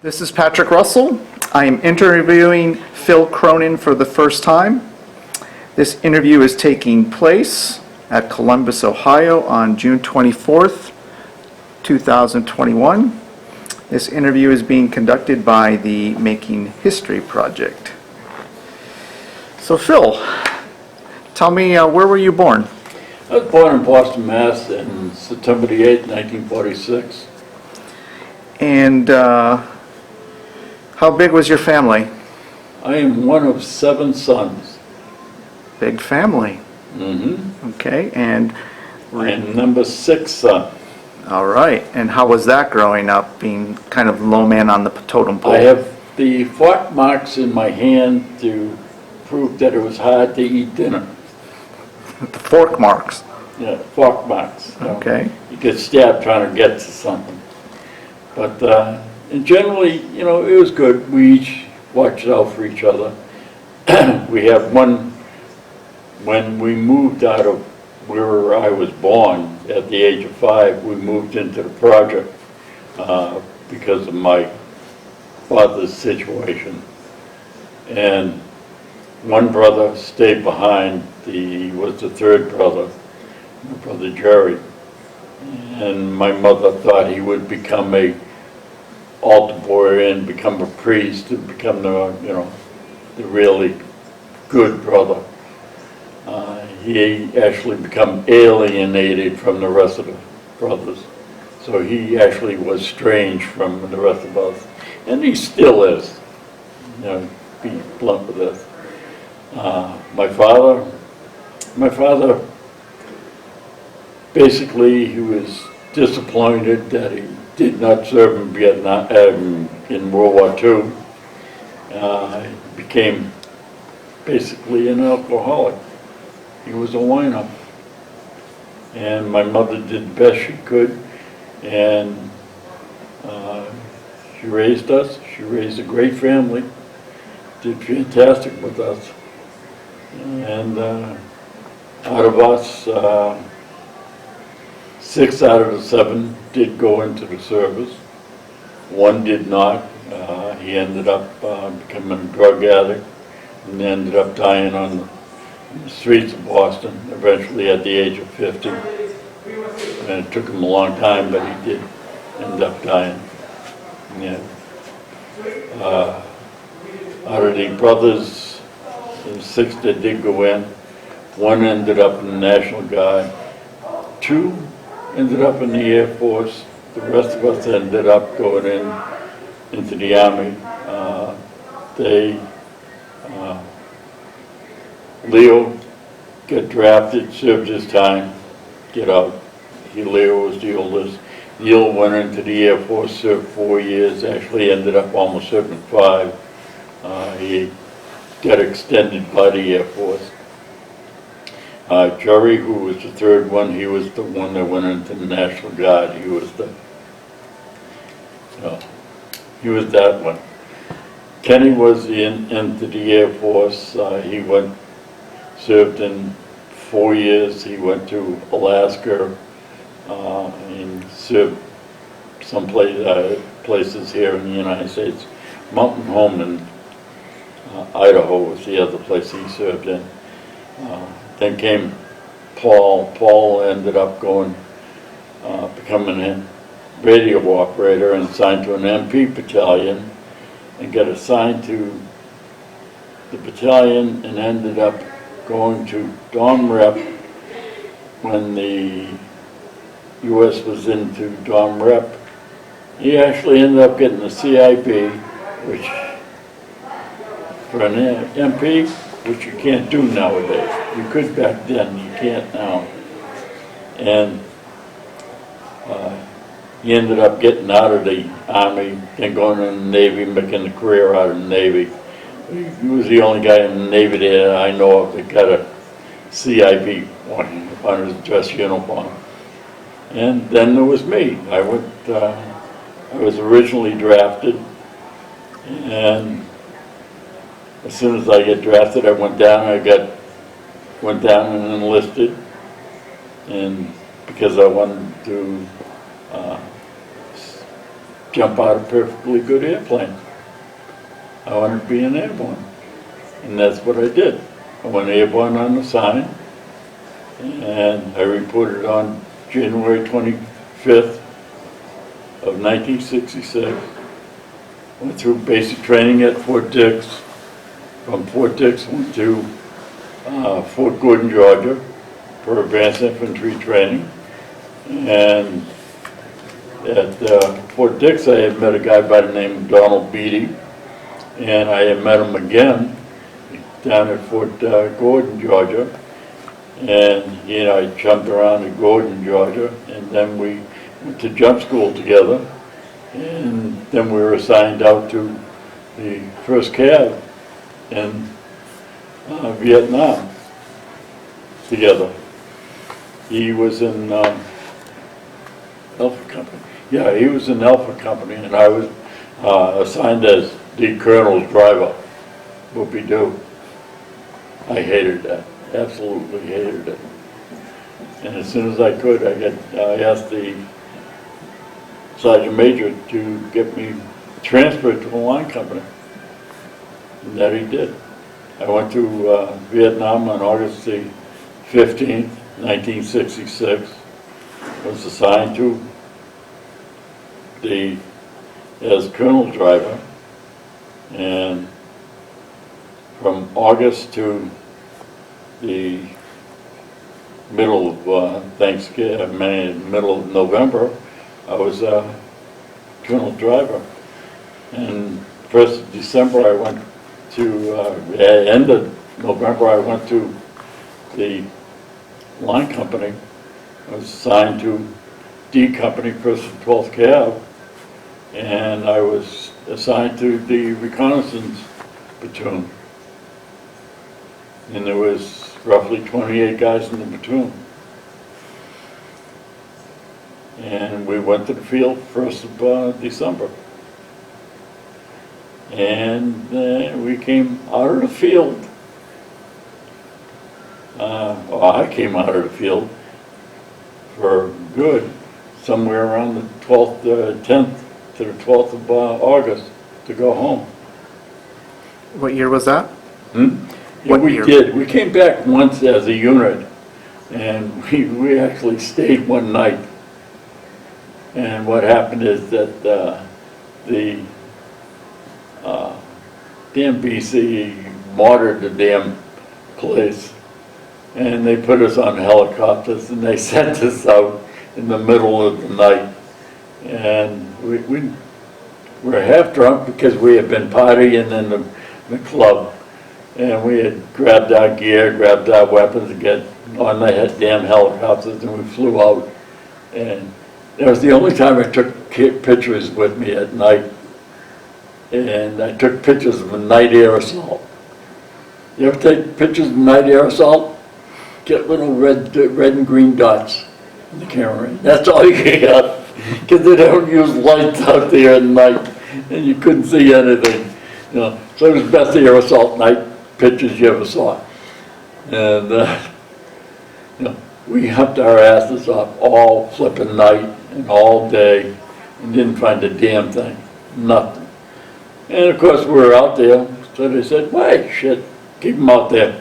This is Patrick Russell. I am interviewing Phil Cronin for the first time. This interview is taking place at Columbus, Ohio on June 24th, 2021. This interview is being conducted by the Making History Project. So Phil, tell me, where were you born? I was born in Boston, Mass. On September the 8th, 1946. And how big was your family? I am one of 7 sons. Big family. Mm-hmm. Okay, and I am number 6 son. all right. And how was that growing up, being kind of low man on the totem pole? I have the fork marks in my hand to prove that it was hard to eat dinner. The fork marks. Yeah, fork marks. You know. Okay. You get stabbed trying to get to something. But and generally, you know, it was good. We each watched out for each other. We have one, when we moved out of where I was born at the age of 5, we moved into the project because of my father's situation. And one brother stayed behind, was the 3rd brother, my brother Jerry. And my mother thought he would become a altar boy and become a priest and become the, you know, the really good brother. He actually become alienated from the rest of the brothers. So he actually was strange from the rest of us. And he still is, you know, be blunt with this. My father, basically, he was disappointed that he did not serve in Vietnam, in World War II. He became basically an alcoholic. He was a whiner. And my mother did the best she could, and she raised us. She raised a great family, did fantastic with us. And out of us, 6 out of the 7 did go into the service. 1 did not. He ended up becoming a drug addict and ended up dying on the streets of Boston, eventually at the age of 50. And it took him a long time, but he did end up dying. Yeah. Out of the brothers, the 6 that did go in, 1 ended up in the National Guard. 2 ended up in the Air Force. The rest of us ended up going into the Army. Leo got drafted, served his time, get out. Leo was the oldest. Neil went into the Air Force, served 4 years, actually ended up almost serving 5. He got extended by the Air Force. Jerry, who was the 3rd one, he was the one that went into the National Guard. He was that one. Kenny was into the Air Force. He served in 4 years. He went to Alaska and served some places here in the United States. Mountain Home in Idaho was the other place he served in. Then came Paul. Paul ended up becoming a radio operator and assigned to an MP battalion and got assigned to the battalion and ended up going to Dom Rep when the U.S. was into Dom Rep. He actually ended up getting a CIB, which for an MP, which you can't do nowadays. You could back then, you can't now. And he ended up getting out of the Army and going in the Navy, making a career out of the Navy. He was the only guy in the Navy that I know of that got a CIB on his dress uniform. And then there was me. I was originally drafted, and as soon as I get drafted, I went down and enlisted, and because I wanted to jump out of perfectly good airplanes. I wanted to be an airborne. And that's what I did. I went airborne on the sign, and I reported on January 25th of 1966. Went through basic training at Fort Dix. From Fort Dix went to Fort Gordon, Georgia for advanced infantry training. And at Fort Dix I had met a guy by the name of Donald Beatty, and I had met him again down at Fort Gordon, Georgia. And he and I jumped around at Gordon, Georgia, and then we went to jump school together. And then we were assigned out to the 1st Cav in Vietnam together. He was in Alpha Company. Yeah, he was in Alpha Company, and I was assigned as the colonel's driver. Whoopie-doo. I hated that. Absolutely hated it. And as soon as I could, I asked the Sergeant Major to get me transferred to a line company. And that he did. I went to Vietnam on August the 15th, 1966. Was assigned to as colonel driver. And from August to the middle of Thanksgiving, middle of November, I was colonel driver. And 1st of December I went to, end of November I went to the line company. I was assigned to D Company, 1st and 12th Cav, and I was assigned to the Reconnaissance platoon. And there was roughly 28 guys in the platoon. And we went to the field 1st of December. And we came out of the field. I came out of the field for good, somewhere around the 12th, 10th to the 12th of August to go home. What year was that? Yeah, we did. We came back once as a unit, and we actually stayed one night. And what happened is that the damn BC mortared the damn place, and they put us on helicopters, and they sent us out in the middle of the night. And we were half drunk because we had been partying in the club. And we had grabbed our gear, grabbed our weapons to get on the damn helicopters, and we flew out. And that was the only time I took pictures with me at night. And I took pictures of a night air assault. You ever take pictures of night air assault? Get little red and green dots in the camera. That's all you got, because they don't use lights out there at night, and you couldn't see anything. You know, so it was the best air assault night pictures you ever saw. And you know, we humped our asses off all flipping night and all day and didn't find a damn thing, nothing. And of course we were out there, so they said, "Wait, shit, keep them out there."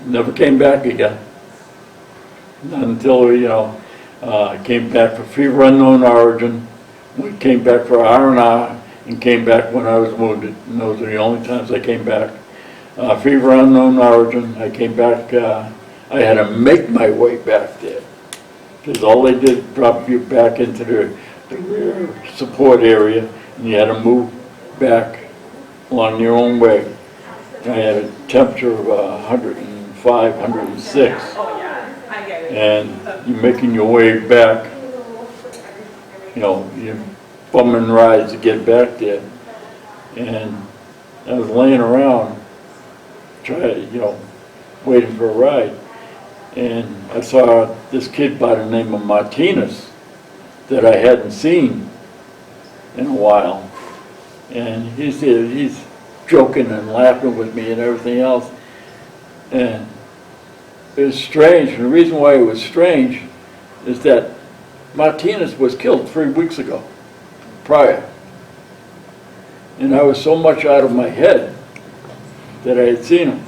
Never came back again. Not until we, came back for fever unknown origin. We came back for R&R and came back when I was wounded. And those are the only times I came back. Fever unknown origin, I came back, I had to make my way back there. Because all they did was drop you back into the rear support area, and you had to move back along your own way. I had a temperature of 105, 106. And you're making your way back, you're bumming rides to get back there. And I was laying around, waiting for a ride. And I saw this kid by the name of Martinez that I hadn't seen in a while. And he's joking and laughing with me and everything else. And it was strange. And the reason why it was strange is that Martinez was killed 3 weeks ago. prior. And I was so much out of my head that I had seen him.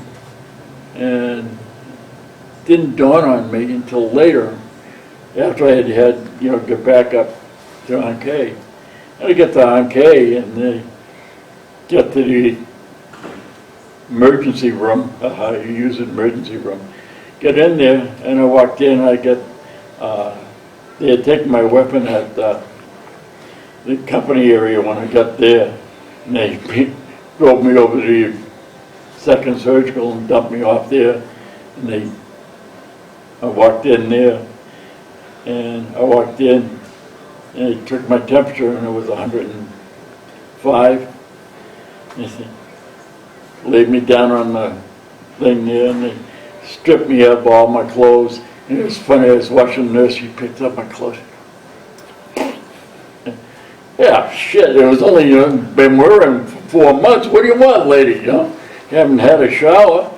And it didn't dawn on me until later, after I had, get back up to Ankei. And I get to Ankei and they get to the emergency room, you use an emergency room. Get in there, and I walked in, they had taken my weapon at the company area when I got there, and they drove me over to the 2nd Surgical and dumped me off there, and I walked in there, and they took my temperature, and it was 105, and they laid me down on the thing there, and they stripped me of all my clothes. And it was funny, I was watching the nurse, she picked up my clothes. Yeah, shit, it was only been wearing for 4 months. What do you want, lady? You haven't had a shower.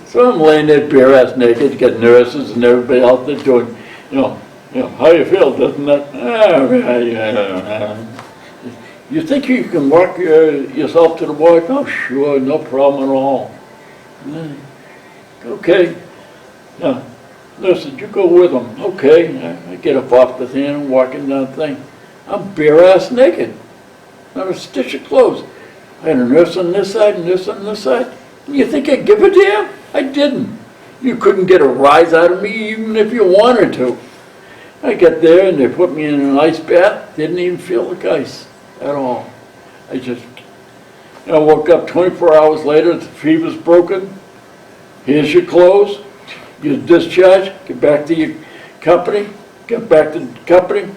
So I'm laying there bare ass naked, you got nurses and everybody out there doing, how you feel, doesn't that? You think you can walk yourself to the ward? Oh, sure, no problem at all. Okay. Yeah. Nurse said, you go with them. Okay. I get up off the thing and walking down the thing. I'm bare ass naked. Not a stitch of clothes. I had a nurse on this side, a nurse on this side. You think I'd give a damn? I didn't. You couldn't get a rise out of me even if you wanted to. I got there and they put me in an ice bath. Didn't even feel like ice at all. I just, woke up 24 hours later, the fever's broken. Here's your clothes. You're discharged. Get back to your company. Get back to the company.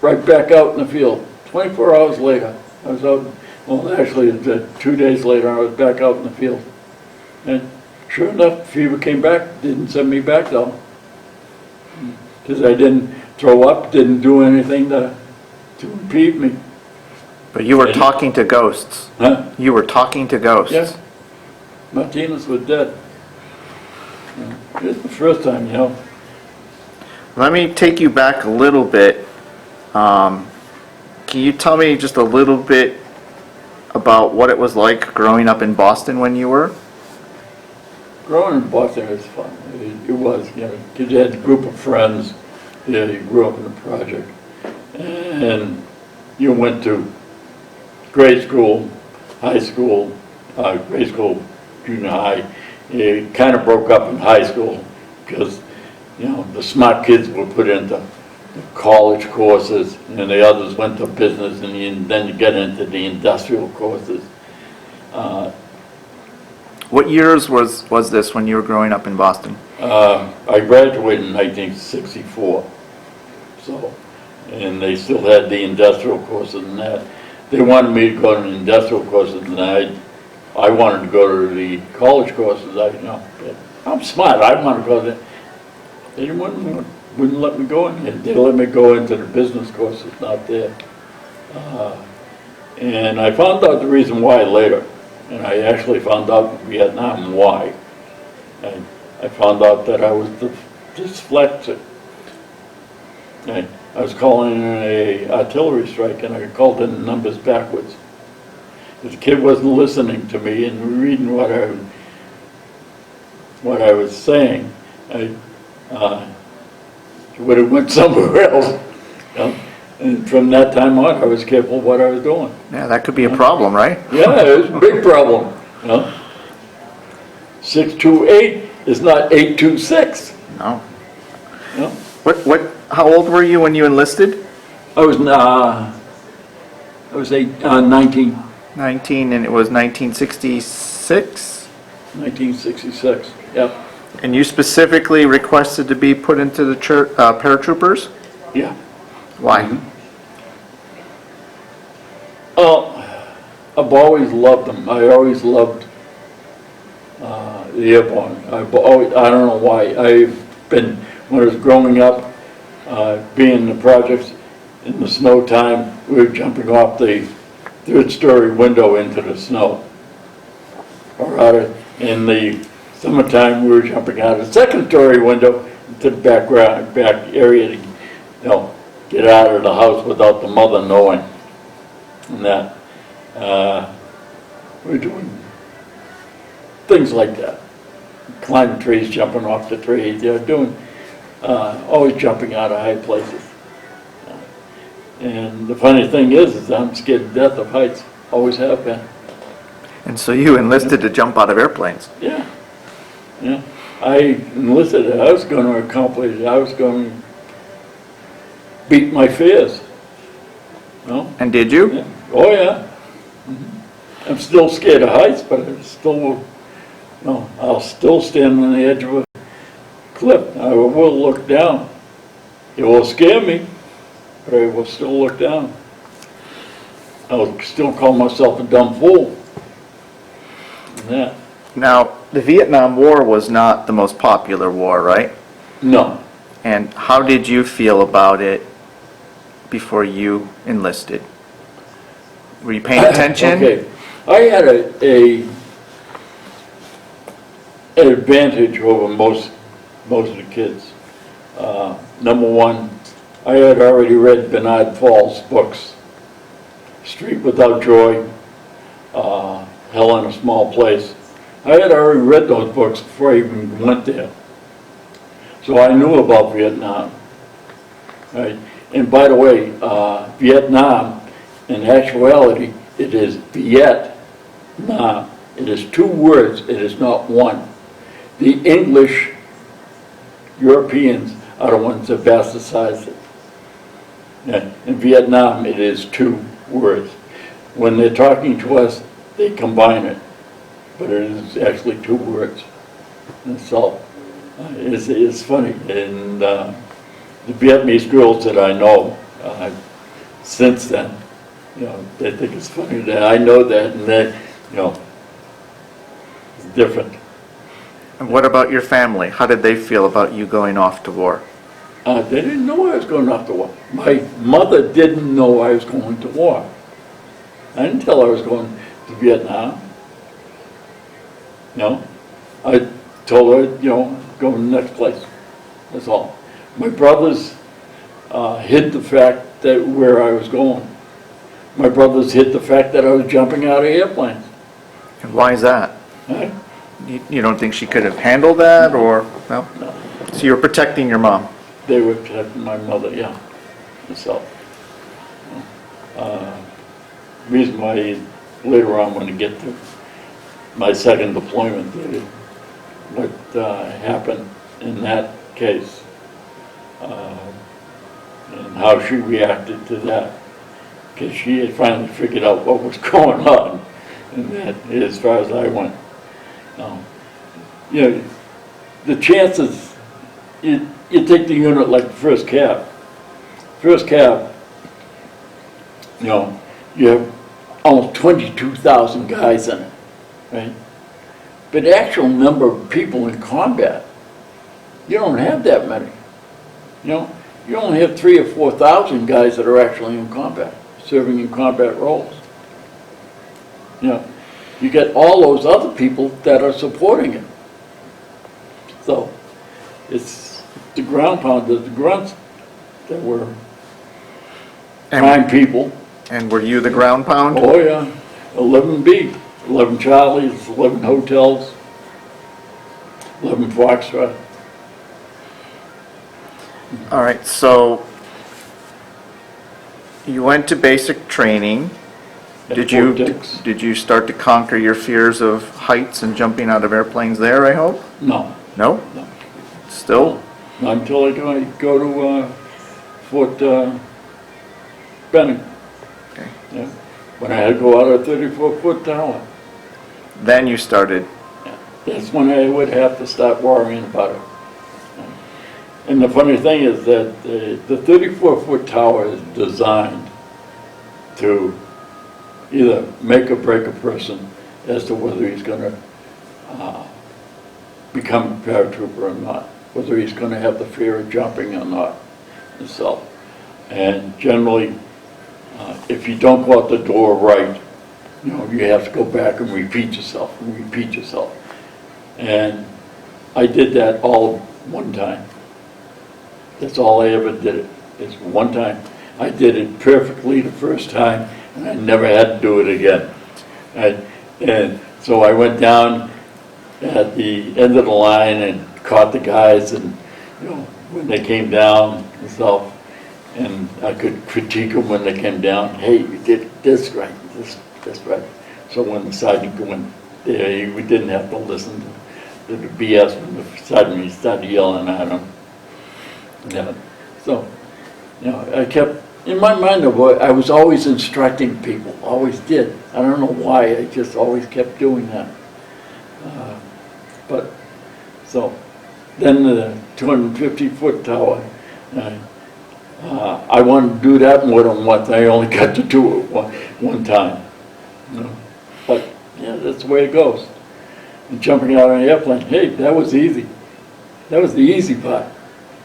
Right back out in the field. 24 hours later, I was out. Well, actually, 2 days later, I was back out in the field. And sure enough, fever came back. Didn't send me back though, because I didn't throw up. Didn't do anything to impede me. But you were talking to ghosts. Huh? You were talking to ghosts. Yeah. Martinez was dead. It was the first time, Let me take you back a little bit. Can you tell me just a little bit about what it was like growing up in Boston when you were? Growing in Boston was fun. It was, because you had a group of friends. Yeah, you grew up in the project. And you went to grade school, high school, grade school, junior high. It kind of broke up in high school because, the smart kids were put into college courses and the others went to business, and then you get into the industrial courses. What years was this when you were growing up in Boston? I graduated in 1964, and they still had the industrial courses and that. They wanted me to go to the industrial courses, and I wanted to go to the college courses. I'm smart. I want to go there. They wouldn't let me go in there. They let me go into the business courses, not there. And I found out the reason why later. And I actually found out in Vietnam why. I found out that I was dyslexic. I was calling in an artillery strike, and I called in the numbers backwards. The kid wasn't listening to me and reading what I was saying. I would have went somewhere else. And from that time on, I was careful what I was doing. Yeah, that could be a problem, right? Yeah, it was a big problem. 628 is not 826. No. How old were you when you enlisted? I was 19. 19, and it was 1966? 1966, yep. And you specifically requested to be put into the paratroopers? Yeah. Why? I've always loved them. I always loved the airborne. I don't know why. When I was growing up, being in the projects, in the snow time, we were jumping off the 3rd-story window into the snow. Or in the summertime, we were jumping out of the 2nd-story window into the back area, get out of the house without the mother knowing. And that, we're doing things like that. Climbing trees, jumping off the trees, doing, always jumping out of high places. And the funny thing is I'm scared to death of heights, always have been. And so you enlisted to jump out of airplanes. Yeah, yeah. I enlisted, I was going to accomplish, I was going to beat my fears. No? And did you? Yeah. Oh, yeah. I'm still scared of heights, but I still, no, I'll still stand on the edge of a cliff. I will look down. It will scare me, but I will still look down. I'll still call myself a dumb fool. Yeah. Now, the Vietnam War was not the most popular war, right? No. And how did you feel about it before you enlisted? Were you paying attention? Okay. I had an advantage over most of the kids. Number one, I had already read Bernard Fall's books, Street Without Joy, Hell in a Small Place. I had already read those books before I even went there. So I knew about Vietnam. Right? And by the way, Vietnam, in actuality, it is Vietnam. It is two words, it is not one. The English Europeans are the ones that bastardized it. Yeah. In Vietnam, it is two words. When they're talking to us, they combine it, but it is actually two words. And so it's funny. And the Vietnamese girls that I know since then, they think it's funny that I know that, and that, it's different. And what about your family? How did they feel about you going off to war? They didn't know I was going off to war. My mother didn't know I was going to war. I didn't tell her I was going to Vietnam. I told her, go to the next place. That's all. My brothers hid the fact that where I was going. My brothers hid the fact that I was jumping out of airplanes. And why is that? Right? You don't think she could have handled that, or no? No. So you were protecting your mom. They were protecting my mother, yeah. So, reason why later on when I get to my second deployment, what happened in that case, and how she reacted to that, because she had finally figured out what was going on, and that, as far as I went. The chances, you take the unit like the first cab. First cab, you have almost 22,000 guys in it, right? But the actual number of people in combat, you don't have that many. You only have 3,000 or 4,000 guys that are actually in combat, serving in combat roles. You get all those other people that are supporting it. So it's the ground pounders, the grunts that were prime people. And were you the ground pound? Oh yeah, 11B, 11 Charlies, 11 hotels, 11 Foxtrot. All right, so you went to basic training. Did you start to conquer your fears of heights and jumping out of airplanes there, I hope? No. No? No. Still? Not until I go to Fort Benning. Okay. Yeah. When I had to go out of a 34-foot tower. Then you started. Yeah. That's when I would have to start worrying about it. And the funny thing is that the 34-foot tower is designed to either make or break a person as to whether he's going to become a paratrooper or not, whether he's going to have the fear of jumping or not himself. And generally, if you don't go out the door right, you have to go back and repeat yourself and repeat yourself. And I did that all one time. That's all I ever did it. It's one time. I did it perfectly the first time, and I never had to do it again. And so I went down at the end of the line and caught the guys, and when they came down and stuff, and I could critique them when they came down. Hey, you did this right, this right. So when the sergeant went there, we didn't have to listen to the BS when the sergeant started yelling at him. Yeah. So, I kept, in my mind, I was always instructing people, always did. I don't know why, I just always kept doing that. But, so, then the 250-foot tower, I wanted to do that more than once. I only got to do it one time. But, yeah, that's the way it goes. And jumping out of an airplane, hey, that was easy. That was the easy part.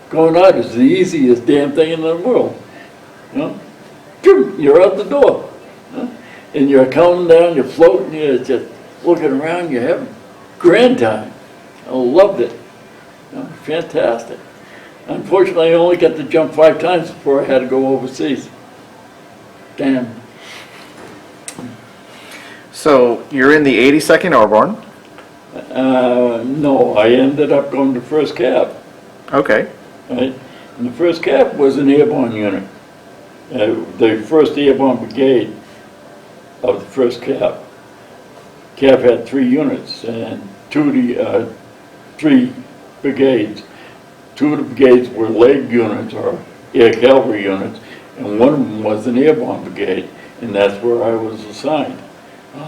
Going out is the easiest damn thing in the world. You're out the door. And you're counting down, you're floating, you're just looking around, you're having grand time. I loved it. Fantastic. Unfortunately, I only got to jump 5 times before I had to go overseas. Damn. So you're in the 82nd Airborne. No, I ended up going to 1st Cav. Okay. Right? And the 1st Cav was an airborne unit. The 1st Airborne Brigade of the 1st Cav. Cav had 3 units and 3 brigades. 2 of the brigades were leg units or air cavalry units, and one of them was an airborne brigade, and that's where I was assigned.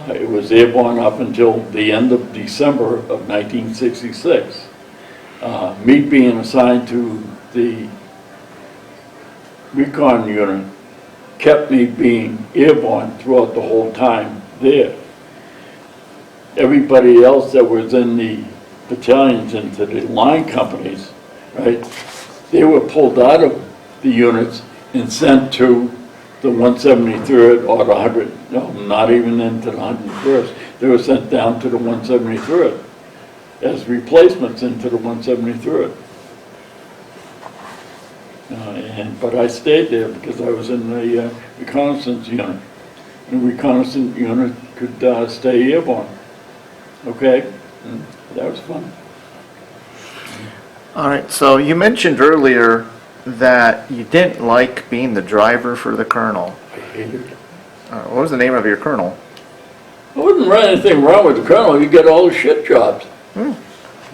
It was airborne up until the end of December of 1966. Me being assigned to the recon unit kept me being airborne throughout the whole time there. Everybody else that was in the battalions into the line companies, right, they were pulled out of the units and sent to the 173rd or the 100, no, not even into the 101st. They were sent down to the 173rd as replacements into the 173rd. But I stayed there because I was in the reconnaissance unit. The reconnaissance unit could stay airborne. Okay, and that was fun. All right, so you mentioned earlier that you didn't like being the driver for the colonel. I hated it. What was the name of your colonel? I wouldn't run anything wrong with the colonel. You get all the shit jobs. Oh.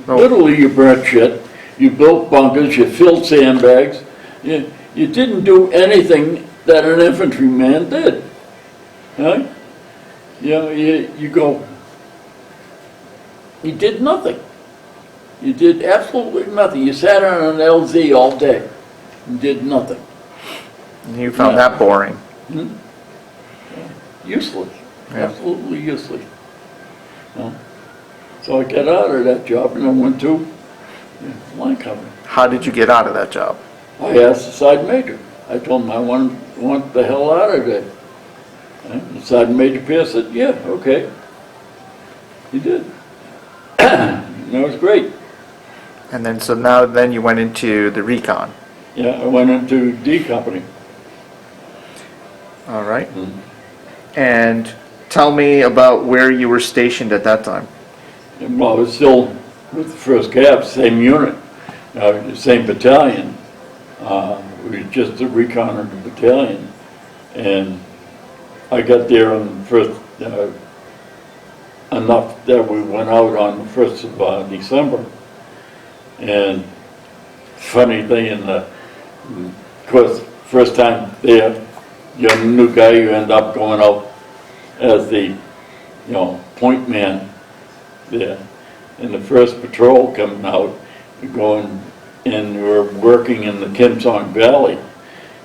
Literally, you burnt shit. You built bunkers. You filled sandbags. You didn't do anything that an infantryman did. Right? You go. You did nothing. You did absolutely nothing. You sat on an LZ all day and did nothing. You found that boring. Hmm? Useless. Yeah. Absolutely useless. So I got out of that job and I went to line company. How did you get out of that job? I asked the sergeant major. I told him I want the hell out of there. And the sergeant major Pierce said, yeah, okay. He did. And that was great. And then, so now then you went into the recon. Yeah, I went into D company. All right. Mm-hmm. And tell me about where you were stationed at that time. And, well, I was still with the 1st Cav, same unit, same battalion. We were just a recon of the battalion. And I got there on the first, enough that we went out on the 1st of December. And funny thing, of course, first time there, you're a new guy, you end up going out as the, point man there. And the first patrol coming out, you're going, and we're working in the Kim Song Valley.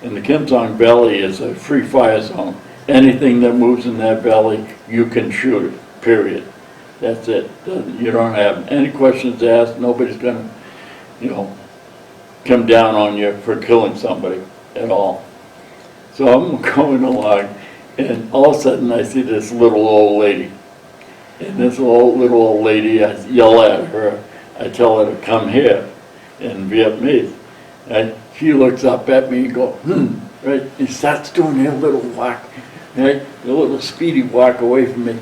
And the Kim Song Valley is a free fire zone. Anything that moves in that valley, you can shoot it, period. That's it. You don't have any questions asked. Nobody's gonna, come down on you for killing somebody at all. So I'm going along, and all of a sudden I see this little old lady. And this little old lady, I yell at her. I tell her to come here in Vietnamese. And she looks up at me and goes, right? And starts doing her little walk, right? A little speedy walk away from me.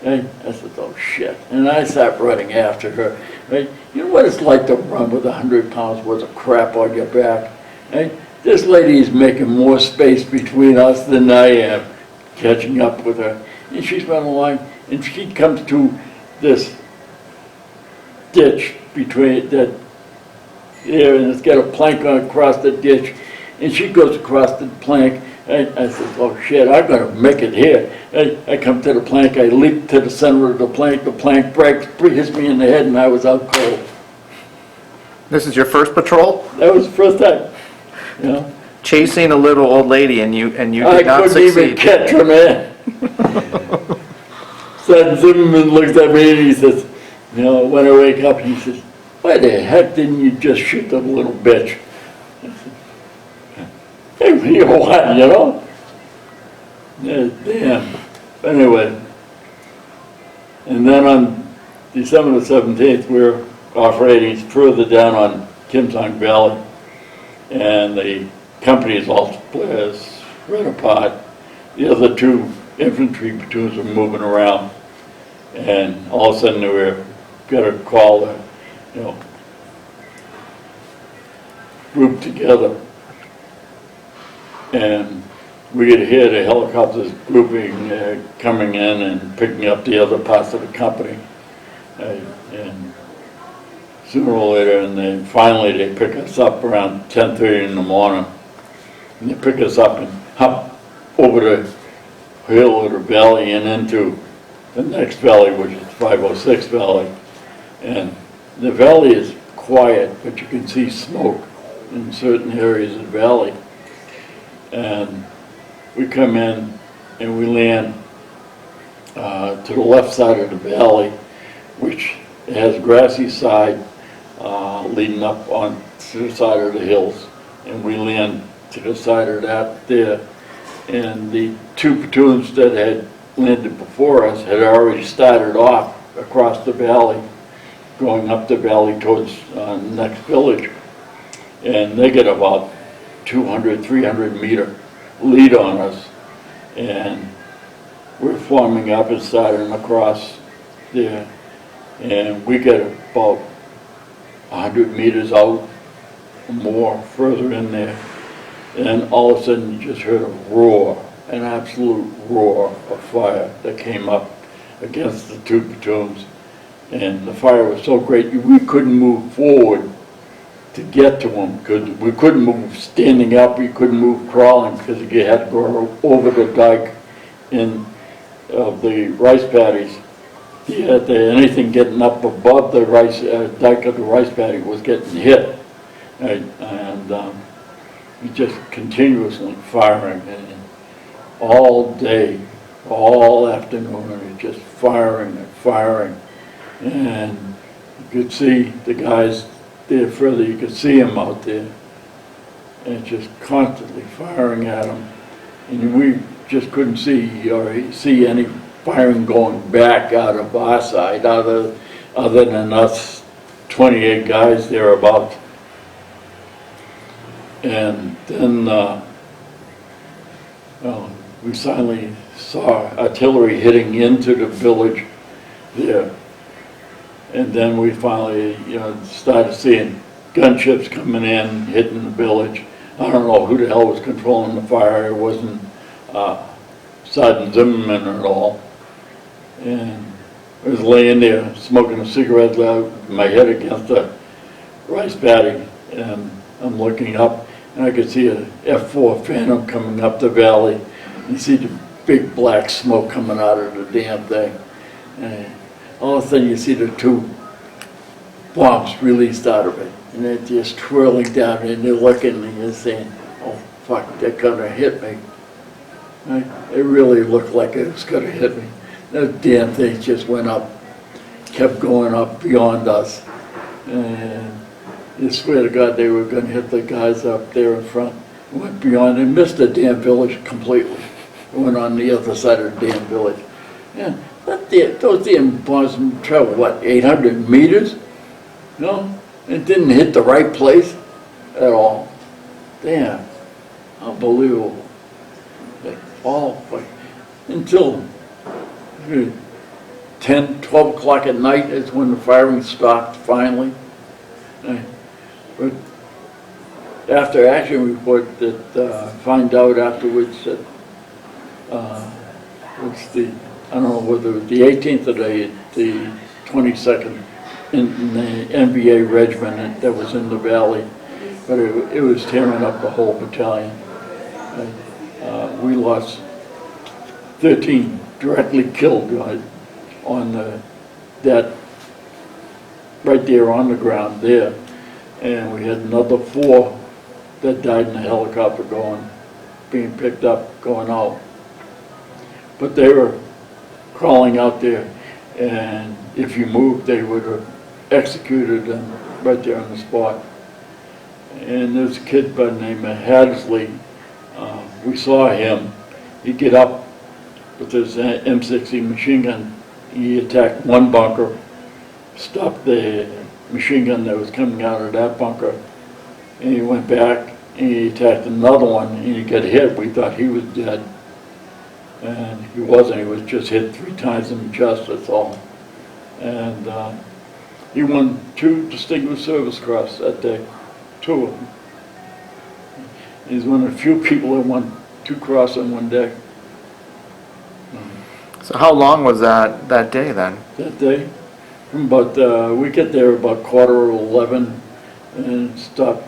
Right? I said, oh shit. And I start running after her. Right? You know what it's like to run with 100 pounds worth of crap on your back? Right? This lady is making more space between us than I am, catching up with her. And she's running along, and she comes to this ditch between that there, and it's got a plank on across the ditch, and she goes across the plank, and I said, oh shit, I'm gonna make it here. I come to the plank, I leap to the center of the plank breaks, hits me in the head, and I was out cold. This is your first patrol? That was the first time, you know. Chasing a little old lady, and you did I not couldn't even succeed. catch her, man. Sergeant Zimmerman looks at me and he says, you know, when I wake up, he says, why the heck didn't you just shoot the little bitch? I said, hey, you what, you know? Yeah, damn. Anyway, and then on December the 17th, we're operating further down on Kim Song Valley, and the company is all spread apart. The other two infantry platoons were moving around, and all of a sudden we got a call to, you know, group together, and we could hear the helicopters grouping, coming in and picking up the other parts of the company, and sooner or later, and then finally they pick us up around 10:30 in the morning, and they pick us up and hop over the hill or the valley and into the next valley, which is 506 Valley. And the valley is quiet, but you can see smoke in certain areas of the valley. And we come in and we land to the left side of the valley, which has a grassy side leading up on to the side of the hills. And we land to the side of that there. And the two platoons that had landed before us had already started off across the valley, going up the valley towards the next village. And they get about 200, 300 meter lead on us. And we're forming up and starting across there. And we get about 100 meters out, more, further in there. And all of a sudden you just heard a roar, an absolute roar of fire that came up against the two platoons. And the fire was so great, we couldn't move forward to get to them, because we couldn't move standing up, we couldn't move crawling, because you had to go over the dike of the rice paddies. Anything getting up above the dike of the rice paddy was getting hit. And just continuously firing, and all day, all afternoon, and just firing and firing. And you could see the guys there further, you could see them out there, and just constantly firing at them. And we just couldn't see any firing going back out of our side, other than us 28 guys thereabouts. And then we finally saw artillery hitting into the village there. And then we finally, started seeing gunships coming in, hitting the village. I don't know who the hell was controlling the fire. It wasn't Sergeant Zimmerman at all. And I was laying there smoking a cigarette, my head against the rice paddy, and I'm looking up, and I could see a F-4 Phantom coming up the valley, and see the big black smoke coming out of the damn thing. And all of a sudden you see the two bombs released out of it, and they're just twirling down, and you're looking and you're saying, oh fuck, they're gonna hit me. Right? It really looked like it was gonna hit me. Those damn things just went up, kept going up beyond us. And you swear to God they were gonna hit the guys up there in front. Went beyond and missed the damn village completely. Went on the other side of the damn village. Yeah, those damn bombs traveled, what, 800 meters? No, it didn't hit the right place at all. damn, unbelievable. Like, all, like, until 10, 12 o'clock at night is when the firing stopped finally. But after action report that find out afterwards that it's the, I don't know whether it was the 18th or the 22nd in the NBA regiment that was in the valley, but it was tearing up the whole battalion. We lost 13 directly killed on that right there on the ground there, and we had another 4 that died in the helicopter being picked up going out. But they were crawling out there, and if you moved, they would have executed them right there on the spot. And there's a kid by the name of Hadley. We saw him. He'd get up with his M60 machine gun. He attacked one bunker, stopped the machine gun that was coming out of that bunker, and he went back and he attacked another one, and he got hit. We thought he was dead, and he wasn't. He was just hit 3 times in the chest, that's all. And he won 2 Distinguished Service Cross that day, 2 of them. He's one of the few people that won 2 crosses in one day. So how long was that day then? That day, but we get there about 11:15 and stop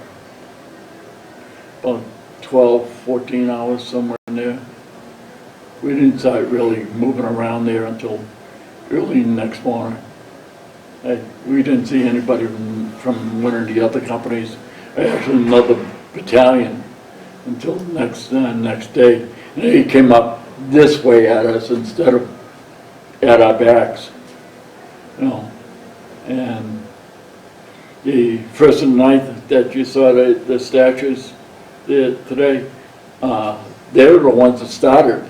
about 12, 14 hours somewhere in there. We didn't start really moving around there until early next morning. We didn't see anybody from one of the other companies, actually another battalion, until the next day. And he came up this way at us instead of at our backs, you know. And the 1st and 9th that you saw the statues there today, they were the ones that started.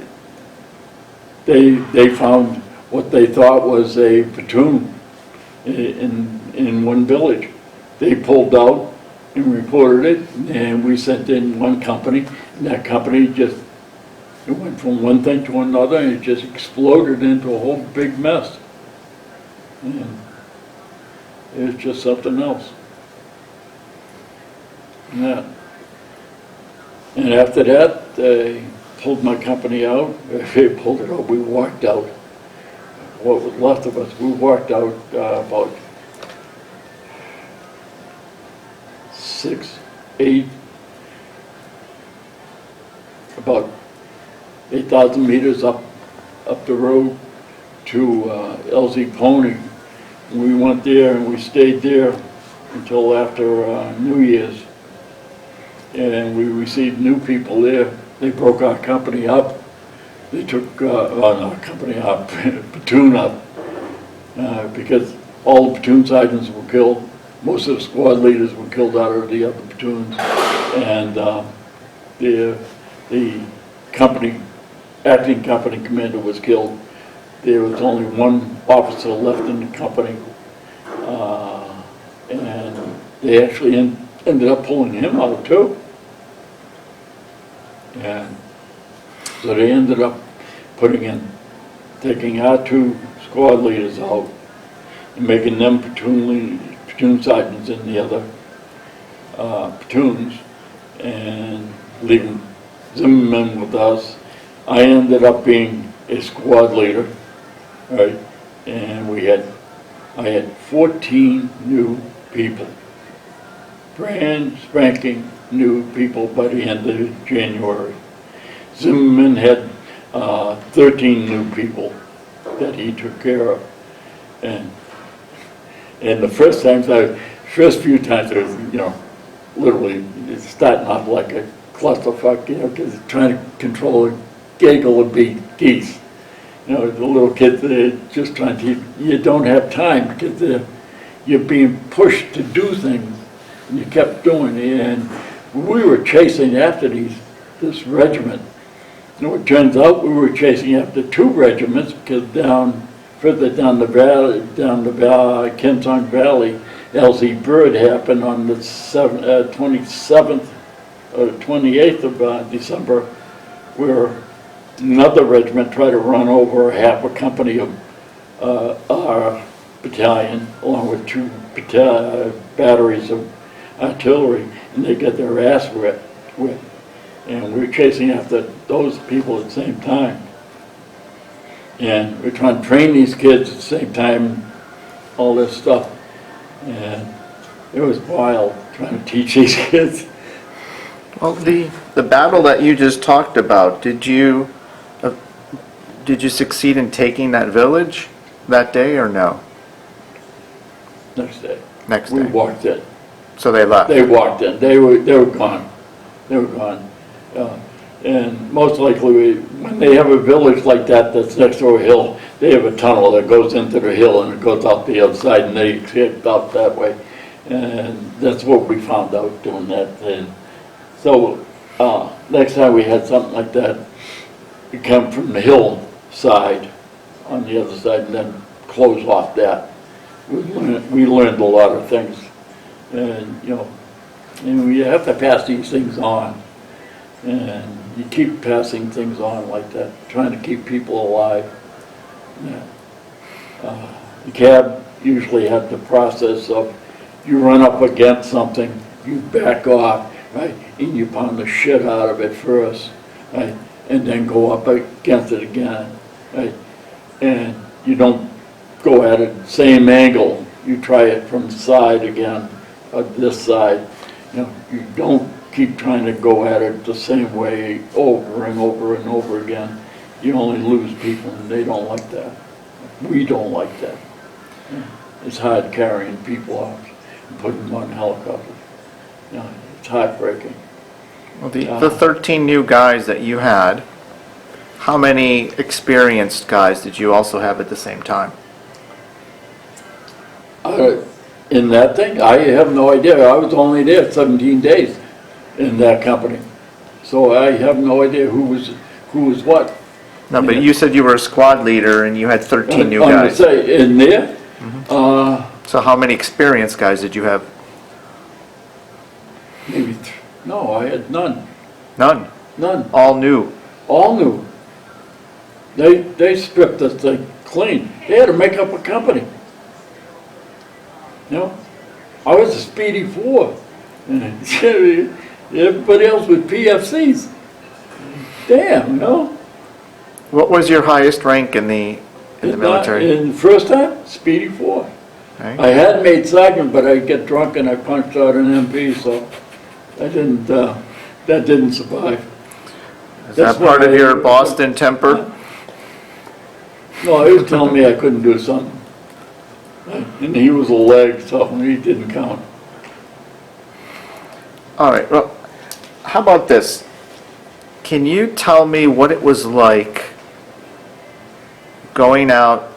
They found what they thought was a platoon in one village. They pulled out and reported it, and we sent in one company, and that company just, it went from one thing to another, and it just exploded into a whole big mess. And it was just something else. Yeah. And after that, they pulled my company out. They pulled it out. We walked out. What was left of us, we walked out about 6, 8, about 8,000 meters up the road to LZ Pony. We went there and we stayed there until after New Year's. And we received new people there. They broke our company up. They took our company up, platoon up, because all the platoon sergeants were killed. Most of the squad leaders were killed out of the other platoons. And the company, acting company commander was killed. There was only one officer left in the company. And they actually ended up pulling him out too. And so they ended up taking our 2 squad leaders out and making them platoon sergeants in the other platoons and leaving Zimmerman with us. I ended up being a squad leader, right? And I had 14 new people, brand spanking new people by the end of January. Zimmerman had 13 new people that he took care of. And the first few times it was, you know, literally it's starting off like a clusterfuck, you know, because trying to control a gaggle of geese. You know, the little kids, they're just trying to, you don't have time because you're being pushed to do things. And you kept doing it. And we were chasing after this regiment. You know, it turns out we were chasing after 2 regiments because further down the valley, Kensong Valley, LZ Bird happened on the 27th 28th of December, where another regiment tried to run over half a company of our battalion, along with two batteries of artillery, and they got their ass whipped. And we were chasing after those people at the same time. And we're trying to train these kids at the same time, all this stuff. And it was wild trying to teach these kids. Well, the battle that you just talked about, did you succeed in taking that village that day or no? Next day. Next day. We walked in. So they left. They walked in. They were gone. They were gone. And most likely, when they have a village like that that's next to a hill, they have a tunnel that goes into the hill and it goes out the other side, and they escaped out that way. And that's what we found out doing that. And so next time we had something like that, we come from the hill side on the other side and then close off that. We learned a lot of things. And, you know, and you have to pass these things on. And you keep passing things on like that, trying to keep people alive. Yeah. The cab usually had the process of you run up against something, you back off, right, and you pound the shit out of it first, right, and then go up against it again, right, and you don't go at it same angle. You try it from the side again, this side. You know, you don't keep trying to go at it the same way over and over and over again. You only lose people, and they don't like that. We don't like that. It's hard carrying people out and putting them on helicopters. You know, it's heartbreaking. Well, the 13 new guys that you had, how many experienced guys did you also have at the same time? In that thing, I have no idea. I was only there 17 days in that company, so I have no idea who was what. No, but you said you were a squad leader and you had 13 new guys. Say in there. So how many experienced guys did you have? Maybe no, I had none. None. None. All new. All new. They stripped us thing clean. They had to make up a company. You know, I was a Speedy 4. Everybody else was PFCs. Damn, you know. What was your highest rank in the military? In the first time, Speedy 4. Okay. I had made sergeant, but I get drunk and I punched out an MP, so that didn't survive. Is that part of your Boston temper? No, he was telling me I couldn't do something. And he was a leg, so he didn't count. All right, well, how about this? Can you tell me what it was like going out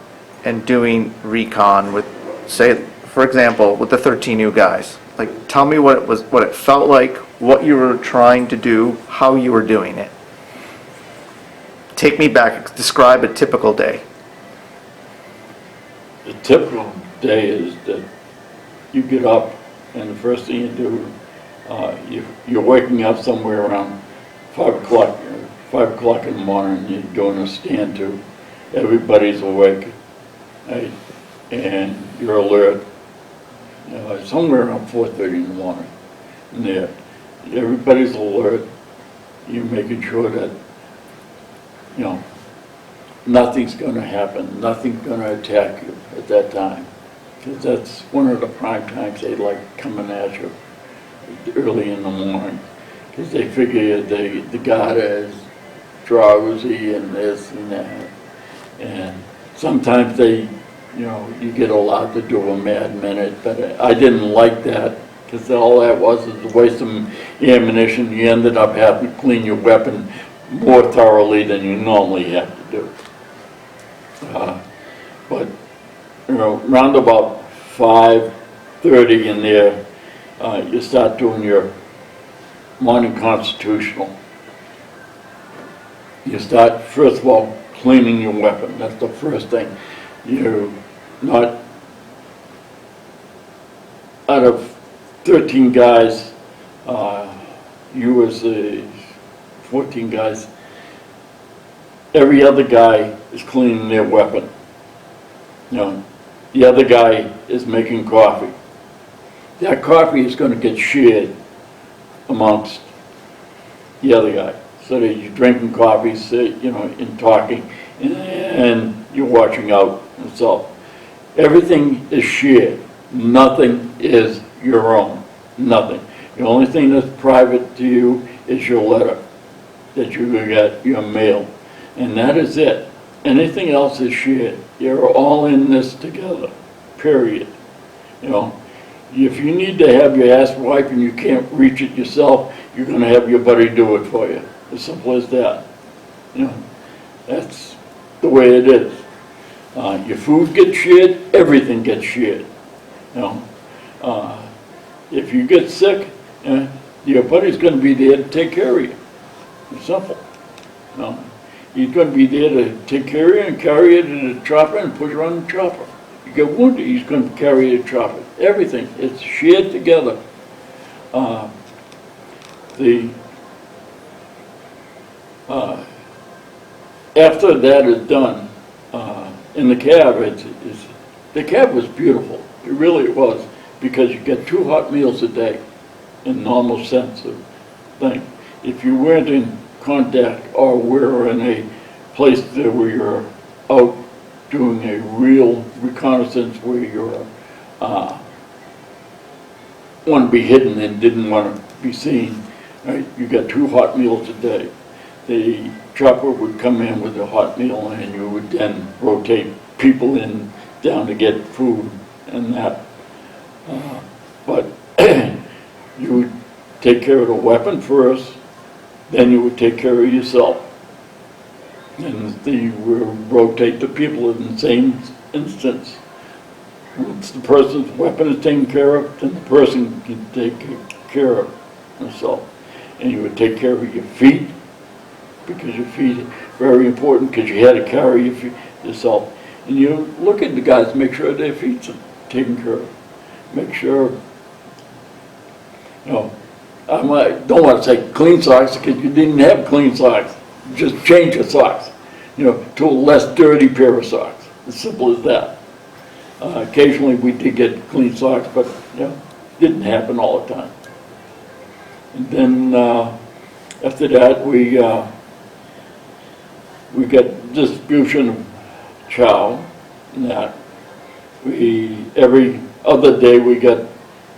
and doing recon with, say, for example, with the 13 new guys? Like, tell me what it felt like, what you were trying to do, how you were doing it. Take me back, describe a typical day. The typical day is that you get up and the first thing you do, you're waking up somewhere around 5 o'clock in the morning, you're doing a stand to. Everybody's awake, right? And you're alert. Somewhere around 4:30 in the morning. And everybody's alert. You're making sure that, you know, nothing's going to happen, nothing's going to attack you at that time. Because that's one of the prime times they like coming at you early in the morning. Because they figure the guard is drowsy and this and that. And sometimes you get allowed to do a mad minute, but I didn't like that. Because all that was a waste of ammunition. You ended up having to clean your weapon more thoroughly than you normally have to do. But round about 5:30 in there, you start doing your morning constitutional. You start, first of all, cleaning your weapon. That's the first thing. You're not, out of 13 guys, you was 14 guys. Every other guy is cleaning their weapon. You know, the other guy is making coffee. That coffee is going to get shared amongst the other guy. So that you're drinking coffee, you know, and talking, and you're watching out and so. Everything is shared. Nothing is your own. Nothing. The only thing that's private to you is your letter that you get, your mail. And that is it. Anything else is shared. You're all in this together, period. You know, if you need to have your ass wiped and you can't reach it yourself, you're going to have your buddy do it for you. As simple as that. You know, that's the way it is. Your food gets shared, everything gets shared. You know, if you get sick, your buddy's going to be there to take care of you. It's simple. You know, he's going to be there to take care of you and carry you to the chopper and put you on the chopper. You get wounded, he's going to carry you to the chopper. Everything, it's shared together. After that is done, in the cab, the cab was beautiful. It really was, because you get 2 hot meals a day in normal sense of thing. If you weren't in contact or were in a place that where you're out doing a real reconnaissance where you're want to be hidden and didn't want to be seen, right? You got 2 hot meals a day. The chopper would come in with a hot meal and you would then rotate people in down to get food and that. But you would take care of the weapon first, then you would take care of yourself. And you would rotate the people in the same instance. Once the person's weapon is taken care of, then the person can take care of himself. And you would take care of your feet, because your feet are very important, because you had to carry your feet yourself. And you look at the guys, make sure their feet are taken care of. Make sure, you know, I don't want to say clean socks, because you didn't have clean socks. Just change your socks, you know, to a less dirty pair of socks. As simple as that. Occasionally we did get clean socks, but you know, didn't happen all the time. And then after that we got distribution of chow, and that every other day we got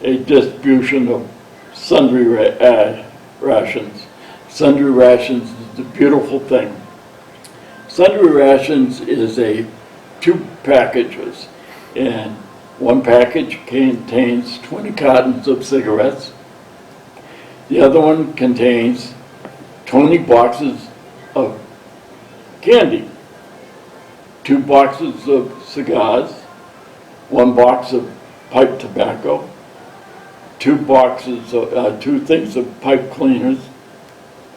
a distribution of sundry rations. Sundry rations is a beautiful thing. Sundry rations is 2 packages, and one package contains 20 cartons of cigarettes. The other one contains 20 boxes of candy, 2 boxes of cigars, 1 box of pipe tobacco, 2 things of pipe cleaners,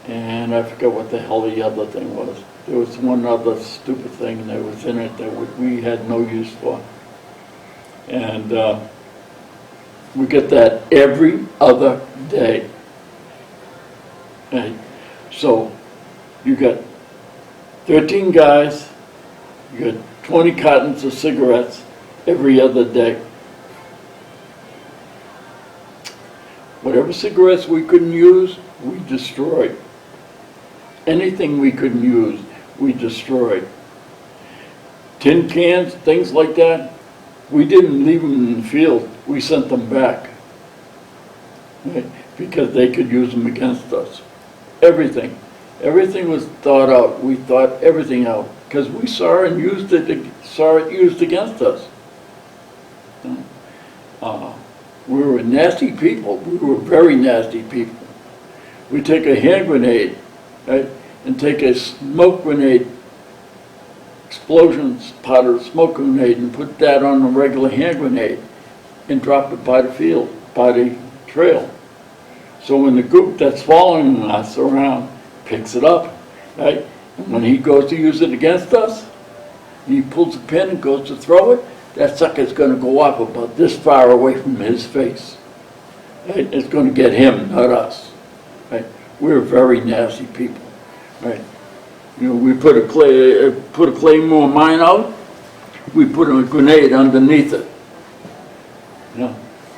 and I forget what the hell the other thing was. There was one other stupid thing that was in it that we had no use for. And we get that every other day. Okay. So you got 13 guys, you got 20 cartons of cigarettes every other day. Whatever cigarettes we couldn't use, we destroyed. Anything we couldn't use, we destroyed. Tin cans, things like that, we didn't leave them in the field, we sent them back. Right? Because they could use them against us. Everything. Everything was thought out. We thought everything out. Because we saw it used against us. We were nasty people. We were very nasty people. We take a hand grenade, right, and take a smoke grenade, explosions part of the smoke grenade, and put that on a regular hand grenade and drop it by the field, by the trail. So when the group that's following us around picks it up, right, and when he goes to use it against us, he pulls the pin and goes to throw it, that sucker's going to go off about this far away from his face. Right? It's going to get him, not us. Right? we're very nasty people, right? You know, we put a claymore mine out, we put a grenade underneath it. You know,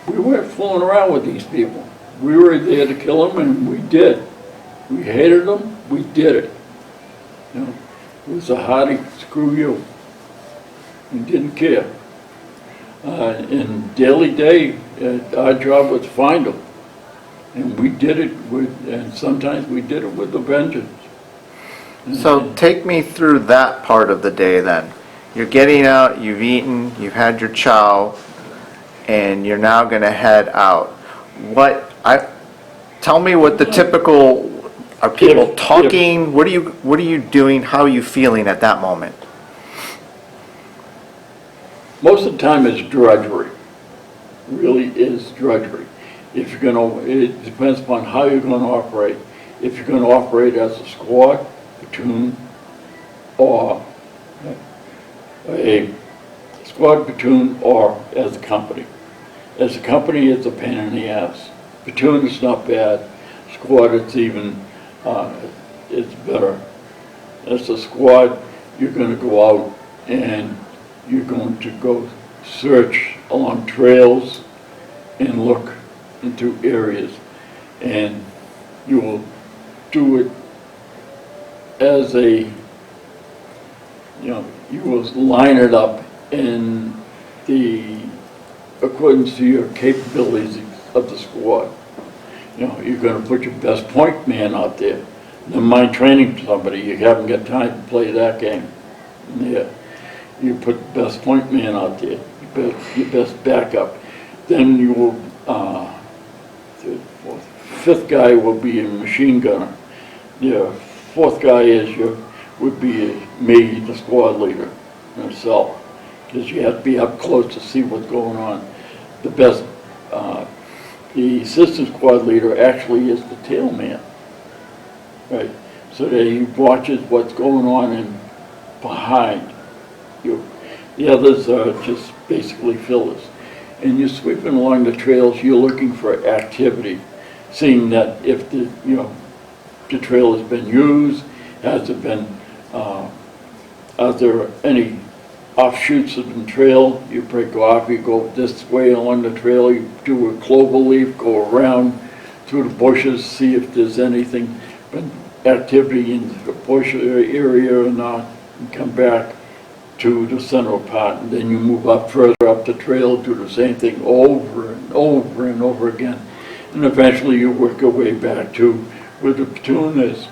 we weren't fooling around with these people. We were there to kill them, and we did. We hated them, we did it. You know, it was a hearty screw you. We didn't care. In daily day, our job was to find them. And we did it and sometimes we did it with a vengeance. So take me through that part of the day then. You're getting out, you've eaten, you've had your chow, and you're now going to head out. Tell me what the typical, are people talking? What are you doing? How are you feeling at that moment? Most of the time it's drudgery. Really is drudgery. If you're going to, it depends upon how you're going to operate. If you're going to operate as a squad, platoon, or a squad, platoon, or as a company. As a company, it's a pain in the ass. Platoon is not bad. Squad, it's even, it's better. As a squad, you're going to go out and you're going to go search along trails and look into areas, and you will do it as a, you will line it up in the accordance to your capabilities of the squad. You're going to put your best point man out there. Never mind training somebody, you haven't got time to play that game. Yeah. You put the best point man out there, your best backup. Then you will, fifth guy will be a machine gunner. Your fourth guy would be me, the squad leader, myself, because you have to be up close to see what's going on. The best, the assistant squad leader actually is the tail man, right? So that he watches what's going on in behind you. The others are just basically fillers. And you're sweeping along the trails, you're looking for activity, seeing that if the trail has been used, has it been, are there any offshoots of the trail? You break off, you go this way along the trail, you do a clover leaf, go around through the bushes, see if there's anything, but activity in the bush area or not, and come back to the central part, and then you move up further up the trail, do the same thing over and over and over again, and eventually you work your way back to where the platoon is.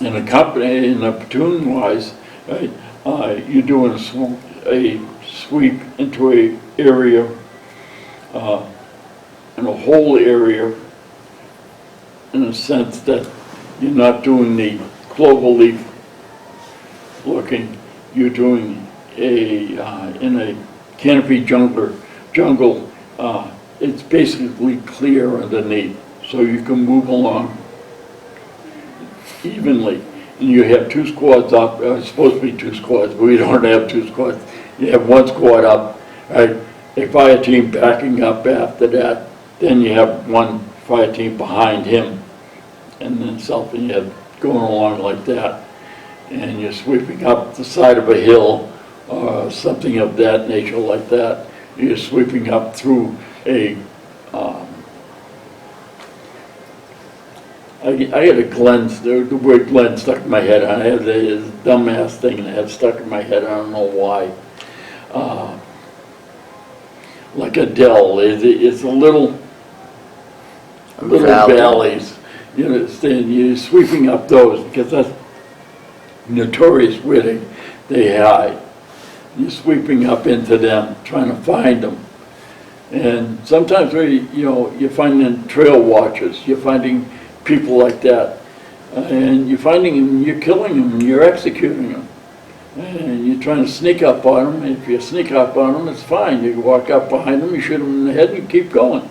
In a company, in a platoon wise, right, you're doing a sweep into a area, in a whole area, in a sense that you're not doing the clover leaf looking. You're doing in a canopy jungle, it's basically clear underneath, so you can move along evenly. And you have two squads up, it's supposed to be two squads, but we don't have two squads. You have one squad up, right? A fire team backing up after that, then you have one fire team behind him, and then something you have going along like that. And you're sweeping up the side of a hill or something of that nature like that. You're sweeping up through a, I had a glen, the word glen stuck in my head. I had this dumbass thing that had stuck in my head, I don't know why. Like a dell, it's a little valleys. You understand, you're sweeping up those because that's notorious where they hide. You're sweeping up into them, trying to find them. And sometimes you're finding trail watchers, you're finding people like that. And you're finding them, you're killing them, and you're executing them. And you're trying to sneak up on them. If you sneak up on them, it's fine. You walk up behind them, you shoot them in the head, and you keep going.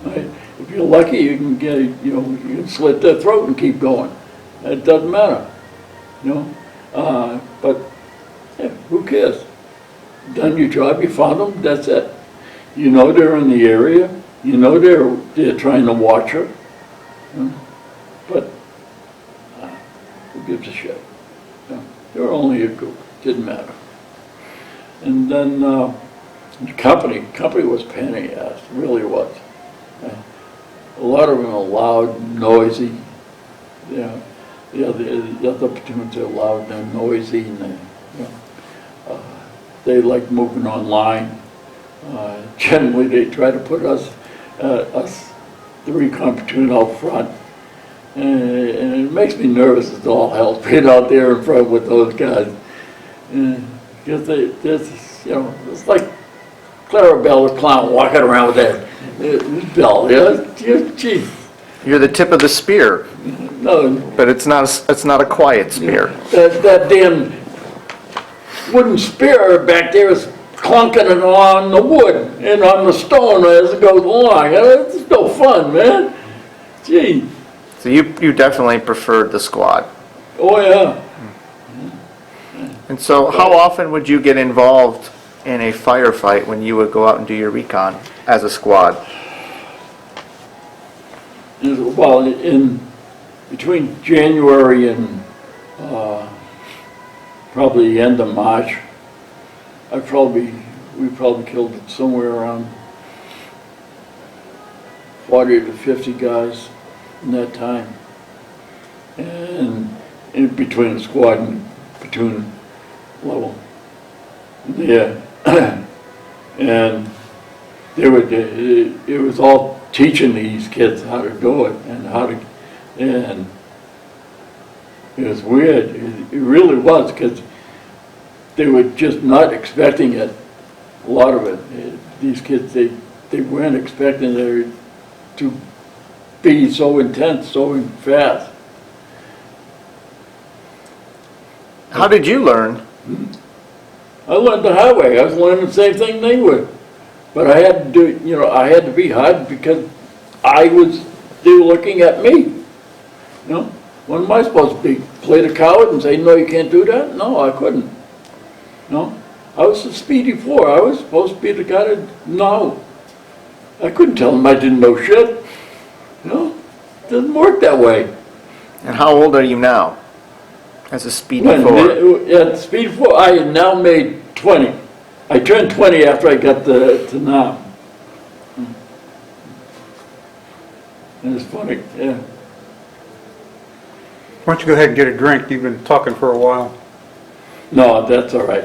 Right? If you're lucky, you can get, you can slit their throat and keep going. It doesn't matter. But yeah, who cares? Done your job, you found them, that's it. You know they're in the area, you know they're trying to watch her. gives a shit? You know, they were only a group, didn't matter. And then the company was pain in the ass, really was. A lot of them are loud, noisy. The other platoons are loud, they're noisy, and they like moving online. Generally, they try to put us, the recon platoon, out front. And it makes me nervous as all hell being out there in front with those guys. Because it's like Clarabelle the clown walking around with that bell. Geez. You're the tip of the spear, No, but it's not a quiet spear. that damn wooden spear back there is clunking it on the wood and on the stone as it goes along. It's no fun, man. Gee. So you definitely preferred the squad. Oh, yeah. And so how often would you get involved in a firefight when you would go out and do your recon as a squad? Well, in between January and probably the end of March, we probably killed somewhere around 40 to 50 guys in that time. And in between the squad and platoon level. Yeah. And it was all teaching these kids how to do it and it was weird. It really was, because they were just not expecting it. A lot of it. These kids, they weren't expecting it to be so intense, so fast. How did you learn? I learned the hard way. I was learning the same thing they would. But I had to do, I had to be hard because they were looking at me. What am I supposed to be? Play the coward and say, no, you can't do that? No, I couldn't. I was the Speedy 4. I was supposed to be the guy that, no. I couldn't tell them I didn't know shit. It doesn't work that way. And how old are you now as a Speedy 4? At Speedy 4, I had now made 20. I turned 20 after I got to now. And it's funny, yeah. Why don't you go ahead and get a drink? You've been talking for a while. No, that's all right.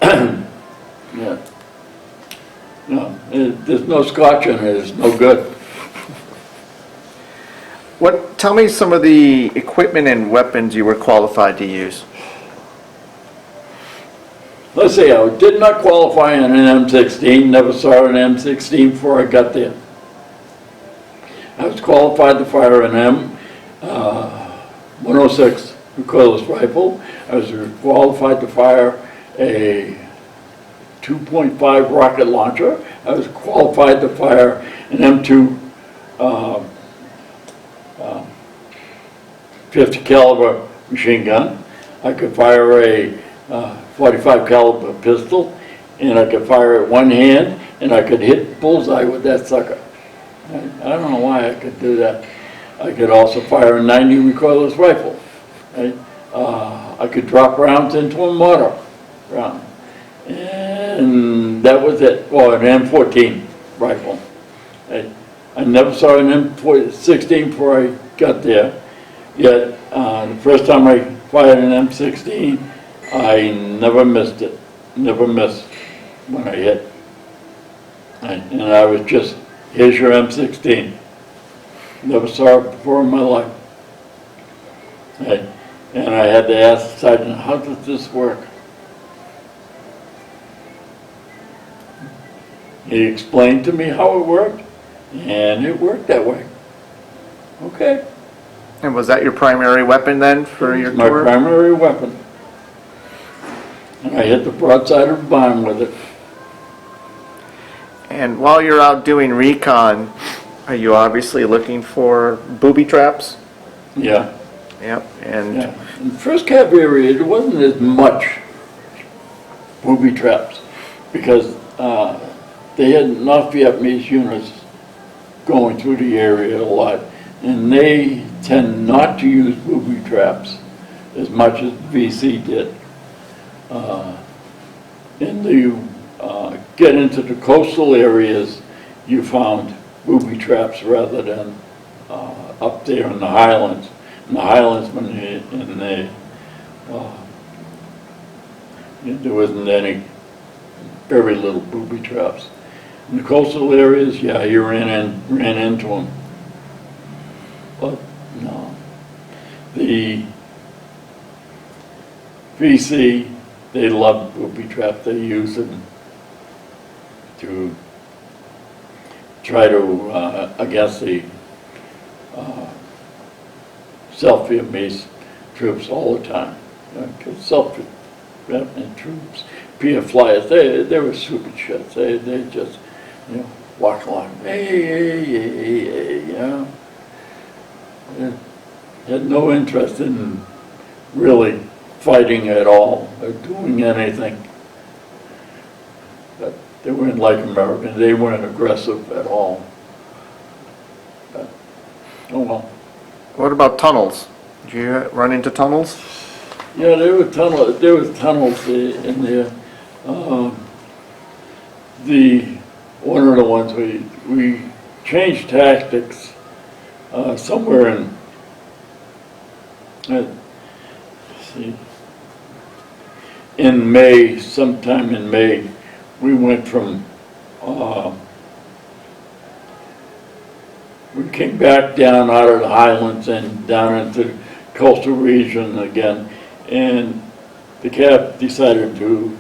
Yeah. No, there's no scotch in it. It's no good. Tell me some of the equipment and weapons you were qualified to use. Let's see, I did not qualify on an M16, never saw an M16 before I got there. I was qualified to fire an M106 recoilless rifle. I was qualified to fire a 2.5 rocket launcher. I was qualified to fire an M2 50 caliber machine gun. I could fire a 45 caliber pistol, and I could fire it one hand, and I could hit bullseye with that sucker. I don't know why I could do that. I could also fire a 90 recoilless rifle. Right? I could drop rounds into a mortar round. And that was it. Well, an M14 rifle. I never saw an M16 before I got there. Yet, the first time I fired an M16, I never missed it. Never missed when I hit. And I was just, here's your M16. Never saw it before in my life. And I had to ask the sergeant, how does this work? He explained to me how it worked, and it worked that way. Okay. And was that your primary weapon then for your My tour? primary weapon. And I hit the broadside of the barn with it. And while you're out doing recon, are you obviously looking for booby traps? Yeah. Yep. And Yeah. In the first cavalry, there wasn't as much booby traps because they had North Vietnamese units going through the area a lot, and they tend not to use booby traps as much as VC did. In the get into the coastal areas, you found booby traps rather than up there in the Highlands. In the Highlands, there wasn't any, very little booby traps. In the coastal areas, yeah, you ran into them. But no, the VC, they love booby traps. They use them to try to against the self-Vietnamese troops all the time. Because self-Vietnamese troops, PF flyers, they were stupid shit. They just, you know, walk along, hey, you know. They had no interest in really fighting at all or doing anything. But they weren't like Americans. They weren't aggressive at all. But, oh well. What about tunnels? Did you run into tunnels? Yeah, there were tunnels in there. One of the ones we changed tactics somewhere in, let's see, in May, sometime in May, we went from, we came back down out of the Highlands and down into the coastal region again, and the CAP decided to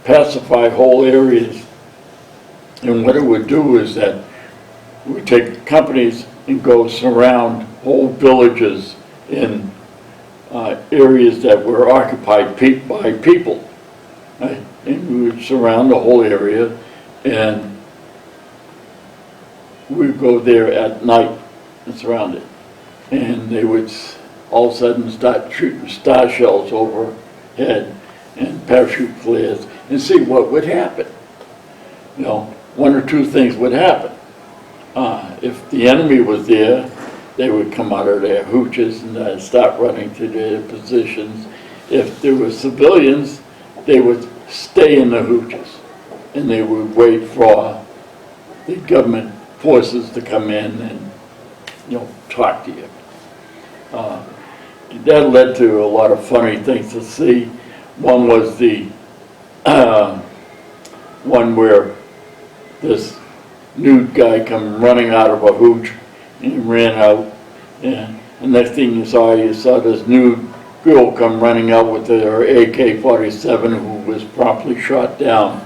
pacify whole areas. And what it would do is that we would take companies and go surround whole villages in areas that were occupied by people. Right? And we would surround the whole area, and we would go there at night and surround it. And they would all of a sudden start shooting star shells overhead and parachute flares and see what would happen. You know, one or two things would happen. If the enemy was there, they would come out of their hooches and start running to their positions. If there were civilians, they would stay in the hooches and they would wait for the government forces to come in and, you know, talk to you. That led to a lot of funny things to see. One was the one where this nude guy come running out of a hooch and ran out, and the next thing you saw this nude girl come running out with her AK-47 who was promptly shot down.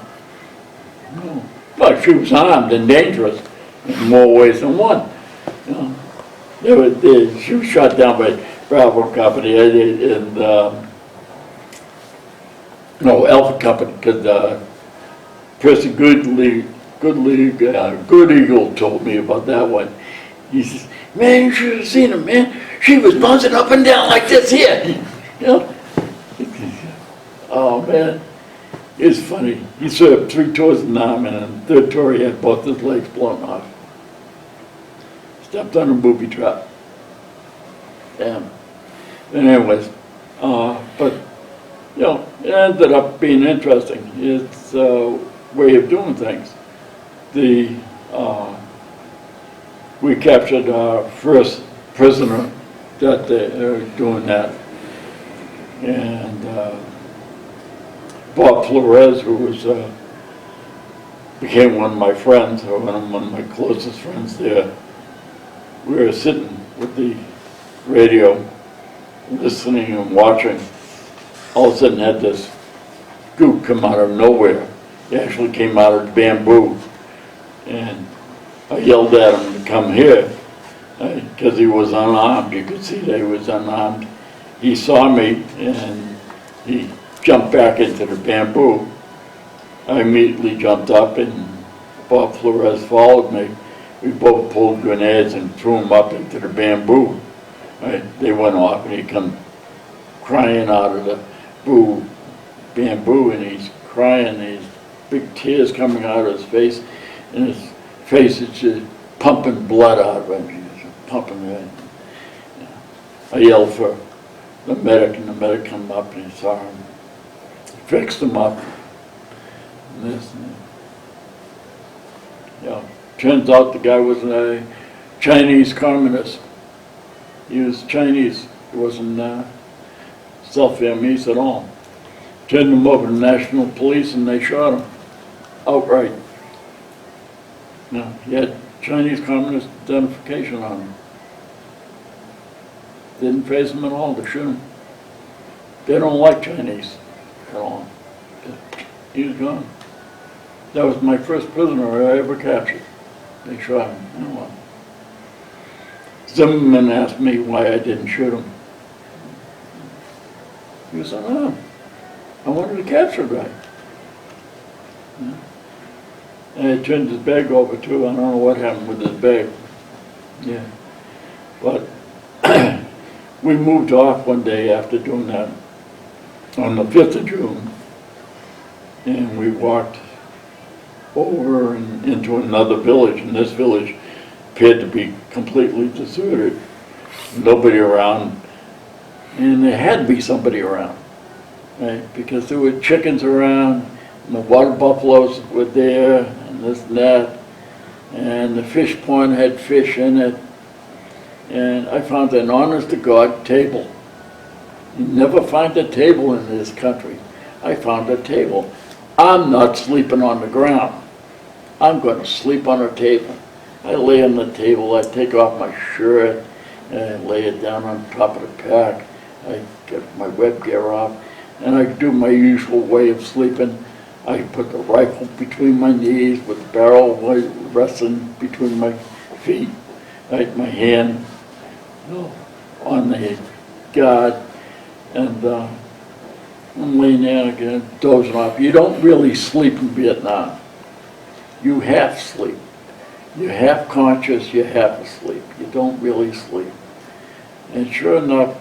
But she was armed and dangerous in more ways than one. You know, she was shot down by Bravo Company and no, Alpha Company, because Percy Good Eagle told me about that one. He says, man, you should have seen her, man. She was bouncing up and down like this here. You know? Oh, man. It's funny. He served 3 tours in the army, and on the third tour he had both his legs blown off. Stepped on a booby trap. Damn. And anyways, but, you know, it ended up being interesting. It's a way of doing things. We captured our first prisoner that they were doing that. And Bob Flores, who was became one of my friends, or one of my closest friends there, we were sitting with the radio, listening and watching. All of a sudden had this goop come out of nowhere. It actually came out of the bamboo. And I yelled at him to come here because he was unarmed. You could see that he was unarmed. He saw me and he jumped back into the bamboo. I immediately jumped up and Bob Flores followed me. We both pulled grenades and threw them up into the bamboo. Right? They went off and he come crying out of the bamboo, and he's crying, these big tears coming out of his face, and his face is just pumping blood out of him. He's pumping it. I yelled for the medic, and the medic come up and he saw him, fixed him up, and this and that. Yeah, turns out the guy was a Chinese communist. He was Chinese. He wasn't self-Vietnamese at all. Turned him over to National Police and they shot him outright. No, he had Chinese communist identification on him. Didn't phase him at all to shoot him. They don't like Chinese at all. He was gone. That was my first prisoner I ever captured. They shot him. You know what? Zimmerman asked me why I didn't shoot him. He said, "No, I wanted to capture the guy." Yeah. And he turned his bag over too. I don't know what happened with his bag. Yeah. But we moved off one day after doing that on the 5th of June. And we walked over and into another village. And this village appeared to be completely deserted. Nobody around. And there had to be somebody around, right? Because there were chickens around, and the water buffaloes were there, and this and that. And the fish pond had fish in it. And I found an honest-to-God table. You never find a table in this country. I found a table. I'm not sleeping on the ground. I'm going to sleep on a table. I lay on the table, I take off my shirt, and I lay it down on top of the pack. I get my web gear off, and I do my usual way of sleeping. I put the rifle between my knees with the barrel resting between my feet, right, my hand on the guard, and I'm laying there again, dozing off. You don't really sleep in Vietnam. You half sleep. You're half conscious, you're half asleep. You don't really sleep. And sure enough,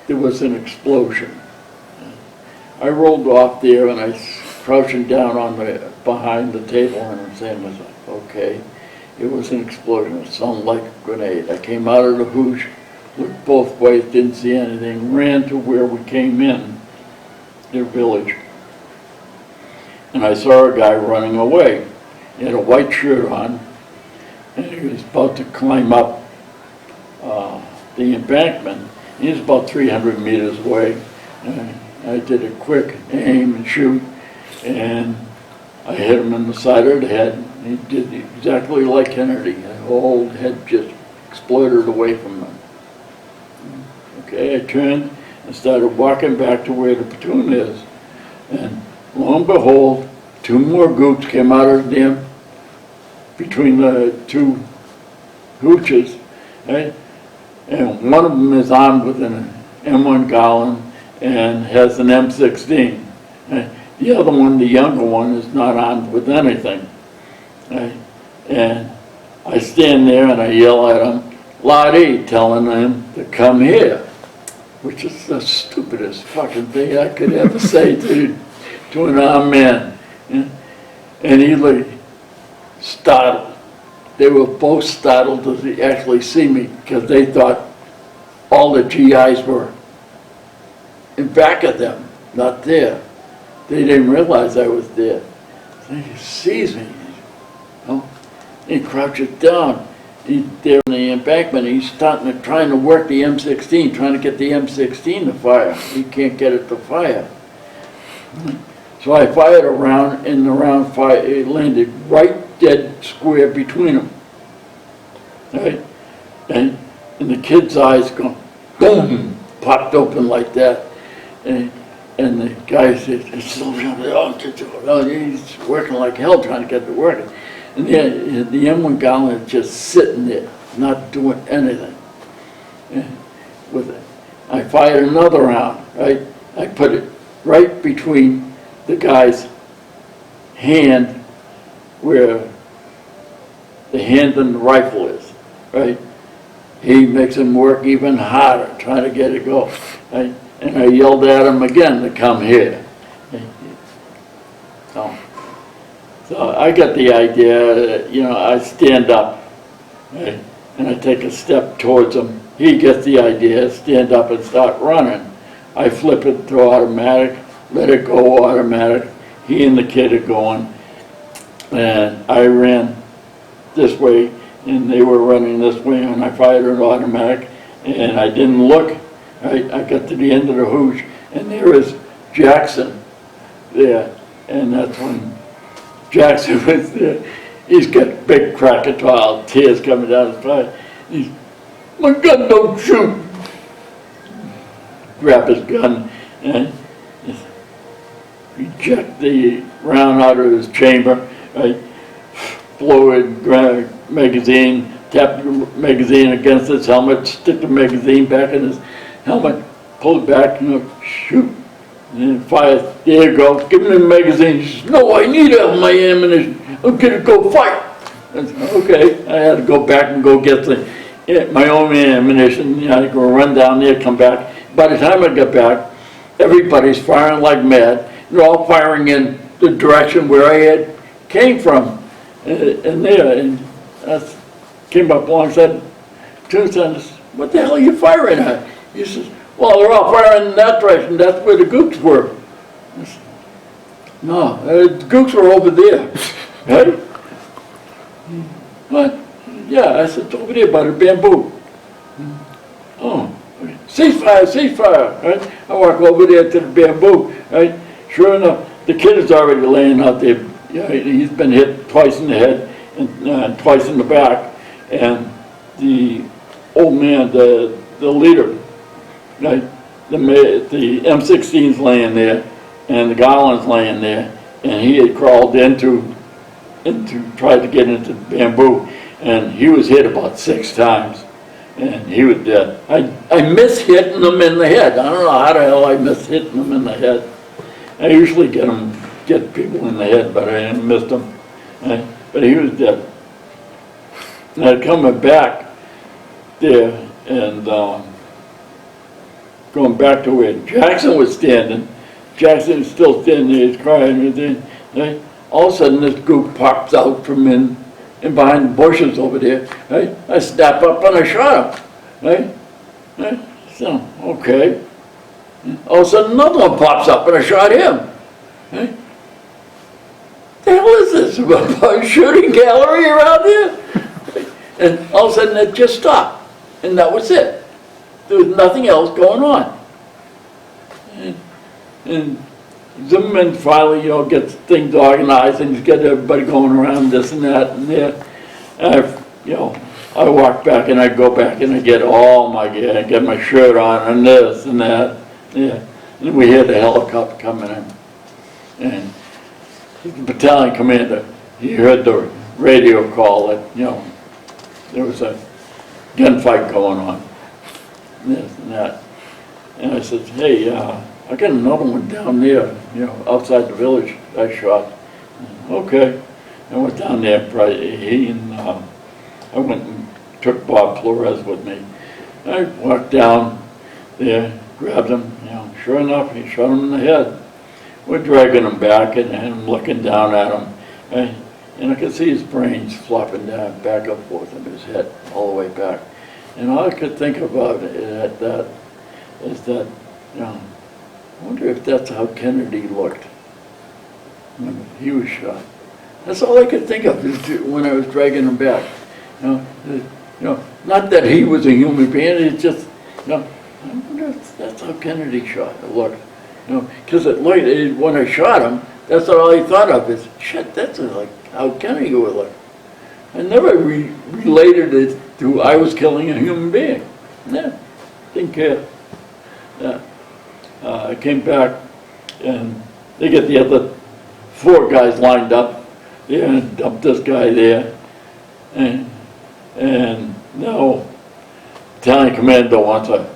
there was an explosion. I rolled off there and I was crouching down on behind the table, and I'm saying to myself, okay, it was an explosion. It sounded like a grenade. I came out of the hoosh, looked both ways, didn't see anything, ran to where we came in, their village. And I saw a guy running away. He had a white shirt on, and he was about to climb up the embankment. He was about 300 meters away. And I did a quick aim and shoot, and I hit him in the side of the head. He did exactly like Kennedy. His whole head just exploded away from him. Okay, I turned and started walking back to where the platoon is. And lo and behold, 2 more goops came out of the damn, between the 2 hooches, right? And one of them is armed with an M1 Garland and has an M16. Right? The other one, the younger one, is not armed with anything. Right? And I stand there and I yell at him, "Lottie," telling him to come here, which is the stupidest fucking thing I could ever say to an armed man. And he like startled. They were both startled to actually see me, because they thought all the GIs were in back of them, not there. They didn't realize I was there. So he sees me, you know? He crouches down. He's there on the embankment. He's trying to work the M16, trying to get the M16 to fire. He can't get it to fire. So I fired a round, and the round it landed right dead square between them. Right? And the kid's eyes go boom, popped open like that. And the guy said, "Oh, he's working like hell trying to get it working." And the M1 Garland is just sitting there, not doing anything. I fired another round, right? I put it right between the guy's hand, where the hand and the rifle is, right? He makes him work even harder, trying to get it go. Right? And I yelled at him again to come here. So I got the idea that, I stand up, right? And I take a step towards him, he gets the idea, stand up and start running. I flip it to automatic, let it go automatic. He and the kid are going, and I ran this way, and they were running this way, and I fired it automatic, and I didn't look. I got to the end of the hoosh, and there is Jackson there, and that's when Jackson was there. He's got big crocodile tears coming down his face. He's, my gun don't shoot. Grab his gun and eject the round out of his chamber. Right? Blow it, grab magazine, tap the magazine against his helmet, stick the magazine back in his helmet, pull it back, shoot, and then fire. There you go, give him the magazine. He says, no, I need my ammunition. I'm gonna go fight. I said, okay, I had to go back and go get my own ammunition. I go run down there, come back. By the time I got back, everybody's firing like mad. They're all firing in the direction where I had came from. And I came up alongside Tombstone. What the hell are you firing at? He says, well, they're all firing in that direction. That's where the gooks were. I said, no, the gooks were over there. Right? What? Yeah, I said, it's over there by the bamboo. Oh, ceasefire, ceasefire. Right? I walk over there to the bamboo. Right? Sure enough, the kid is already laying out there. Yeah, he's been hit twice in the head and twice in the back. And the old man, the leader, right? The M16's laying there, and the Garland's laying there, and he had crawled into tried to get into the bamboo, and he was hit about 6 times, and he was dead. I miss hitting him in the head. I don't know how the hell I miss hitting him in the head. I usually get people in the head, but I didn't miss him. But he was dead. And I coming back there and going back to where Jackson was standing. Jackson was still standing there, he's crying. Right? All of a sudden, this gook pops out from in behind the bushes over there. Right? I snap up and I shot him. Right? So, okay. All of a sudden, another one pops up and I shot him. Right? The hell is this? A shooting gallery around here? And all of a sudden, it just stopped. And that was it. There was nothing else going on. And Zimmerman finally, gets things organized and he's got everybody going around this and that and there. And I walk back and I go back and I get all my gear, I get my shirt on and this and that. Yeah. And we hear the helicopter coming in. And the battalion commander, he heard the radio call that, there was a gunfight going on. This and that. And I said, hey, I got another one down there, outside the village I shot. Okay. I went down there, I went and took Bob Flores with me. I walked down there, grabbed him, sure enough, he shot him in the head. We're dragging him back and I'm looking down at him. And I could see his brains flopping down, back and forth in his head, all the way back. And all I could think about is that, I wonder if that's how Kennedy looked when he was shot. That's all I could think of when I was dragging him back. Not that he was a human being, it's just, I wonder if that's how Kennedy looked. Because when I shot him, that's all I thought of is, shit, that's like how Kennedy would look. I never related it to I was killing a human being. Yeah, didn't care. Yeah. I came back and they get the other 4 guys lined up. Yeah, and dumped this guy there. And now battalion commander wants a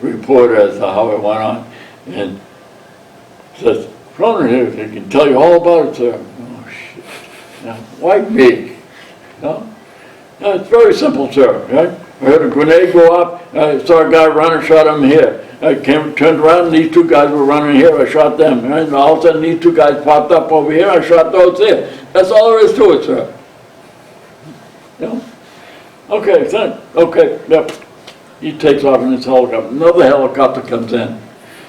report as to how it went on. And says, Cronin here, he can tell you all about it, sir. Oh, shit. Now, why me? No, it's very simple, sir. Right? I heard a grenade go up. I saw a guy run and shot him here. I turned around and these 2 guys were running here. I shot them. Right? And all of a sudden these 2 guys popped up over here. I shot those there. That's all there is to it, sir. Okay, son. Okay, yep. He takes off in his helicopter. Another helicopter comes in.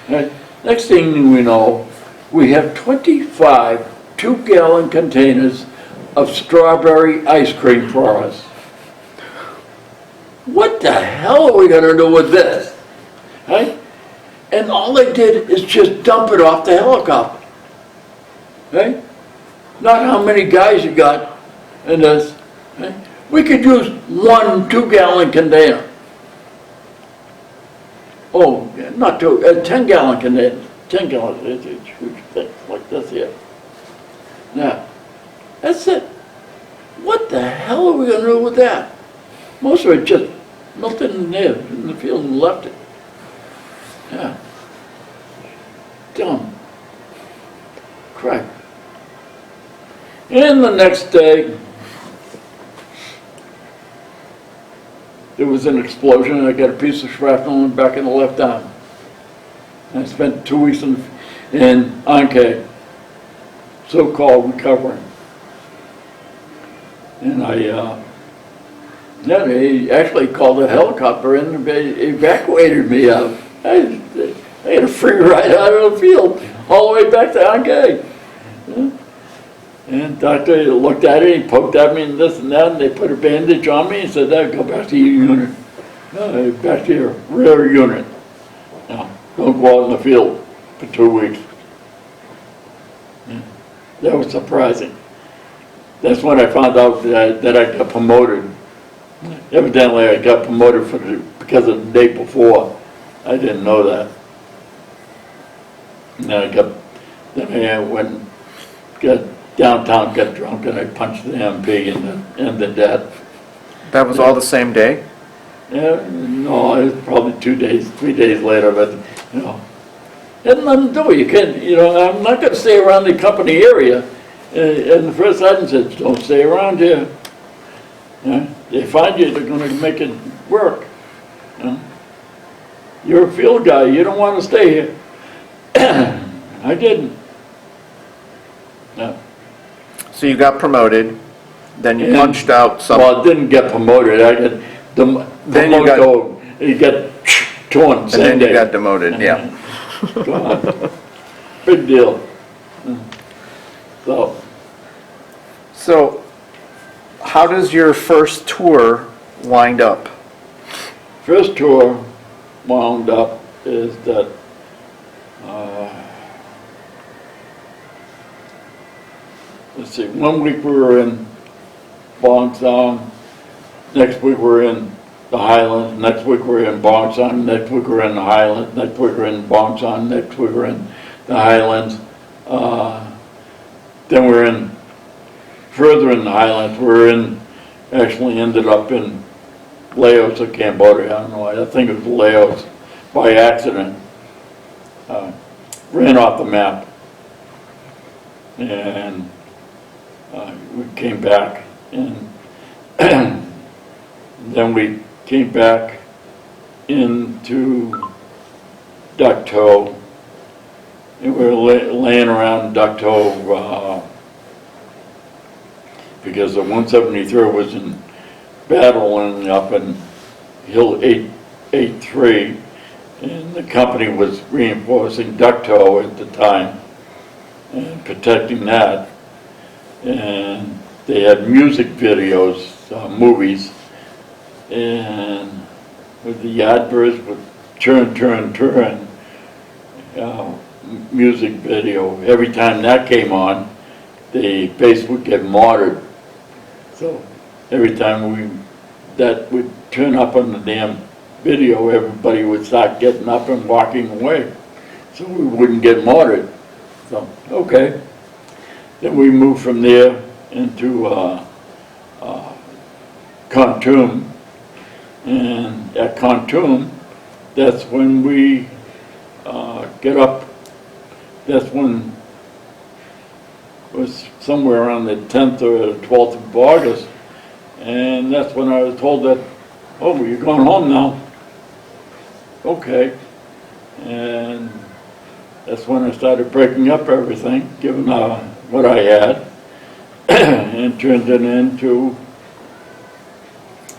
Right? Next thing we know, we have 25 2-gallon containers of strawberry ice cream for us. What the hell are we going to do with this? Right? And all they did is just dump it off the helicopter. Right? Not how many guys you got in this. Right? We could use one 2-gallon container. Oh, not two, 10-gallon container. 10 gallons, it's a huge thing like this here. Now, that's it. What the hell are we going to do with that? Most of it just melted in there in the field and left it. Yeah. Dumb. Crap. And the next day, there was an explosion and I got a piece of shrapnel in the back of the left arm. I spent 2 weeks in Anke, so-called recovering. And they actually called a helicopter in and they evacuated me out. I had a free ride out of the field, all the way back to Anke. Yeah. And the doctor looked at it, he poked at me and this and that, and they put a bandage on me and said, go back to your unit. Back to your rear unit. Now, don't go out in the field for 2 weeks. Yeah. That was surprising. That's when I found out that I got promoted. Evidently, I got promoted because of the day before. I didn't know that. And then I went, got downtown, got drunk, and I punched the MP and the debt. That was all the same day? Yeah, no, it was probably 3 days later, but, you know, had nothing to do. You can't, you know, I'm not going to stay around the company area. And the first sergeant said, don't stay around here. Yeah? They find you, they're going to make it work. Yeah? You're a field guy, you don't want to stay here. I didn't. No. So you got promoted, then you punched out some... Well, I didn't get promoted. I got then you got torn. And then you got demoted, yeah. Big deal. So, how does your first tour wind up? First tour wound up is that let's see, 1 week we were in Bong Song, next week we're in the Highlands, next week we're in Bong Song, next week we're in the Highlands, next week we're in Bong Song, next week we're in the Highlands. Then we're in, further in the Highlands, actually ended up in Laos or Cambodia, I don't know, I think it was Laos, by accident. Ran off the map. And we came back, and then we came back into Dak To, and we were laying around Dak To because the 173rd was in battle and up in Hill 883, and the company was reinforcing Dak To at the time and protecting that. And they had music videos, movies, and with the Yardbirds with Turn, Turn, Turn, music video. Every time that came on, the base would get martyred. So every time that would turn up on the damn video, everybody would start getting up and walking away, so we wouldn't get martyred. So, okay. Then we moved from there into Khartoum, and at Khartoum, that's when we get up. That's when it was somewhere around the 10th or the 12th of August, and that's when I was told that, oh, you're going home now. Okay, and that's when I started breaking up everything, given what I had, and turned it into,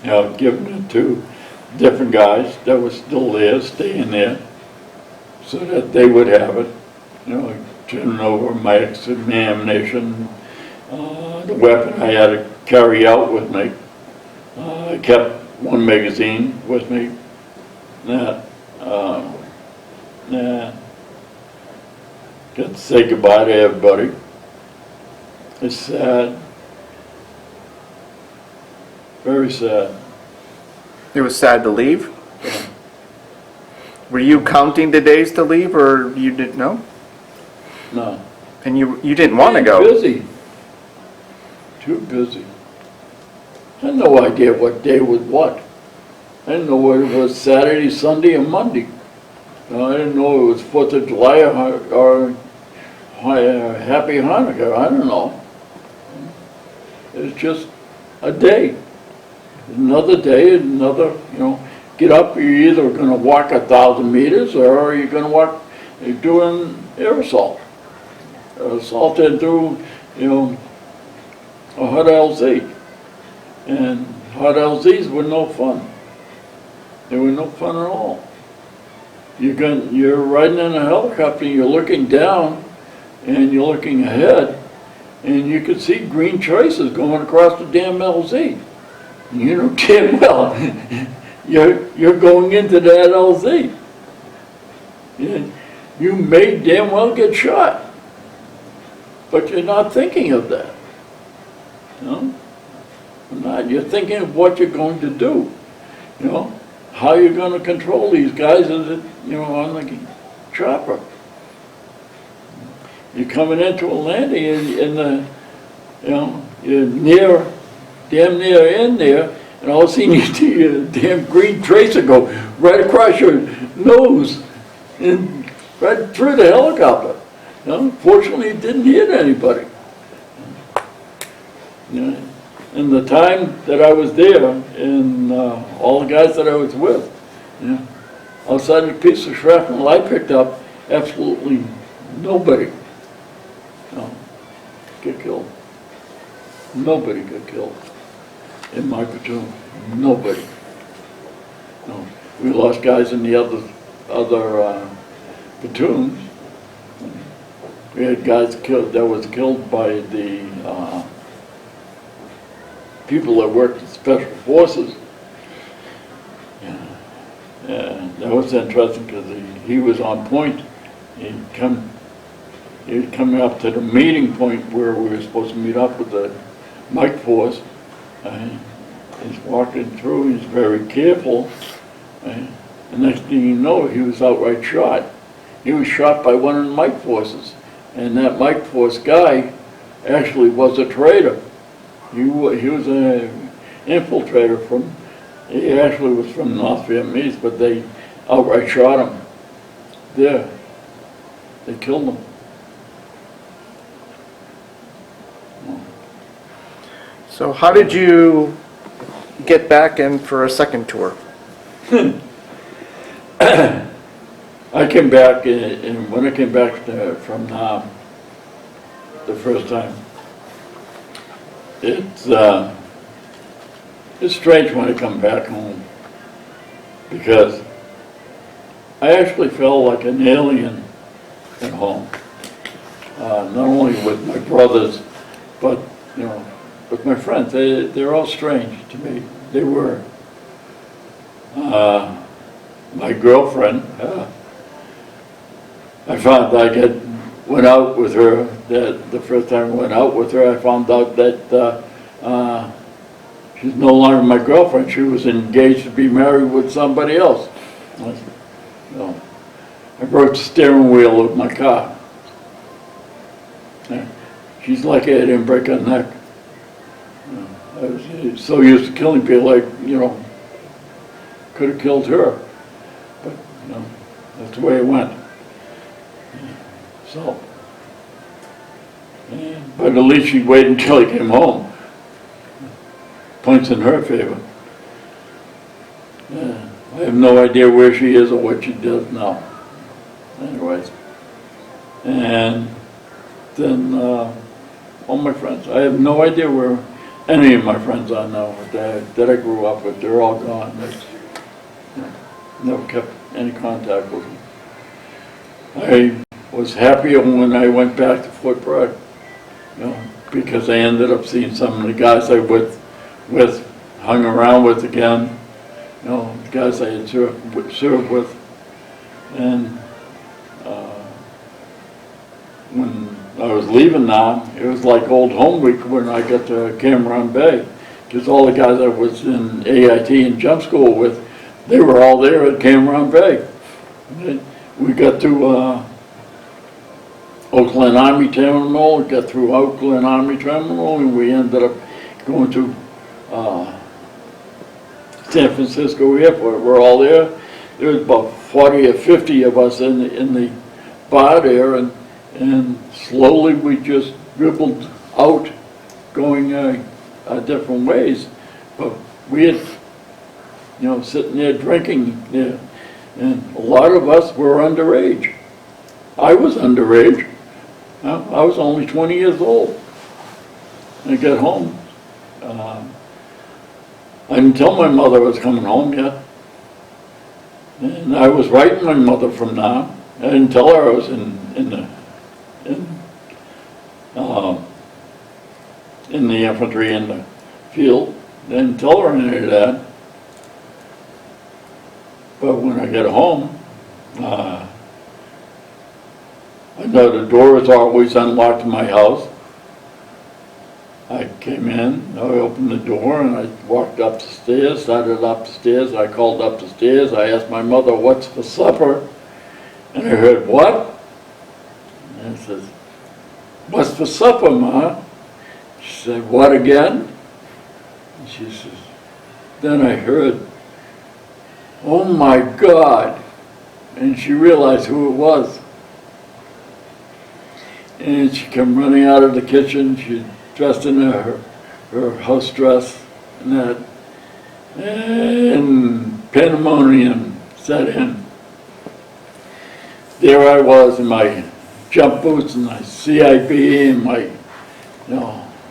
giving it to different guys that were still there, staying there, so that they would have it, you know, turning over my examination, the weapon I had to carry out with me. I kept one magazine with me. Got to say goodbye to everybody. It's sad. Very sad. It was sad to leave? Were you counting the days to leave, or you didn't know? No. And you didn't want to go? Busy. Too busy. I had no idea what day was what. I didn't know whether it was Saturday, Sunday, or Monday. I didn't know it was 4th of July or Happy Hanukkah. I don't know. It's just a day. Another day, another, you know, get up, you're either going to walk 1,000 meters or you're going to walk, you're doing air assault. Assault into, you know, a hot LZ. And hot LZs were no fun. They were no fun at all. You're riding in a helicopter, you're looking down, and you're looking ahead, and you can see green traces going across the damn LZ. You know damn well, you're going into that LZ. You may damn well get shot, but you're not thinking of that. No? Not. You're thinking of what you're going to do. You know, how you're going to control these guys as it, you know, on the chopper. You're coming into a landing in the, you know, you're damn near in there, and all of a sudden you see a damn green tracer go right across your nose and right through the helicopter. You know, fortunately it didn't hit anybody. You know, in the time that I was there, and all the guys that I was with, you know, outside of the piece of shrapnel I picked up, absolutely nobody, you know, get killed. Nobody got killed in my platoon. Nobody. No. We lost guys in the other platoons. We had guys killed that was killed by the people that worked in special forces. Yeah. And that was interesting because he was on point. He was coming up to the meeting point where we were supposed to meet up with the Mike Force. He's walking through, he's very careful. The next thing you know, he was outright shot. He was shot by one of the Mike Forces. And that Mike Force guy actually was a traitor. He was an infiltrator he actually was from North Vietnamese, but they outright shot him. There. They killed him. So how did you get back in for a second tour? I came back, and when I came back from Nam the first time, it's strange when I come back home, because I actually felt like an alien at home. Not only with my brothers, but, you know, with my friends. They're all strange to me. They were. My girlfriend, I found I went out with her, that the first time I went out with her, I found out that she's no longer my girlfriend. She was engaged to be married with somebody else. I broke the steering wheel of my car. She's lucky I didn't break her neck. I was so used to killing people, you know, could have killed her. But, you know, that's the way it went. So, but at least she waited until he came home. Points in her favor. I have no idea where she is or what she does now. Anyways. And then all my friends, I have no idea where any of my friends are now that I grew up with. They're all gone. Never kept any contact with him. I was happier when I went back to Fort Bragg, because I ended up seeing some of the guys I hung around with again, the guys I had served with. And when I was leaving now, it was like old home week when I got to Cameron Bay, because all the guys I was in AIT and jump school with, they were all there at Cameron Bay. We got to Oakland Army Terminal, got through Oakland Army Terminal, and we ended up going to San Francisco Airport. We're all there. There was about 40 or 50 of us in the bar there, and slowly we just dribbled out, going different ways. But we had, sitting there drinking there, and a lot of us were underage. I was underage. I was only 20 years old. I got home. I didn't tell my mother I was coming home yet. And I was writing my mother from now. I didn't tell her I was in the infantry in the field. I didn't tell her any of that. But when I got home, I know the door was always unlocked in my house. I came in, I opened the door, and I walked up the stairs, started up the stairs. I called up the stairs. I asked my mother, "What's for supper?" And I heard, "What?" And I said, "What's for supper, Ma?" She said, "What again?" And she says, then I heard, "Oh my God." And she realized who it was. And she came running out of the kitchen. She dressed in her house dress and that. And pandemonium set in. There I was in my jump boots and my CIB and my,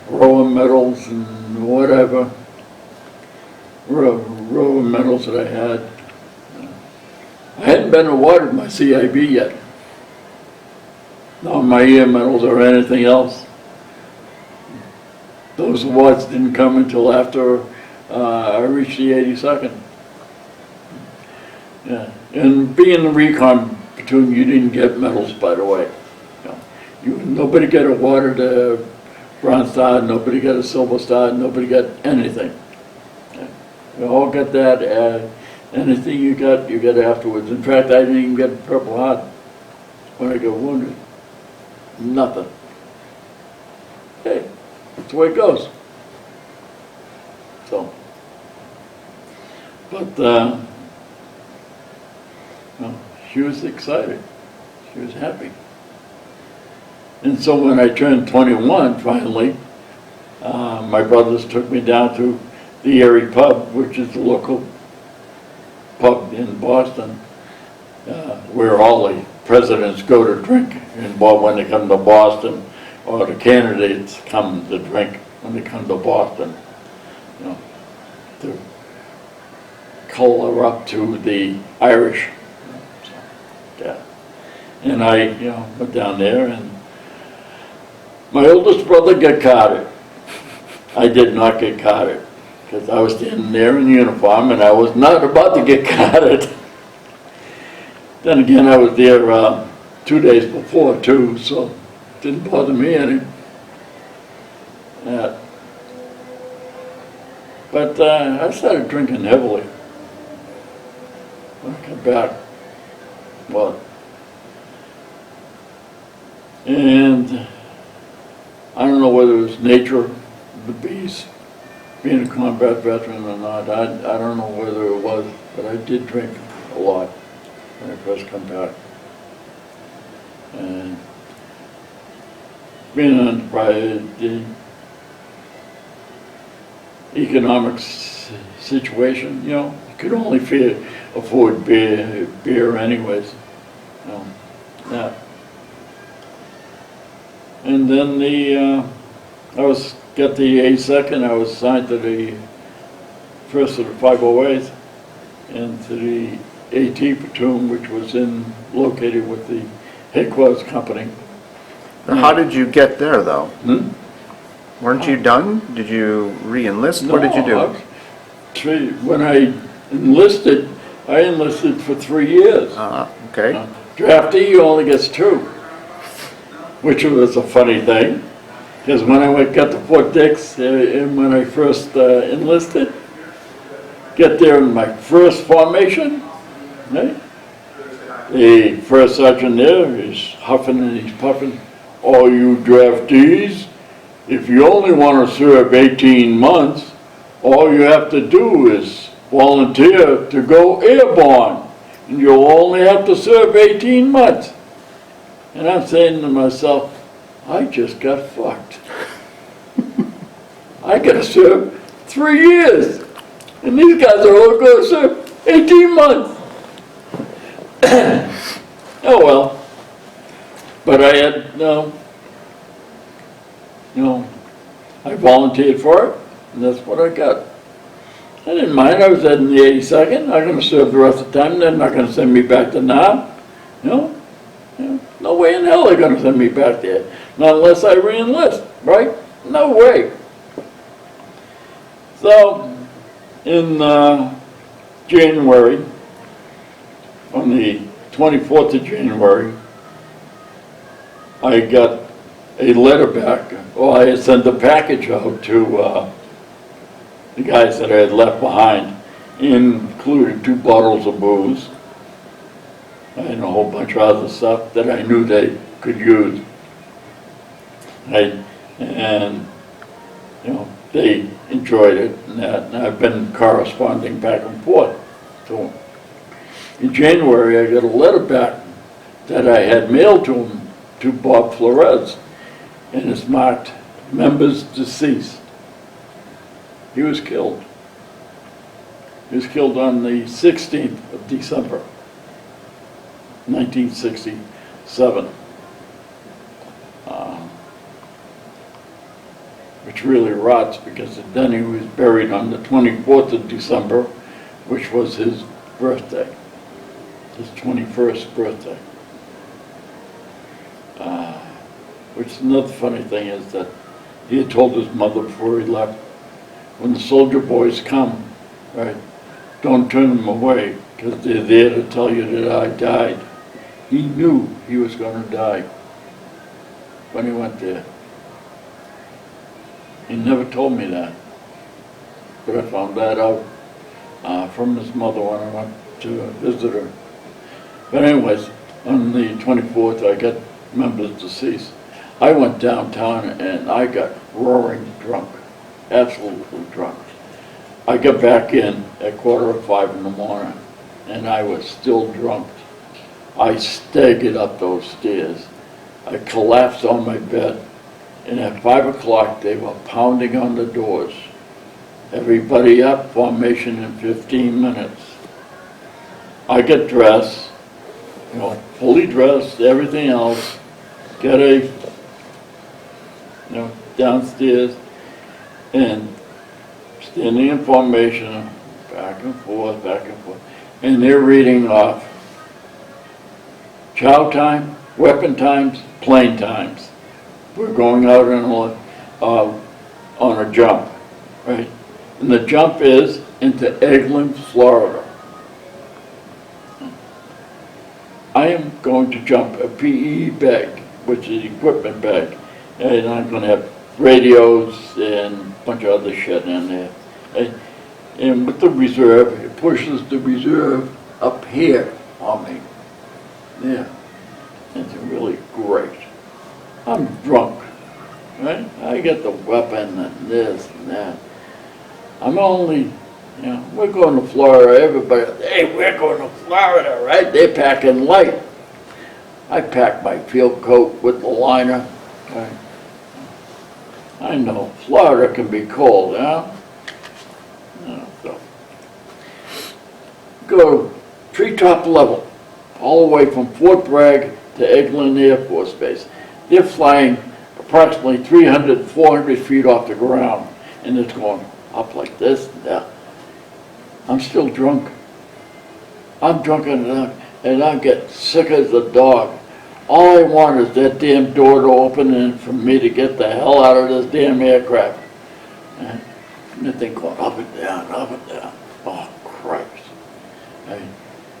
rower medals and whatever. Rower medals that I had. I hadn't been awarded my CIB yet. Not my air medals or anything else. Those awards didn't come until after I reached the 82nd. Yeah, and being in the recon platoon, you didn't get medals, by the way. Nobody got awarded a Bronze Star, nobody got a Silver Star, nobody got anything. Yeah. We all got that. Anything you got afterwards. In fact, I didn't even get a Purple Heart when I got wounded. Nothing. Hey, that's the way it goes. So, but she was excited. She was happy. And so when I turned 21, finally, my brothers took me down to the Erie Pub, which is the local pub in Boston, where all the presidents go to drink when they come to Boston, or the candidates come to drink when they come to Boston, to color up to the Irish. So, yeah. And I, went down there, and my oldest brother got carded. I did not get carded, because I was standing there in uniform, and I was not about to get carded. Then again, I was there 2 days before, too, so it didn't bother me any. But I started drinking heavily when I got back. And I don't know whether it was nature of the beast, being a combat veteran or not. I don't know whether it was, but I did drink a lot when I first come back. And being on the economic situation, you could only afford beer anyways. Yeah. And then I got the 82nd. I was assigned to the first of the 508s, into the AT platoon, which was located with the headquarters company. How did you get there, though? Hmm? Weren't you done? Did you re-enlist? What did you No, do? when I enlisted for 3 years. Okay. Draftee, you only gets 2, which was a funny thing, because when I got to Fort Dix, and when I first enlisted, get there in my first formation, right? The first sergeant there is huffing and he's puffing, all you draftees, if you only want to serve 18 months, all you have to do is volunteer to go airborne, and you'll only have to serve 18 months. And I'm saying to myself, I just got fucked. I gotta serve 3 years, and these guys are all gonna serve 18 months. Oh well. But I had, I volunteered for it, and that's what I got. I didn't mind. I was in the 82nd. I'm going to serve the rest of the time. They're not going to send me back to Nam. No way in hell they're going to send me back there. Not unless I re-enlist, right? No way. So, in January, on the 24th of January, I got a letter back. I had sent a package out to the guys that I had left behind, included 2 bottles of booze and a whole bunch of other stuff that I knew they could use. And they enjoyed it, and I've been corresponding back and forth to them. In January, I got a letter back that I had mailed to him, to Bob Flores, and it's marked, members deceased. He was killed. He was killed on the 16th of December, 1967. Which really rots, because then he was buried on the 24th of December, which was his birthday, his 21st birthday. Which another funny thing is that he had told his mother before he left, when the soldier boys come, right, don't turn them away, because they're there to tell you that I died. He knew he was going to die when he went there. He never told me that, but I found that out from his mother when I went to visit her. But anyways, on the 24th, I got members deceased. I went downtown and I got roaring drunk, absolutely drunk. I got back in at 4:45 in the morning, and I was still drunk. I staggered up those stairs. I collapsed on my bed, and at 5 o'clock they were pounding on the doors. Everybody up, formation in 15 minutes. I get dressed, fully dressed, everything else, get downstairs, and standing in formation, back and forth, and they're reading off chow time, weapon times, plane times. We're going out on a jump, right? And the jump is into Eglin, Florida. I am going to jump a PE bag, which is equipment bag, and I'm going to have radios and a bunch of other shit in there. And with the reserve, it pushes the reserve up here on me. Yeah, it's really great. I'm drunk, right? I get the weapon and this and that. I'm only, we're going to Florida, everybody, hey, we're going to Florida, right? They're packing light. I packed my field coat with the liner. Right? I know, Florida can be cold, So, go treetop level, all the way from Fort Bragg to Eglin Air Force Base. They're flying approximately 300, 400 feet off the ground, and it's going up like this and down. I'm still drunk. I'm drunk enough, and I get sick as a dog. All I want is that damn door to open and for me to get the hell out of this damn aircraft. And the thing going up and down, up and down. Oh, Christ.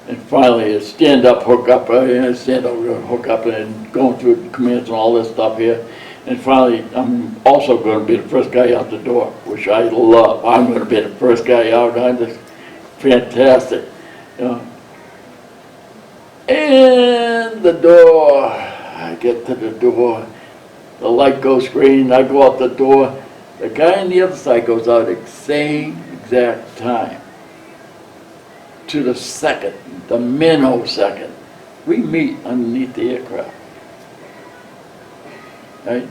And finally, I stand up, hook up, and going through the commands and all this stuff here. And finally, I'm also going to be the first guy out the door, which I love. I'm going to be the first guy out. I'm just fantastic. You know. And the door, I get to the door, the light goes green, I go out the door. The guy on the other side goes out at the same exact time. To the second, the minnosecond. We meet underneath the aircraft. Right?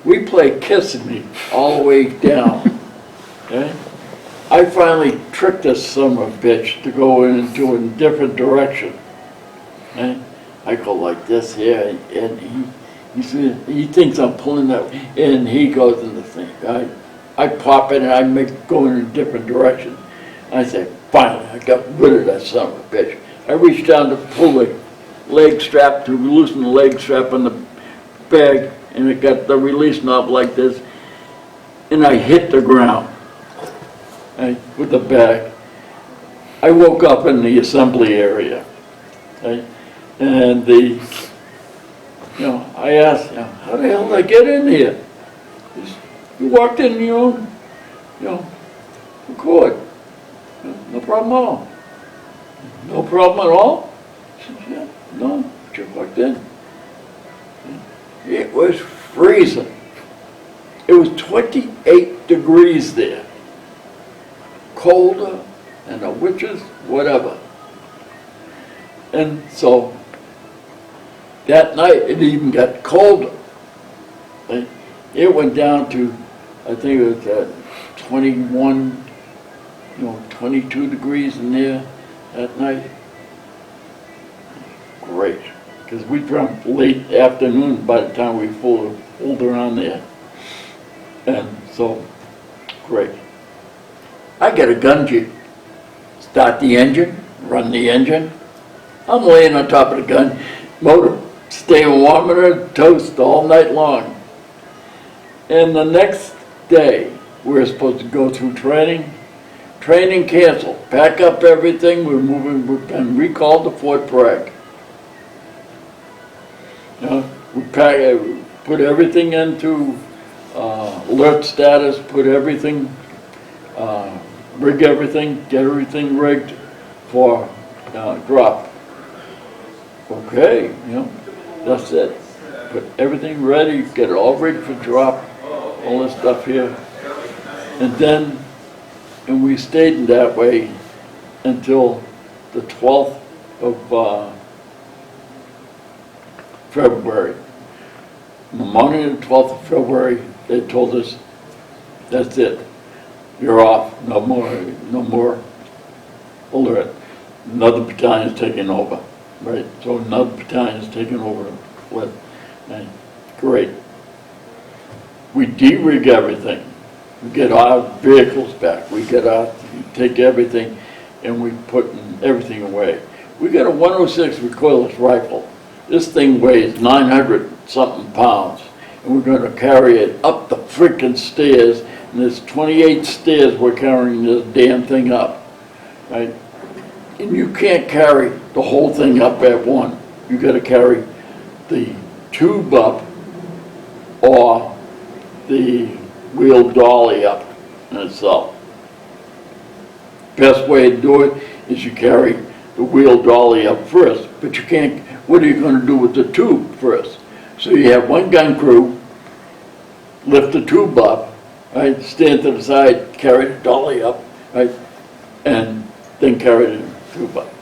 We play kiss me all the way down. Okay? I finally tricked this son of a bitch to go into a different direction. Okay? I go like this here, and he thinks I'm pulling that, and he goes in the thing. I pop in and I make go in a different direction. I say, finally, I got rid of that son of a bitch. I reached down to pull the leg strap, to loosen the leg strap on the bag, and it got the release knob like this, and I hit the ground with the bag. I woke up in the assembly area, and I asked, how the hell did I get in here? You walked in your own, accord. No problem at all. No problem at all? I said, yeah, no, just walked in. It was freezing. It was 28 degrees there. Colder than the witches, whatever. And so, that night it even got colder. It went down to, I think it was 21, 22 degrees in there that night. Great, because we dropped late afternoon by the time we pulled around there. And so, great. I get a gun jeep, start the engine, run the engine. I'm laying on top of the gun, motor staying warm and toast all night long. And the next day, we were supposed to go through training. Training canceled. Pack up everything. We're been recalled to Fort Bragg. We put everything into alert status. Put everything, rig everything, get everything rigged for drop. Okay, that's it. Put everything ready. Get it all ready for drop. All this stuff here, and we stayed that way until the 12th of February. In the morning of the 12th of February, they told us, that's it, you're off, no more alert. Another battalion is taking over, right? So another battalion is taking over with, great. We de-rig everything. We get our vehicles back. We take everything, and we put everything away. We got a 106 recoilless rifle. This thing weighs 900 something pounds, and we're going to carry it up the freaking stairs. And there's 28 stairs we're carrying this damn thing up, right? And you can't carry the whole thing up at one. You got to carry the tube up or the wheel dolly up in itself. Best way to do it is you carry the wheel dolly up first, but you can't, what are you going to do with the tube first? So you have one gun crew, lift the tube up, right, stand to the side, carry the dolly up, right, and then carry the tube up.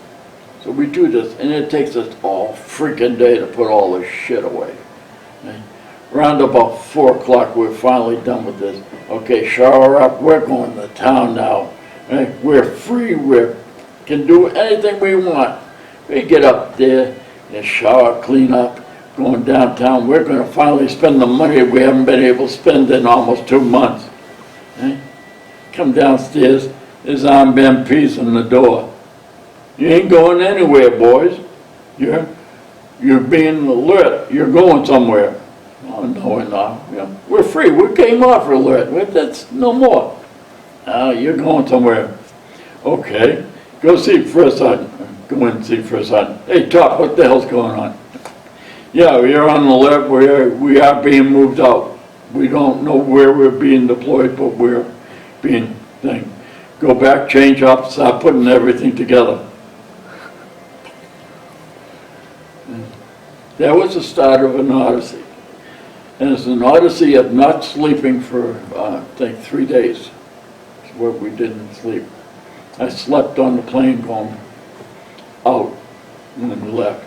So we do this, and it takes us all freaking day to put all this shit away. Right? Around about 4 o'clock, we're finally done with this. Okay, shower up, we're going to town now. Right? We're free, we can do anything we want. We get up there and shower, clean up, going downtown. We're going to finally spend the money we haven't been able to spend in almost 2 months. Right? Come downstairs, there's armed MPs on the door. You ain't going anywhere, boys. You're being alert. You're going somewhere. Oh, no, we're not. Yeah. We're free. We came off alert. That's no more. You're going somewhere. Okay. Go see First Sergeant. Go in and see First Sergeant. Hey, Top, what the hell's going on? Yeah, we're on alert. We are being moved out. We don't know where we're being deployed, but we're being thing. Go back, change up, start putting everything together. That was the start of an odyssey. And it's an odyssey of not sleeping for, I think, 3 days. It's where we didn't sleep. I slept on the plane going out when we left.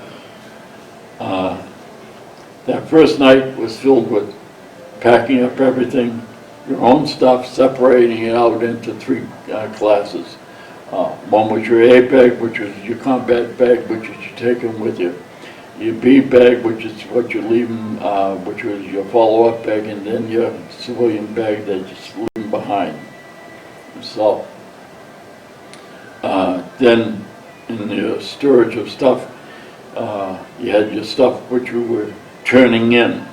That first night was filled with packing up everything, your own stuff, separating it out into 3 classes. One was your A bag, which was your combat bag, which is you take them with you. Your B bag, which is what you're leaving, which was your follow-up bag, and then your civilian bag that you're just leaving behind. So, then in your storage of stuff, you had your stuff which you were turning in.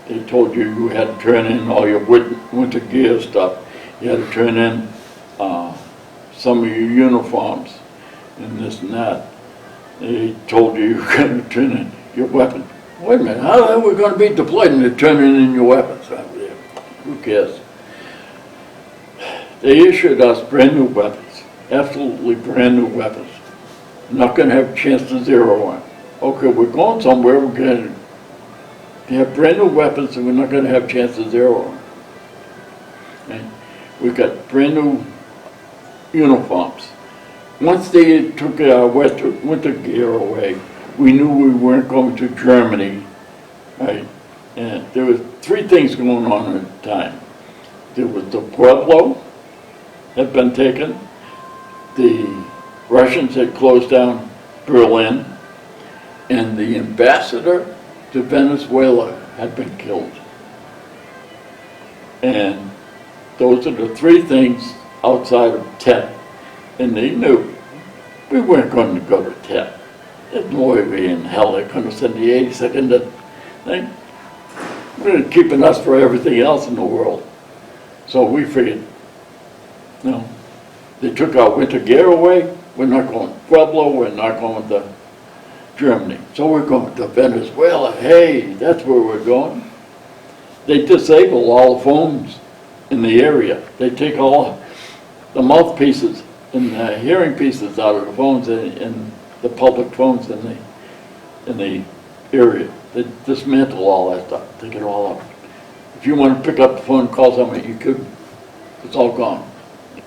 They told you had to turn in all your winter gear stuff. You had to turn in some of your uniforms and this and that. They told you were going to turn in your weapons. Wait a minute, how are we going to be deployed and they're turning in your weapons? Who cares? They issued us brand new weapons, absolutely brand new weapons. Not going to have a chance to zero one. Okay, we're going somewhere, we're going to have brand new weapons and we're not going to have a chance to zero one. And we got brand new uniforms. Once they took our winter gear away, we knew we weren't going to Germany, right? And there were 3 things going on at the time. There was the Pueblo had been taken, the Russians had closed down Berlin, and the ambassador to Venezuela had been killed. And those are the 3 things outside of Tet. And they knew we weren't going to go to Tet. There's no way in hell they're going to send the 82nd to thing. They're keeping us for everything else in the world. So we figured, no, they took our winter gear away. We're not going to Pueblo. We're not going to Germany. So we're going to Venezuela. Hey, that's where we're going. They disable all the phones in the area. They take all the mouthpieces and the hearing pieces out of the phones and the public phones in the area. They dismantle all that stuff, take it all out. If you want to pick up the phone and call somebody, you could. It's all gone.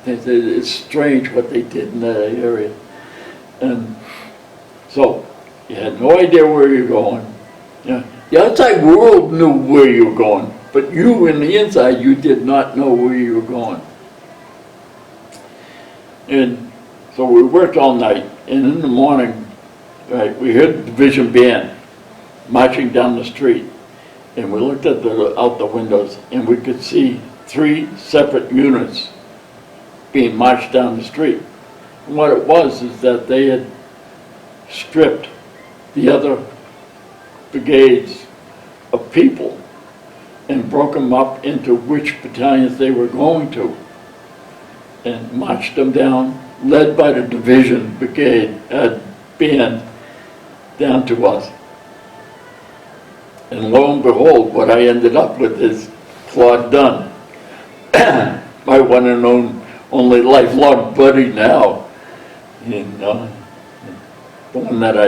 It's strange what they did in that area. And so you had no idea where you're going. Yeah. The outside world knew where you were going, but you in the inside, you did not know where you were going. And so we worked all night, and in the morning, right, we heard the division band marching down the street, and we looked at out the windows, and we could see 3 separate units being marched down the street. And what it was is that they had stripped the other brigades of people and broke them up into which battalions they were going to, and marched them down, led by the division brigade band down to us. And lo and behold, what I ended up with is Claude Dunn, my one and only lifelong buddy now. And the one that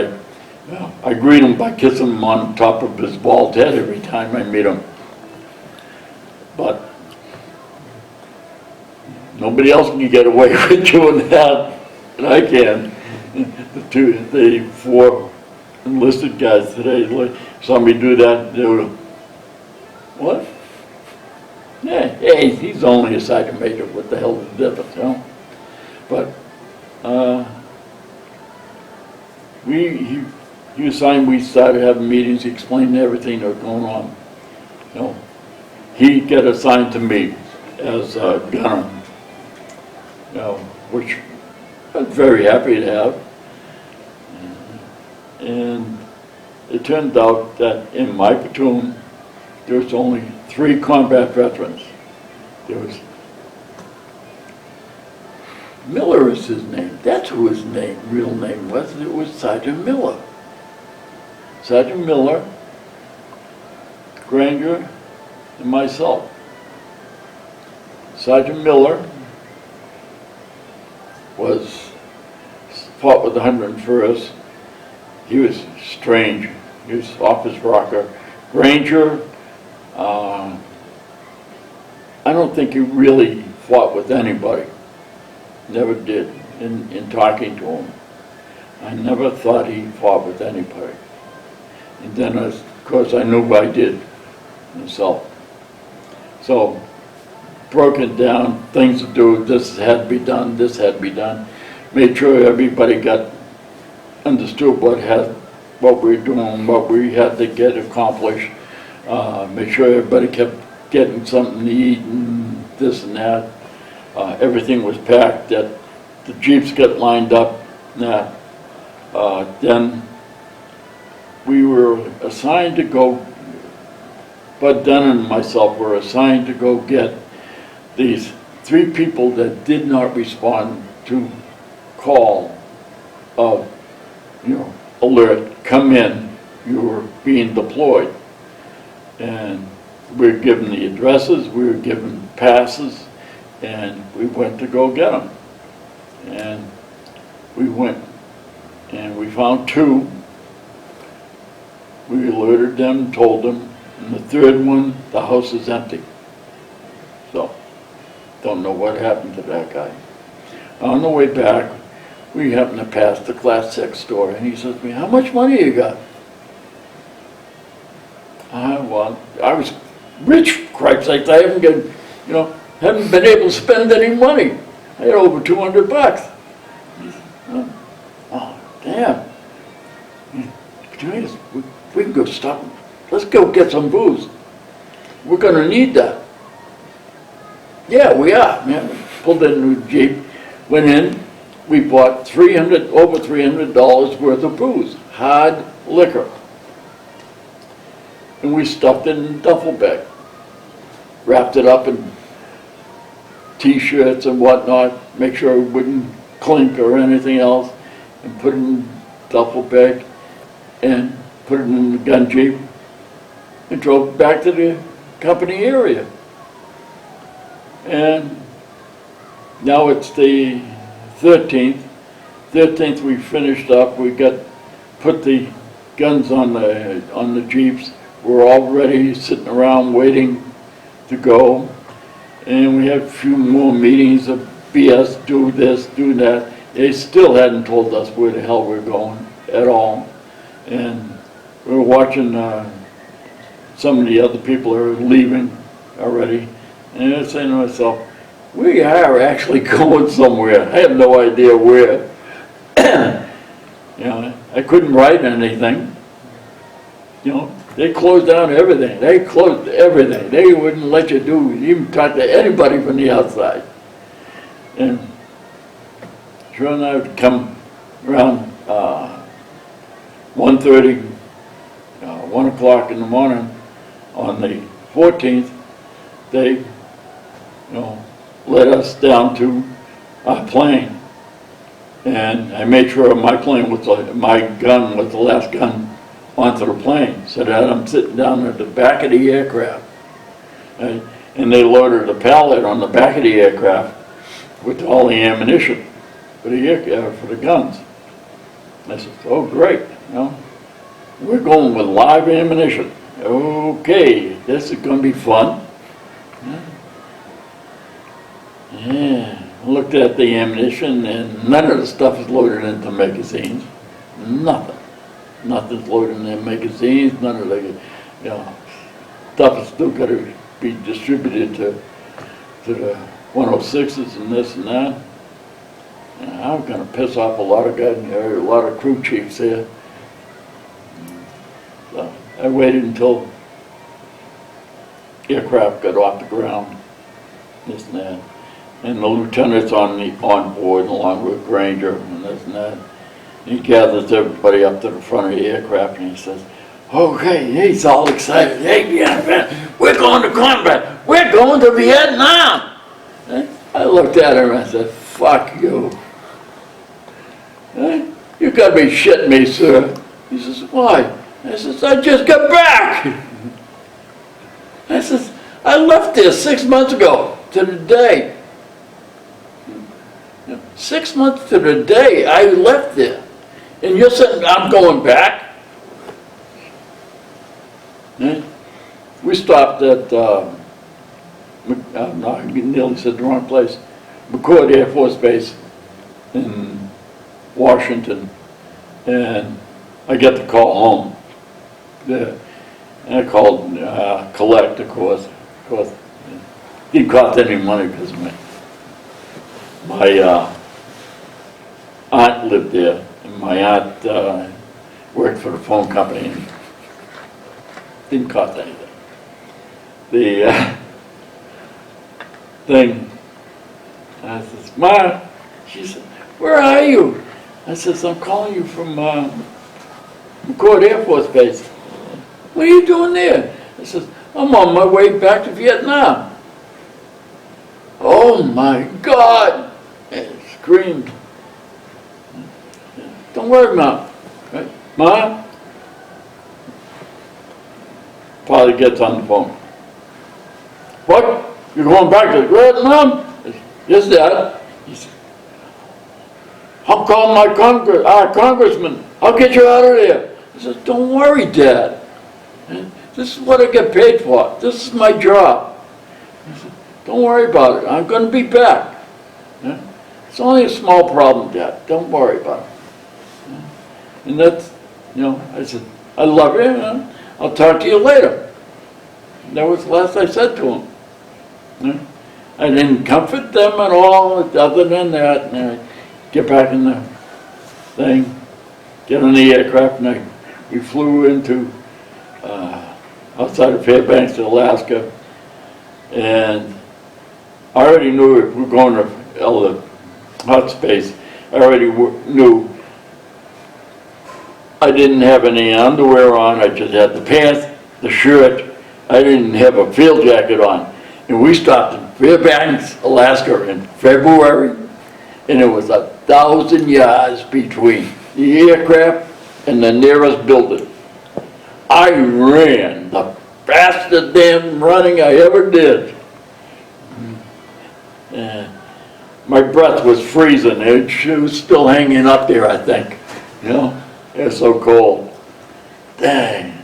I greet him by kissing him on top of his bald head every time I meet him. But nobody else can get away with doing that, and I can. The 4 enlisted guys today, like somebody do that, they would, what? Yeah, hey, he's only a sergeant major. What the hell is the difference, you know? But he assigned. We started having meetings. He explained everything that was going on. You know, he got assigned to me as a gunner. You know, which I was very happy to have. And it turned out that in my platoon, there was only 3 combat veterans. There was Miller is his name. That's who his real name was. It was Sergeant Miller. Sergeant Miller, Granger, and myself. Sergeant Miller fought with the 101st. He was strange. He was off his rocker. Granger, I don't think he really fought with anybody. Never did in talking to him. I never thought he fought with anybody. And then, of course, I knew I did myself. So, broke it down, things to do, this had to be done, this had to be done. Made sure everybody understood what we were doing, what we had to get accomplished. Make sure everybody kept getting something to eat and this and that. Everything was packed, that the Jeeps got lined up. Then we were assigned to go, Bud Dunn and myself were assigned to go get these 3 people that did not respond to call of, alert, come in, you were being deployed. And we were given the addresses, we were given passes, and we went to go get them. And we went and we found 2. We alerted them, told them, and the 3rd one, the house is empty. So, don't know what happened to that guy. On the way back, we happened to pass the Class 6 store, and he says to me, how much money you got? Well, I was rich, for Christ's sake. I haven't got, haven't been able to spend any money. I had over $200. He said, oh, damn. We can go stop. Let's go get some booze. We're going to need that. Yeah, we are. Man, pulled in the Jeep, went in. We bought over $300 worth of booze, hard liquor. And we stuffed it in a duffel bag. Wrapped it up in T-shirts and whatnot, make sure it wouldn't clink or anything else, and put it in a duffel bag and put it in the gun Jeep and drove back to the company area. And now it's the 13th. 13th we finished up. We put the guns on the Jeeps. We're all ready, sitting around waiting to go. And we had a few more meetings of BS, do this, do that. They still hadn't told us where the hell we're going at all. And we were watching some of the other people are leaving already. And I was saying to myself, we are actually going somewhere. I have no idea where. I couldn't write anything. They closed down everything. They closed everything. They wouldn't let you even talk to anybody from the outside. And sure enough, it come around 1:30, 1 o'clock in the morning on the 14th, they, led us down to our plane. And I made sure my gun was the last gun onto the plane, so that I'm sitting down at the back of the aircraft. Right? And they loaded a pallet on the back of the aircraft with all the ammunition for the guns. I said, oh great, we're going with live ammunition. Okay, this is going to be fun. Yeah, I looked at the ammunition and none of the stuff is loaded into magazines. Nothing. Nothing's loaded in their magazines, none of the, stuff is still got to be distributed to the 106s and this and that. And I'm going to piss off a lot of guys, a lot of crew chiefs here. So I waited until aircraft got off the ground, this and that. And the lieutenant's on board along with Granger and this and that. He gathers everybody up to the front of the aircraft and he says, okay, he's all excited. Hey, yeah, man, we're going to combat. We're going to Vietnam. I looked at him and I said, fuck you. You gotta be shitting me, sir. He says, why? I says, I just got back. I says, I left there 6 months ago to the day. 6 months to the day I left there. And you're saying I'm going back? We stopped at, no, I nearly said the wrong place, McCord Air Force Base in Washington, and I get the call home. And I called collect, of course. Didn't cost any money because my aunt lived there, and my aunt worked for the phone company. And didn't cost anything. The thing, I says, Ma, she said, where are you? I says, I'm calling you from McCord Air Force Base. What are you doing there? I says, I'm on my way back to Vietnam. Oh my God! And screamed. Don't worry, Ma. Right? Ma? Father gets on the phone. What? You're going back to Vietnam? Yes, Dad. He said, I'm calling my congressman. I'll get you out of there. I said, don't worry, Dad. This is what I get paid for. This is my job. He said, don't worry about it. I'm going to be back. It's only a small problem, Dad. Don't worry about it. And that's, I said, I love you. I'll talk to you later. And that was the last I said to him. I didn't comfort them at all, other than that. And I get back in the thing, get on the aircraft, and we flew into outside of Fairbanks, Alaska, and I already knew if we were going to hot space. I already knew I didn't have any underwear on. I just had the pants, the shirt. I didn't have a field jacket on. And we stopped in Fairbanks, Alaska in February, and it was 1,000 yards between the aircraft and the nearest building. I ran the fastest damn running I ever did. And my breath was freezing. It was still hanging up there, I think. It was so cold. Dang.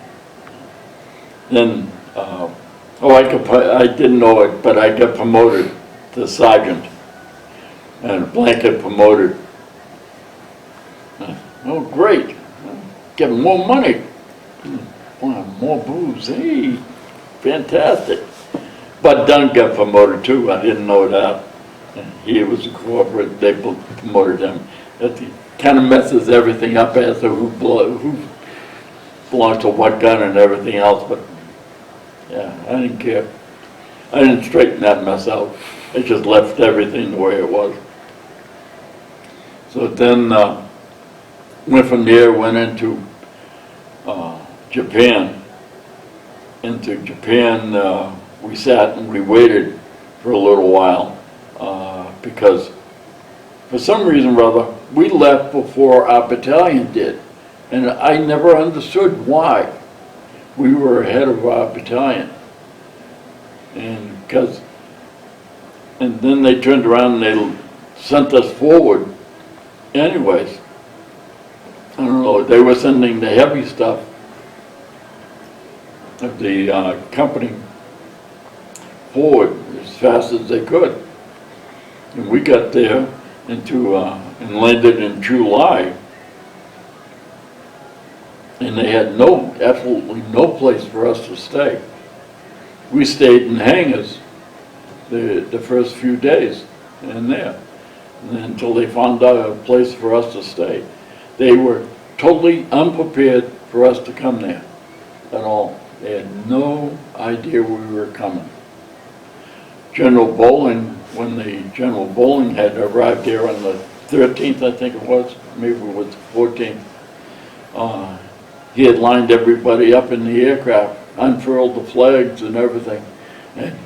Then, I didn't know it, but I got promoted to sergeant and blanket promoted. Oh, great. Getting more money. More booze. Hey, fantastic. Bud Dunn got promoted too. I didn't know that. He was a corporate. They promoted him. It kind of messes everything up as to who belongs to what gun and everything else. But yeah, I didn't care. I didn't straighten that mess out. I just left everything the way it was. So then went from there, went into Japan. Into Japan, we sat and we waited for a little while because for some reason or other, we left before our battalion did. And I never understood why we were ahead of our battalion. And then they turned around and they sent us forward anyways. I don't know, they were sending the heavy stuff of the company forward as fast as they could. And we got there and landed in Chulai. And they had absolutely no place for us to stay. We stayed in hangars the first few days in there, until they found out a place for us to stay. They were totally unprepared for us to come there at all. They had no idea we were coming. General Bowling, when the General Bowling had arrived there on the 13th, I think it was, maybe it was the 14th. He had lined everybody up in the aircraft, unfurled the flags and everything, and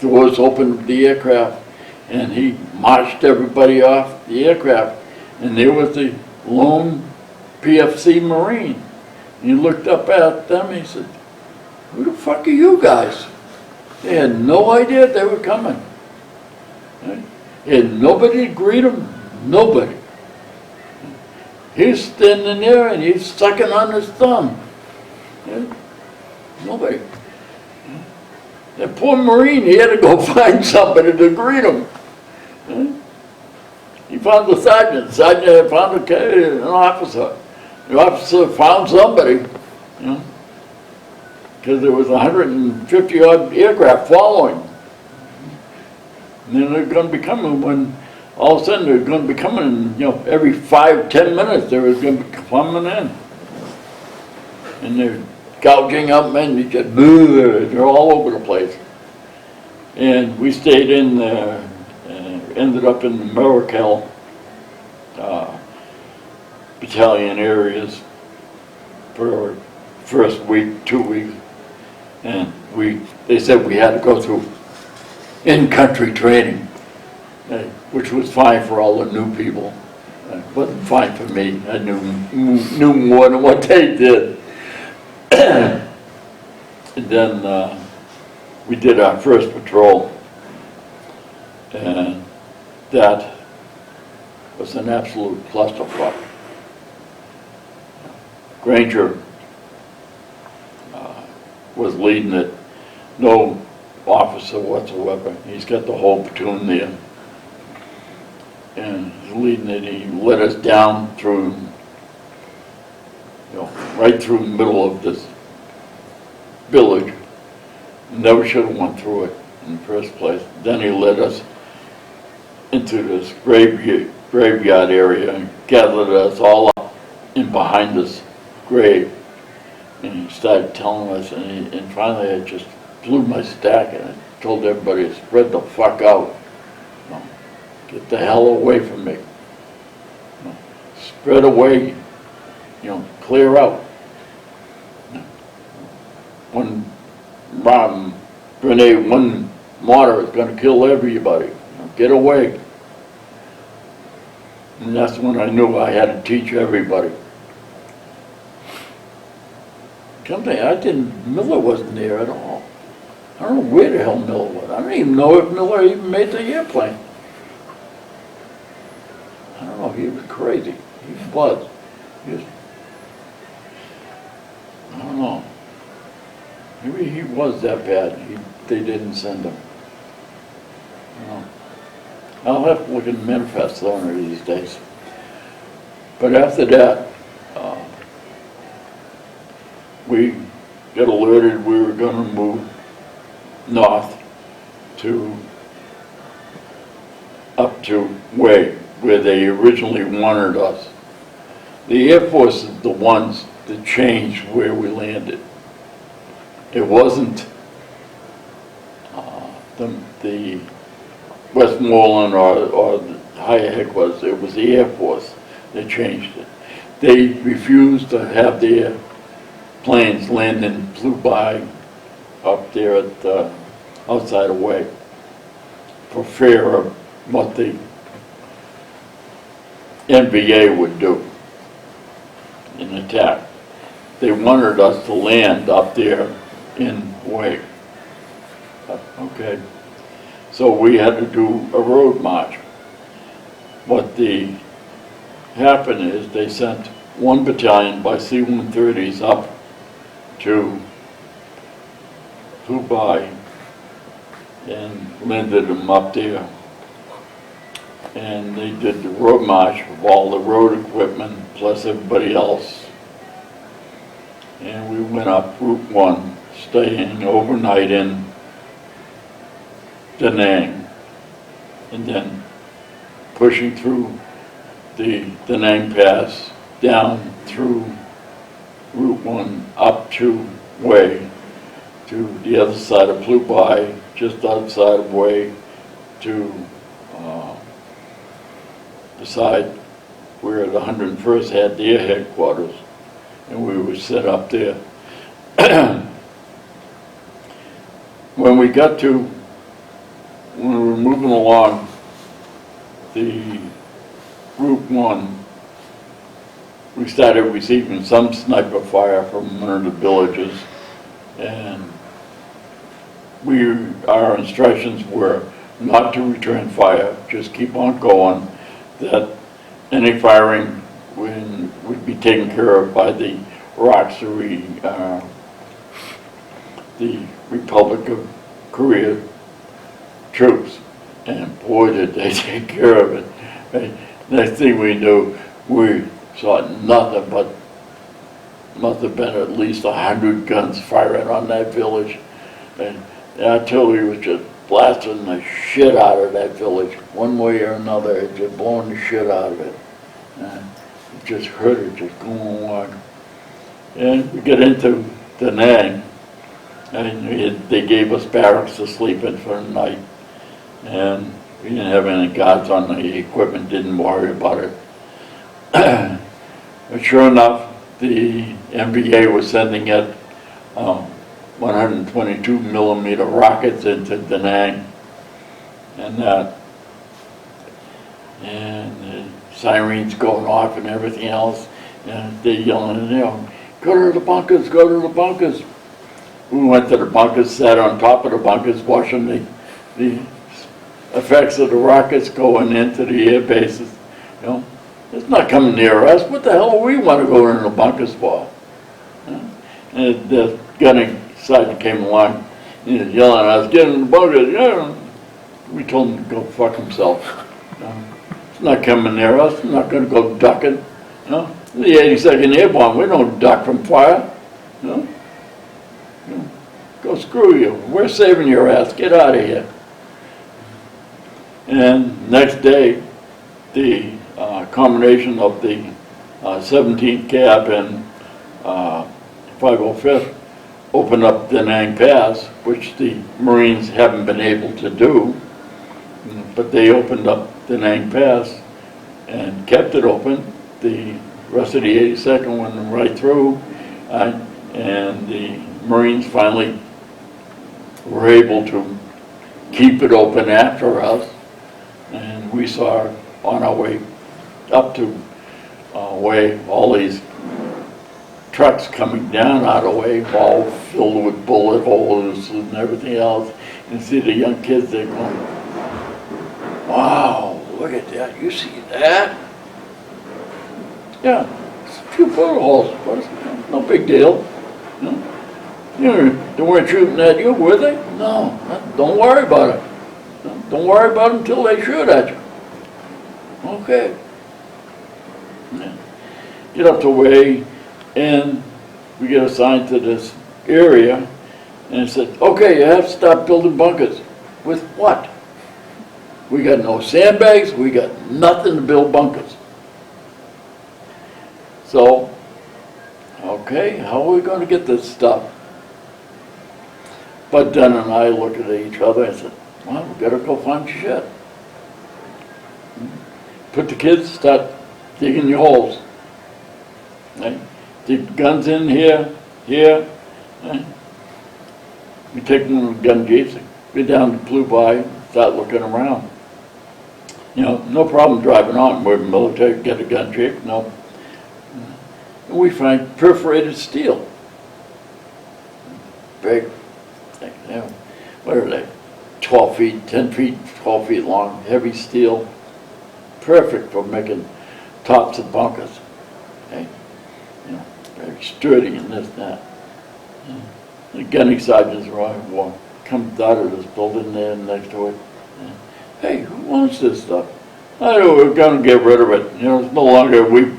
doors opened the aircraft, and he marched everybody off the aircraft, and there was the lone PFC Marine. And he looked up at them, he said, "Who the fuck are you guys?" They had no idea they were coming. And nobody to greet him, nobody. He's standing there and he's sucking on his thumb. Nobody. That poor Marine, he had to go find somebody to greet him. He found the sergeant. The sergeant had found an officer. The officer found somebody, because there was 150 odd aircraft following. And then they're going to be coming when all of a sudden they're going to be coming, every 5-10 minutes they were going to be coming in. And they're gouging up men, they're all over the place. And we stayed in there, ended up in the Mirakel battalion areas for first week, 2 weeks. And they said we had to go through in-country training, which was fine for all the new people. It wasn't fine for me. I knew more than what they did. And then we did our first patrol, and that was an absolute clusterfuck. Granger was leading it, no officer whatsoever. He's got the whole platoon there. And he's leading it. He led us down through, right through the middle of this village. Never should have went through it in the first place. Then he led us into this graveyard area and gathered us all up in behind this grave. And he started telling us, and finally I just blew my stack and I told everybody to spread the fuck out. Get the hell away from me. Spread away, clear out. One grenade, one mortar is going to kill everybody. Get away. And that's when I knew I had to teach everybody. Miller wasn't there at all. I don't know where the hell Miller was. I don't even know if Miller even made the airplane. I don't know, he was crazy. He was. I don't know. Maybe he was that bad. They didn't send him. I'll have to look at the manifest one of these days. But after that, we got alerted we were going to move north up to where they originally wanted us. The Air Force is the ones that changed where we landed. It wasn't the Westmoreland or the higher headquarters. It was the Air Force that changed it. They refused to have their planes land and flew by up there at the outside of Way for fear of what the NVA would do in attack. They wanted us to land up there in Way. Okay. So we had to do a road march. What happened is they sent one battalion by C-130s up to Chulai and landed them up there. And they did the road march of all the road equipment plus everybody else. And we went up Route 1, staying overnight in Da Nang, and then pushing through the Da Nang Pass down through Route 1 up to Way, to the other side of Chulai, just outside of Way, to beside where the 101st had their headquarters, and we were set up there. When we were moving along, the Route 1, we started receiving some sniper fire from one of the villages, and our instructions were not to return fire, just keep on going, that any firing would be taken care of by the the Republic of Korea troops. And boy, did they take care of it. Next thing we knew, we saw nothing but must have been at least 100 guns firing on that village. And artillery was just blasting the shit out of that village, one way or another. It just blowing the shit out of it. And it just hurt it, just going along. And we get into Da Nang, and they gave us barracks to sleep in for the night. And we didn't have any guards on the equipment, didn't worry about it. But sure enough, the MBA was sending it 122 millimeter rockets into Da Nang, and the sirens going off and everything else, and they're yelling, go to the bunkers, go to the bunkers. We went to the bunkers, sat on top of the bunkers, watching the effects of the rockets going into the air bases. It's not coming near us. What the hell do we want to go into the bunkers for? And the gunning sergeant came along, he was yelling at us, get in the bunkers. Yeah. We told him to go fuck himself. It's not coming near us. It's not going to go ducking. The 82nd Airborne, we don't duck from fire. Go screw you. We're saving your ass. Get out of here. And next day, the combination of the 17th Cab and 505th opened up Da Nang Pass, which the Marines haven't been able to do, but they opened up Da Nang Pass and kept it open. The rest of the 82nd went right through, and the Marines finally were able to keep it open after us, and we saw on our way up to way all these trucks coming down out of the way, all filled with bullet holes and everything else. And see the young kids, they're going, wow, look at that, you see that? Yeah, it's a few bullet holes, but it's no big deal. They weren't shooting at you, were they? No, don't worry about it. Don't worry about it until they shoot at you. Okay. Get up the way, and we get assigned to this area, and it said, okay, you have to stop building bunkers. With what? We got no sandbags, we got nothing to build bunkers. So, okay, how are we going to get this stuff? Bud Dunn and I looked at each other and said, well, we gotta go find shit. Put the kids, start digging your holes. Right? Dig guns in here. Right? We take them to the gun jeeps, get down to Blue Bay, start looking around. No problem driving on. We're military, get a gun jeep, no. And we find perforated steel. Big, what are they? 12 feet, 10 feet, 12 feet long, heavy steel. Perfect for making tops of bunkers. Okay? Very sturdy and this and that. The gunning sergeant's comes out of this building there next to it. Hey, who wants this stuff? I know we're going to get rid of it. It's no longer, we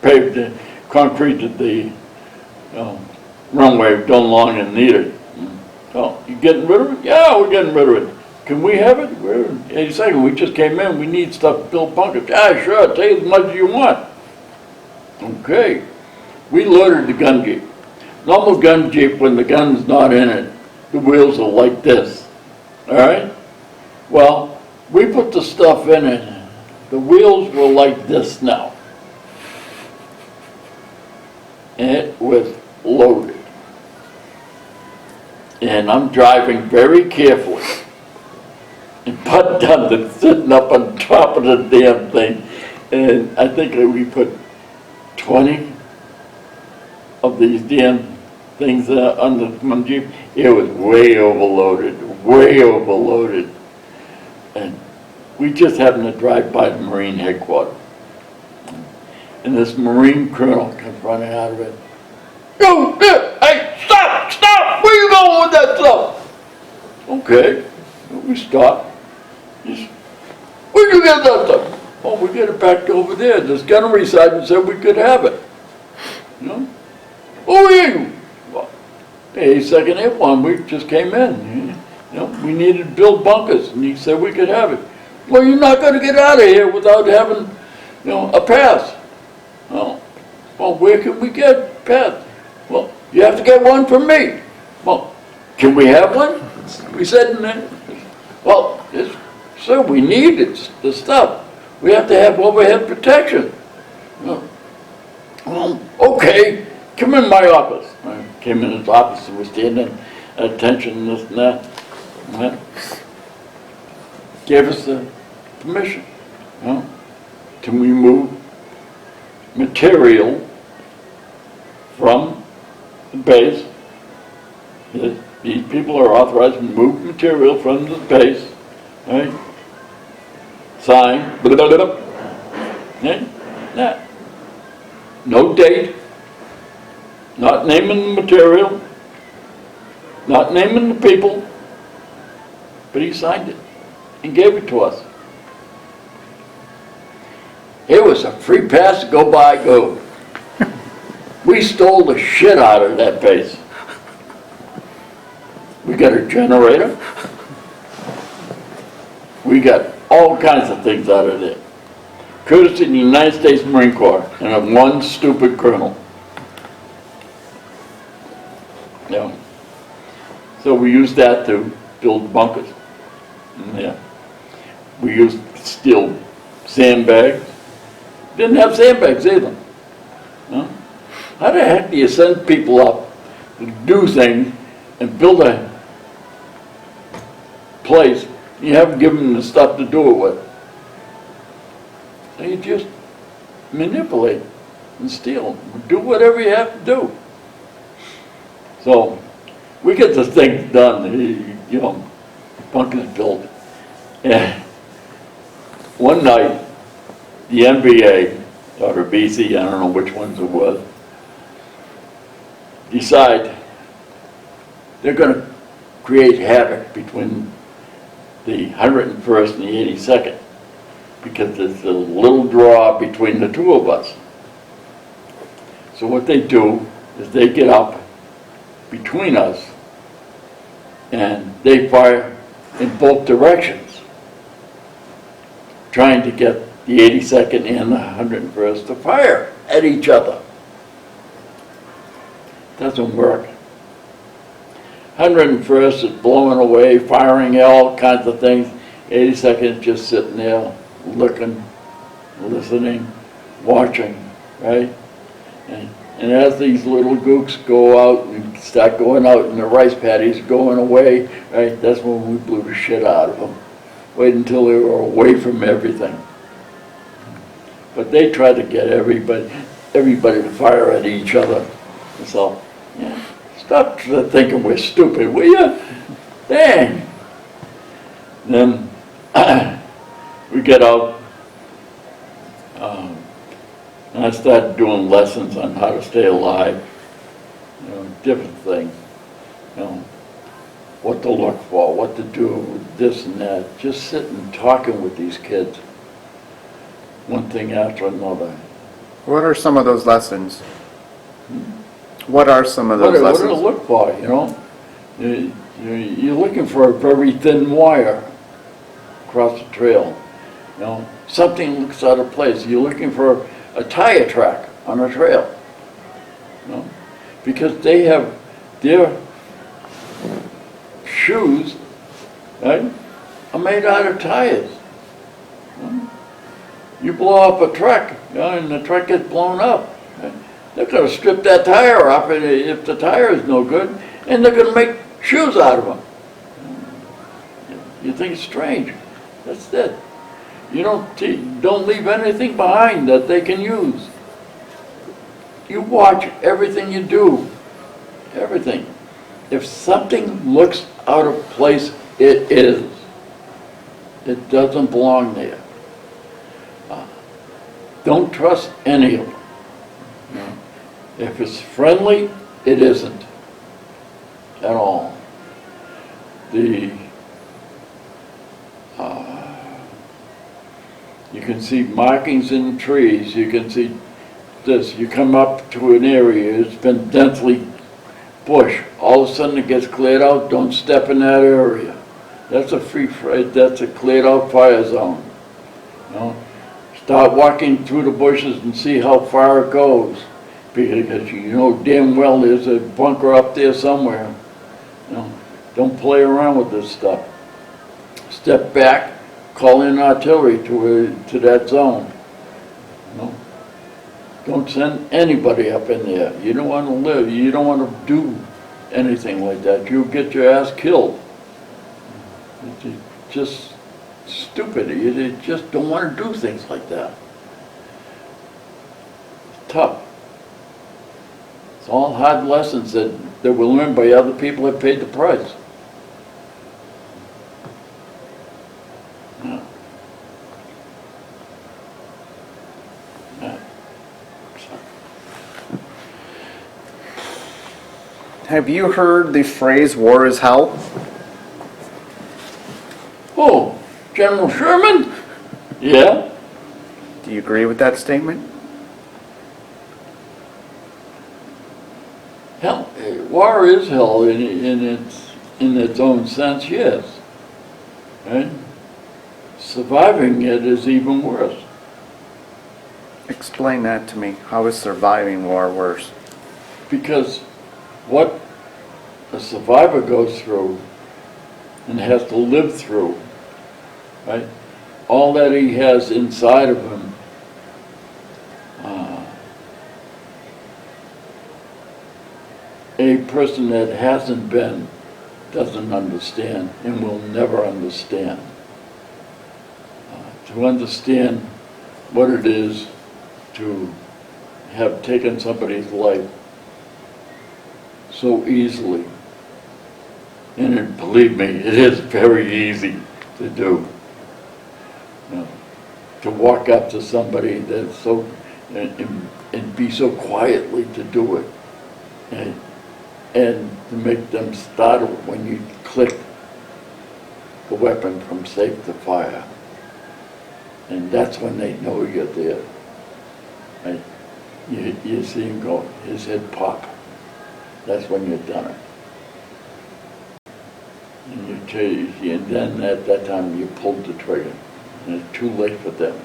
paved the concreted the runway, don't long and need it. Oh, you getting rid of it? Yeah, we're getting rid of it. Can we have it? We're 82nd, we just came in, we need stuff to build bunkers. Yeah, sure, take as much as you want. Okay. We loaded the gun jeep. Normal gun jeep, when the gun's not in it, the wheels are like this. All right? Well, we put the stuff in it. The wheels were like this now. and it was loaded. And I'm driving very carefully. And Bud Dunn sitting up on top of the damn thing. And I think that we put 20 of these damn things on the Jeep. It was way overloaded, way overloaded. And we just happened to drive by the Marine headquarters. And this Marine colonel comes running out of it. Yo, hey, stop! Where you going with that stuff? Okay, we stopped. Where'd you get that stuff? Oh, we get it back over there. This gunnery sergeant said we could have it. You know? Who are you? Well, hey, second airborne, we just came in. You know, we needed to build bunkers, and he said we could have it. Well, you're not going to get out of here without having, you know, a pass. Oh, well, where can we get a pass? Well, you have to get one from me. Well, can we have one? We said, well, sir, we need it, the stuff. We have to have overhead protection. Well, okay, come in my office. I came in his office and was standing at attention, this and that. And gave us the permission, you know, to remove material from the base. These people are authorized to move material from the base, right? Sign, blah, blah, blah, blah. Right? Nah. No date, not naming the material, not naming the people, but he signed it and gave it to us. It was a free pass to go by, go. We stole the shit out of that base. We got a generator. We got all kinds of things out of there. Courtesy of the United States Marine Corps and of one stupid colonel. Yeah. So we used that to build bunkers. Yeah. We used steel sandbags. Didn't have sandbags either. No? How the heck do you send people up to do things and build a place? You haven't given them the stuff to do it with. So you just manipulate and steal. Do whatever you have to do. So we get the things done, you know, bunkers built. And one night, the NBA, or the BC, I don't know which ones it was, decide they're going to create havoc between the 101st and the 82nd because there's a little draw between the two of us. So what they do is they get up between us and they fire in both directions, trying to get the 82nd and the 101st to fire at each other. Doesn't work. 101st is blowing away, firing all kinds of things. 82nd is just sitting there, looking, listening, watching, right? And as these little gooks go out and start going out and the rice paddies going away, right, that's when we blew the shit out of them. Wait until they were away from everything. But they tried to get everybody to fire at each other. So, yeah, stop thinking we're stupid, will you? Dang. Then we get out. And I started doing lessons on how to stay alive. You know, different things. You know, what to look for, what to do, this and that. Just sitting talking with these kids. One thing after another. What are some of those lessons? What are some of those lessons? What to look for, you know? You're looking for a very thin wire across the trail. You know, something looks out of place. You're looking for a tire track on a trail. You know? Because they have their shoes, right, are made out of tires. You blow up a truck, you know, and the truck gets blown up. Right? They're gonna strip that tire off, and if the tire is no good, and they're gonna make shoes out of them. You think it's strange? That's it. You don't leave anything behind that they can use. You watch everything you do, everything. If something looks out of place, it is. It doesn't belong there. Don't trust any of them. No. If it's friendly, it isn't at all. You can see markings in the trees. You can see this. You come up to an area, it's been densely bush. All of a sudden it gets cleared out. Don't step in that area. That's that's a cleared out fire zone. You know? Start walking through the bushes and see how far it goes. Because you know damn well there's a bunker up there somewhere. You know? Don't play around with this stuff. Step back, call in artillery to that zone. You know? Don't send anybody up in there. You don't want to live. You don't want to do anything like that. You'll get your ass killed. It's just stupid. You just don't want to do things like that. It's tough. It's all hard lessons that were learned by other people that paid the price. Yeah. Yeah. Have you heard the phrase "war is hell"? Oh, General Sherman? Yeah? Do you agree with that statement? Hell, war is hell in its own sense, yes. Right? Surviving it is even worse. Explain that to me. How is surviving war worse? Because what a survivor goes through and has to live through, right? All that he has inside of him, a person that hasn't been doesn't understand and will never understand. To understand what it is to have taken somebody's life so easily, and believe me, it is very easy to do. You know, to walk up to somebody that's so, and be so quietly to do it. And to make them startle when you click the weapon from safe to fire. And that's when they know you're there. Right? You see him go, his head pop. That's when you've done it. And you change, and then at that time you pulled the trigger. And it's too late for them.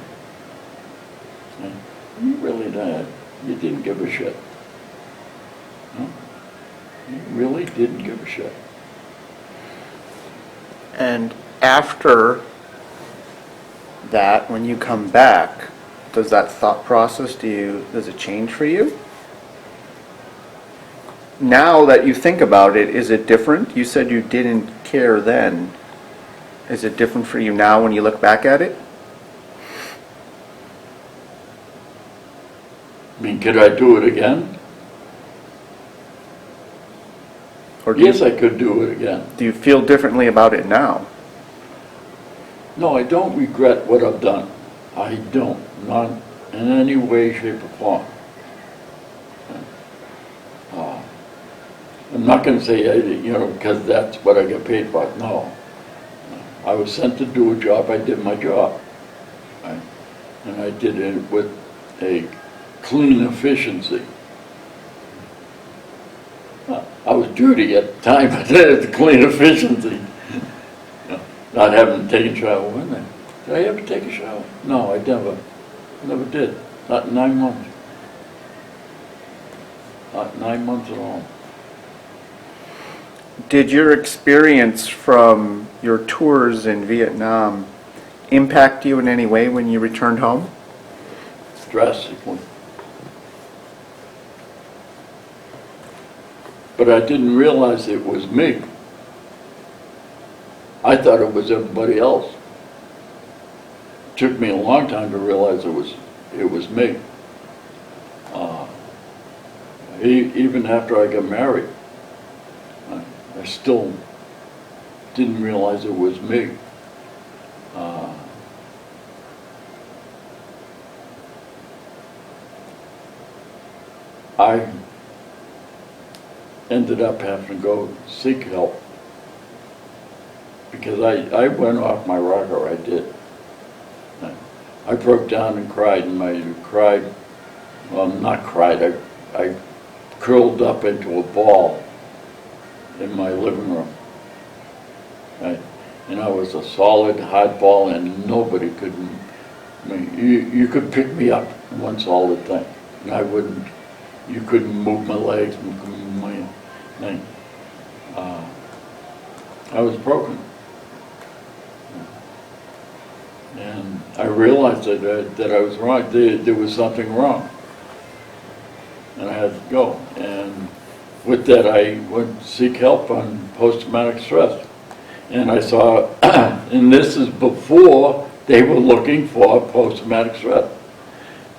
And you really died. You didn't give a shit. No? You really didn't give a shit. And after that, when you come back, does that thought process, does it change for you? Now that you think about it, is it different? You said you didn't care then. Is it different for you now when you look back at it? I mean, could I do it again? Or Yes, I could do it again. do you feel differently about it now? No, I don't regret what I've done. I don't. Not in any way, shape, or form. I'm not going to say, because that's what I get paid for. No. I was sent to do a job. I did my job. Right? And I did it with a clean efficiency. I was dirty at the time, but it's clean efficiency. Not having taken a shower, wasn't I? Did I ever take a shower? No, I never did. Not in 9 months. Not 9 months at all. Did your experience from your tours in Vietnam impact you in any way when you returned home? Drastically. but I didn't realize it was me. I thought it was everybody else. Took me a long time to realize it was me. Even after I got married, I still didn't realize it was me. I ended up having to go seek help because I went off my rocker, I did. I broke down and cried, and not cried, I curled up into a ball in my living room. And I was a solid, hard ball, and nobody could, you could pick me up once all the time, and I wouldn't. You couldn't move my legs, and couldn't move my thing. I was broken. And I realized that I was wrong. There was something wrong. And I had to go. And with that, I went to seek help on post-traumatic stress. And I saw, and this is before they were looking for post-traumatic stress.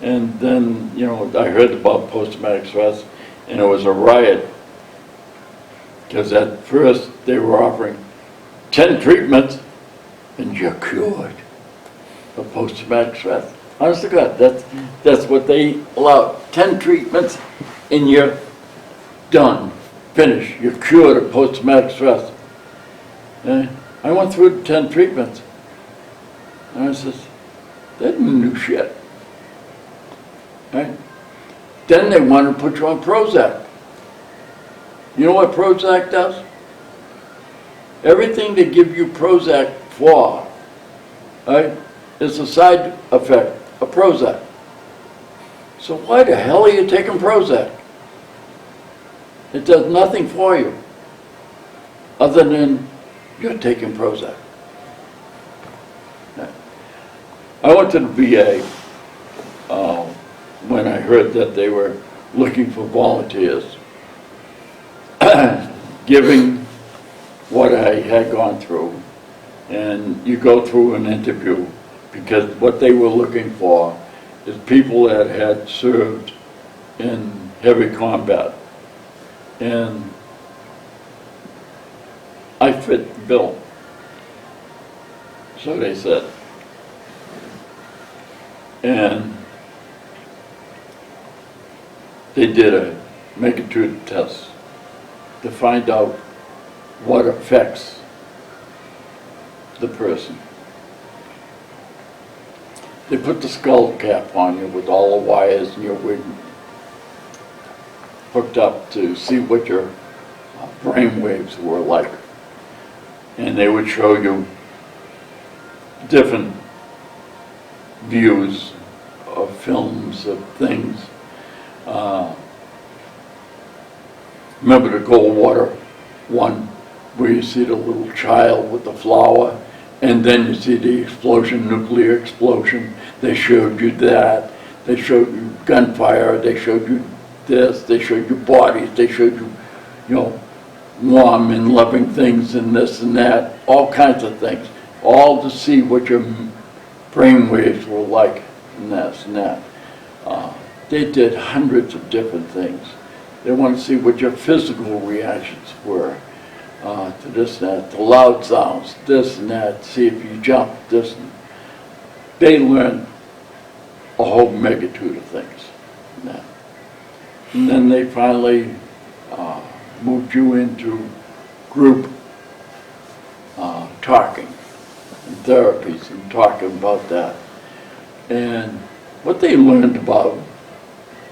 And then, I heard about post-traumatic stress, and it was a riot. Because at first, they were offering 10 treatments, and you're cured of post-traumatic stress. Honest to God, that's what they allow. 10 treatments, and you're done, finished. You're cured of post-traumatic stress. And I went through 10 treatments, and I says, that's new shit. Right? Then they want to put you on Prozac. You know what Prozac does? Everything they give you Prozac for, right, is a side effect of Prozac. So why the hell are you taking Prozac? It does nothing for you other than you're taking Prozac. I went to the VA when I heard that they were looking for volunteers, giving what I had gone through, and you go through an interview because what they were looking for is people that had served in heavy combat, and I fit the bill, so they said. And they did a make-it-through test to find out what affects the person. They put the skull cap on you with all the wires and your wig hooked up to see what your brain waves were like. And they would show you different views of films, of things. Remember the Goldwater one, where you see the little child with the flower, and then you see the explosion, nuclear explosion. They showed you that. They showed you gunfire. They showed you this. They showed you bodies. They showed you, warm and loving things and this and that, all kinds of things, all to see what your brain waves were like and this and that. They did hundreds of different things. They want to see what your physical reactions were to this and that, to loud sounds, this and that, see if you jump, this. They learned a whole magnitude of things. And then they finally moved you into group talking and therapies and talking about that. And what they learned about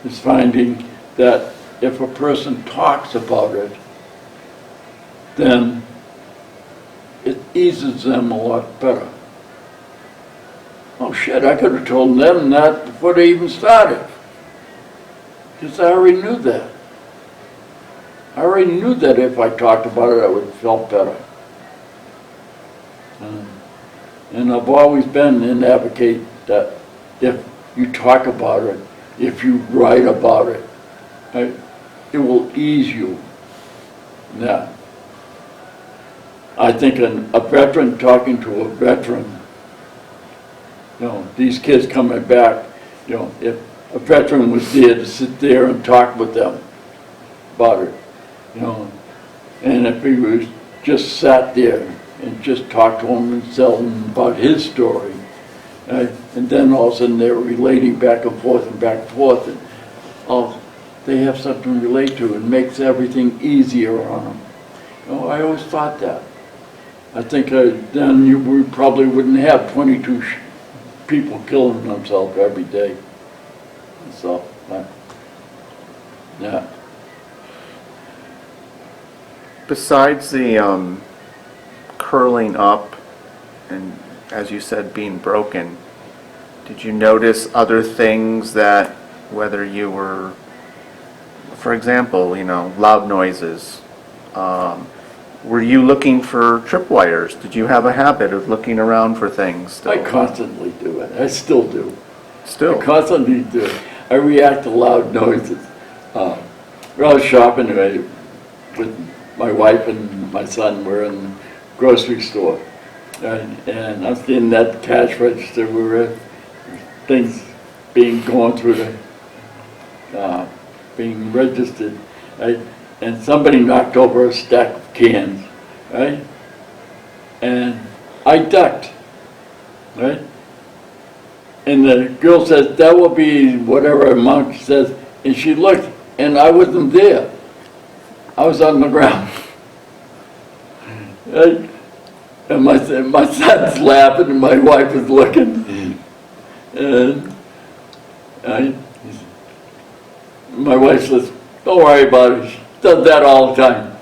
is finding that if a person talks about it, then it eases them a lot better. Oh shit, I could have told them that before they even started. Because I already knew that. I already knew that if I talked about it, I would have felt better. And I've always been an advocate that if you talk about it, if you write about it, right, it will ease you Yeah. I think a veteran talking to a veteran, these kids coming back, if a veteran was there to sit there and talk with them about it, and if he was just sat there and just talked to them and tell them about his story, right? And then all of a sudden they're relating back and forth, and they have something to relate to and makes everything easier on them. I always thought that. I think then we probably wouldn't have 22 people killing themselves every day. So, yeah. Besides the curling up and, as you said, being broken, did you notice other things that, whether you were, for example, loud noises, were you looking for tripwires? Did you have a habit of looking around for things still? I constantly do it. I still do. Still? I constantly do it. I react to loud noises. I was shopping with my wife and my son. We're in the grocery store. And I was in that cash register where things going through the, being registered. Right? And somebody knocked over a stack of cans, right? And I ducked, right? And the girl says, that will be whatever amount, she says, and she looked, and I wasn't there. I was on the ground. Right? And my son's laughing, and my wife is looking. And my wife says, don't worry about it. She does that all the time.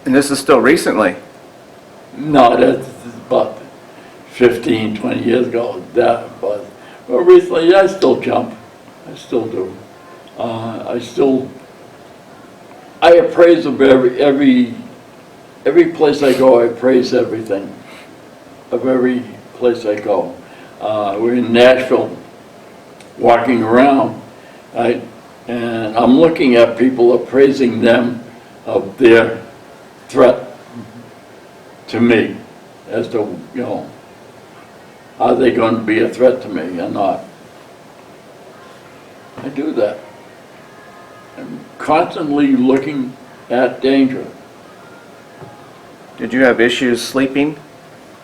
And this is still recently? No, that's about 15, 20 years ago. That was. But recently, I still jump. I still do. I appraise of every place I go. I appraise everything of every place I go. We're in Nashville, walking around, and I'm looking at people, appraising them of their threat to me, as to, are they going to be a threat to me or not? I do that. I'm constantly looking at danger. Did you have issues sleeping?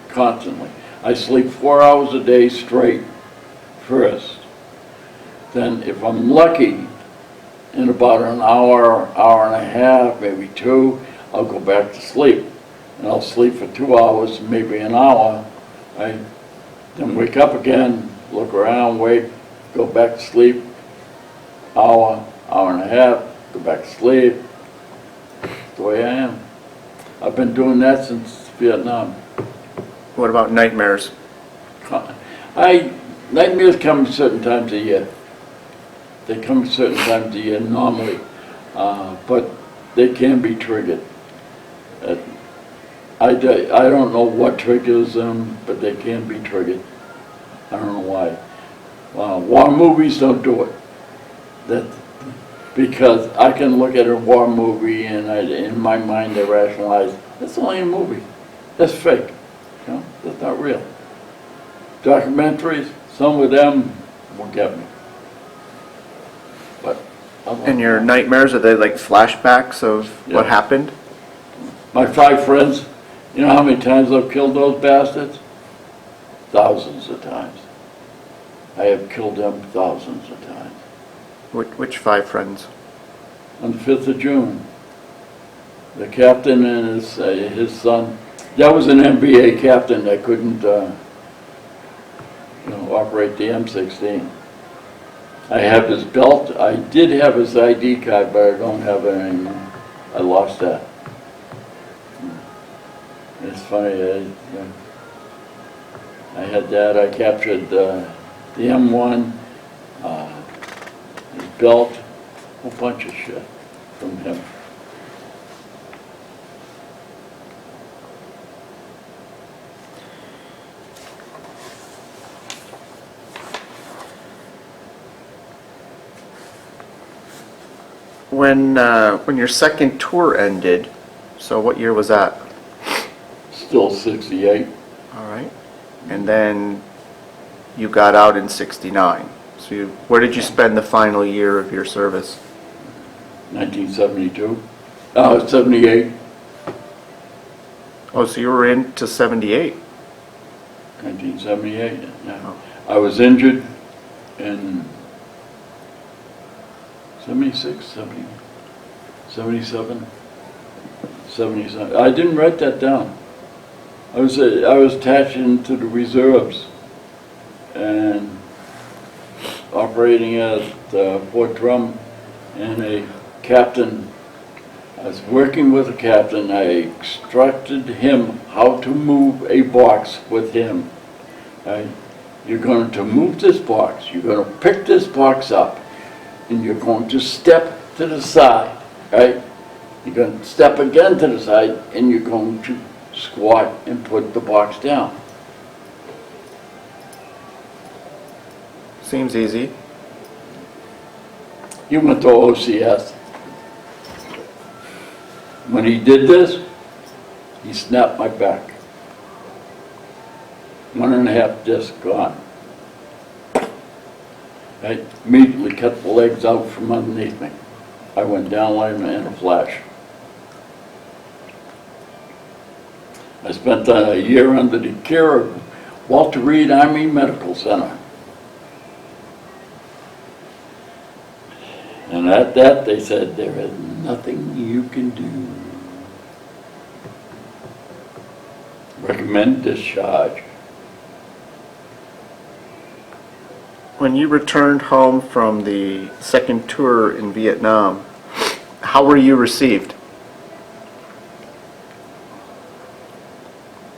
Constantly. I sleep 4 hours a day straight first. Then if I'm lucky, in about an hour, hour and a half, maybe 2, I'll go back to sleep. And I'll sleep for 2 hours, maybe an hour. I then wake up again, look around, wait, go back to sleep, hour, hour and a half, go back to sleep. That's the way I am. I've been doing that since Vietnam. What about nightmares? Nightmares come certain times a year. They come certain times a year normally, but they can be triggered. I don't know what triggers them, but they can be triggered. I don't know why. War movies don't do it. Because I can look at a war movie and in my mind I rationalize, that's only a movie. That's fake. That's not real. Documentaries, some of them will get me. But And your nightmares, are they like flashbacks of what Yeah. happened? my 5 friends, you know how many times I've killed those bastards? Thousands of times. I have killed them thousands of times. Which 5 friends? On the 5th of June, the captain and his son, that was an NBA captain that couldn't operate the M16. I have his belt. I did have his ID card, but I don't have it anymore. I lost that. It's funny. I had that. I captured the M1, his belt, a whole bunch of shit from him. when your second tour ended, so what year was that? Still 68. All right. And then you got out in 69. So where did you spend the final year of your service? 1972. 78. Oh, so you were into 78. 1978, yeah. I was injured in 76, 70, 77, 77. I didn't write that down. I was attached into the reserves and operating at Fort Drum, and a captain, I was working with a captain. I instructed him how to move a box with him. Right? You're going to move this box, you're going to pick this box up, and you're going to step to the side, right? You're going to step again to the side, and you're going to squat and put the box down. Seems easy. He went to OCS. When he did this, he snapped my back. 1.5 disc gone. I immediately cut the legs out from underneath me. I went down like in a flash. I spent a year under the care of Walter Reed Army Medical Center. And at that, they said, there is nothing you can do. Recommend discharge. When you returned home from the second tour in Vietnam, how were you received?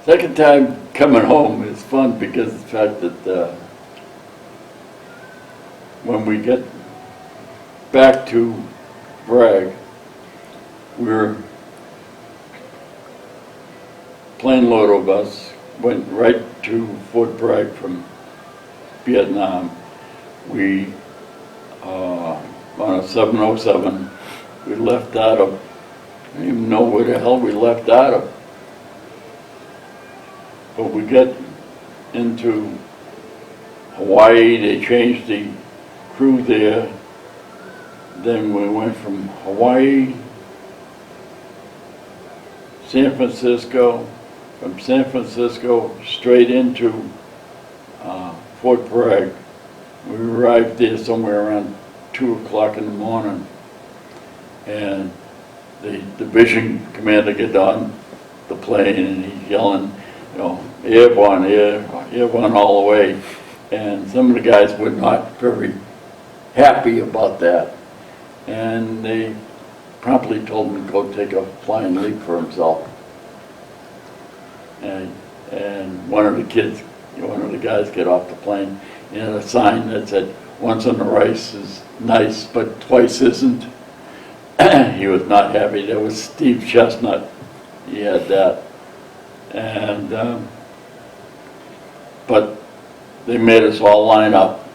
Second time coming home is fun because of the fact that when we get back to Bragg, we're plane load of us went right to Fort Bragg from Vietnam. We on a 707, we left out of, I don't even know where the hell we left out of. But we get into Hawaii, they changed the crew there. Then we went from Hawaii, San Francisco, from San Francisco straight into Fort Bragg. We arrived there somewhere around 2 o'clock in the morning, and the division commander get on the plane and he's yelling, you know, airborne, airborne all the way. And some of the guys were not very happy about that. And they promptly told him to go take a flying leap for himself. And one of the kids, one of the guys get off the plane, and had a sign that said, once on the rice is nice, but twice isn't. He was not happy. There was Steve Chestnut. He had that. And, but they made us all line up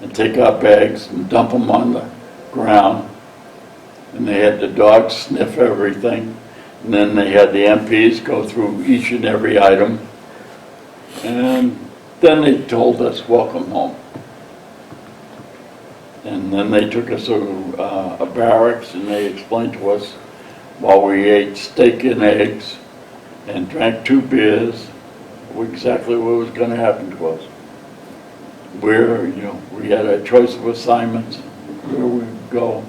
and take our bags and dump them on the ground. And they had the dogs sniff everything. And then they had the MPs go through each and every item. And then they told us, welcome home. And then they took us to a barracks and they explained to us while we ate steak and eggs and drank 2 beers, exactly what was going to happen to us. Where, you know, we had a choice of assignments, where we would go.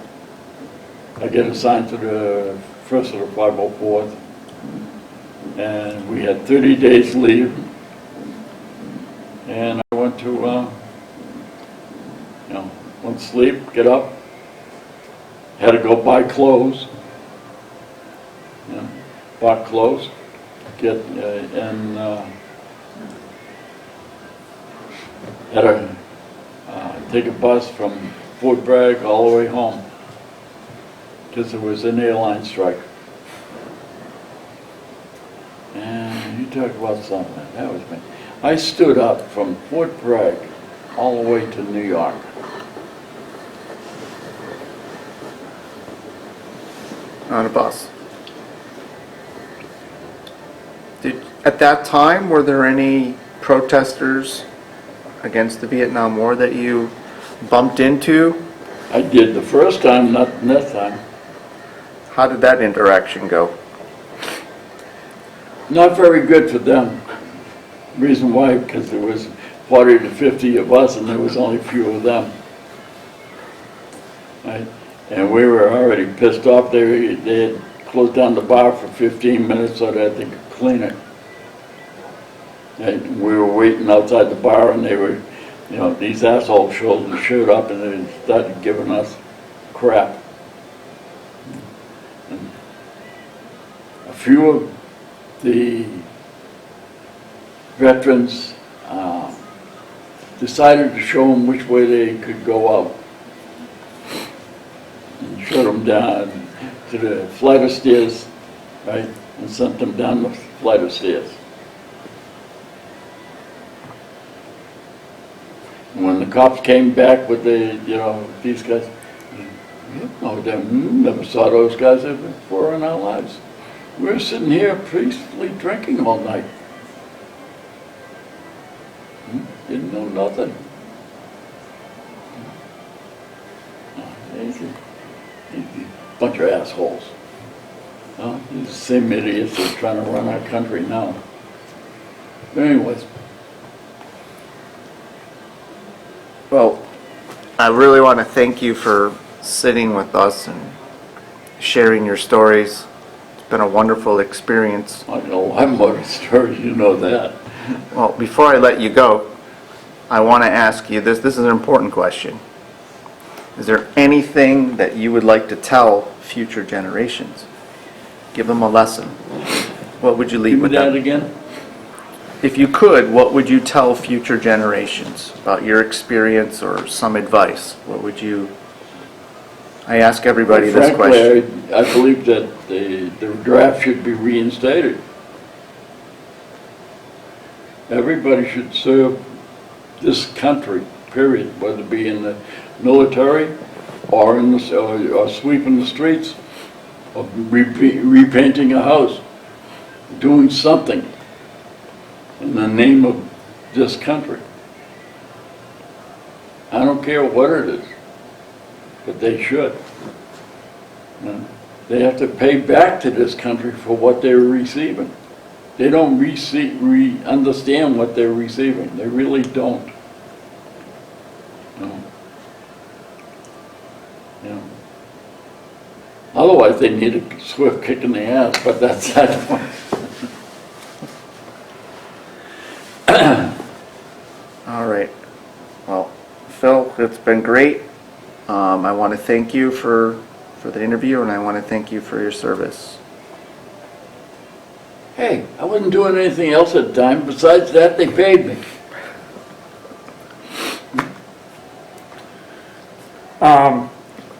I get assigned to the 1st of the 504th, and we had 30 days leave. And I went to, you know, went to sleep, get up, had to go buy clothes, you know, bought clothes, get, and had to take a bus from Fort Bragg all the way home, because there was an airline strike. And you talk about something, that was me. I stood up from Fort Bragg all the way to New York. On a bus. At that time, were there any protesters against the Vietnam War that you bumped into? I did the first time, not that time. How did that interaction go? Not very good for them. Reason why, because there was 40 to 50 of us and there was only a few of them. Right? And we were already pissed off. They had closed down the bar for 15 minutes so that they could clean it. And we were waiting outside the bar and they were, you know, these assholes showed up and they started giving us crap. And a few of the veterans decided to show them which way they could go out. And showed them down to the flight of stairs, right, and sent them down the flight of stairs. And when the cops came back with the, you know, these guys, oh, never saw those guys ever before in our lives. We were sitting here peacefully drinking all night. Didn't know nothing. These bunch of assholes. These same idiots that are trying to run our country now. But anyways. Well, I really want to thank you for sitting with us and sharing your stories. It's been a wonderful experience. I know I'm more stories, you know that. Well, before I let you go, I want to ask you this. This is an important question. Is there anything that you would like to tell future generations? Give them a lesson. What would you leave Give me with that them? again? If you could, what would you tell future generations about your experience or some advice? What would you... I ask everybody this Frankly, question. I believe that the draft should be reinstated. Everybody should serve this country, period, whether it be in the military or in the, or sweeping the streets, or repainting a house, doing something in the name of this country. I don't care what it is, but they should. You know, they have to pay back to this country for what they're receiving. They don't understand what they're receiving. They really don't. You know. You know. Otherwise, they need a swift kick in the ass, but that's that one. All right. Well, Phil, it's been great. I want to thank you for the interview, and I want to thank you for your service. Hey, I wasn't doing anything else at the time. Besides that, they paid me.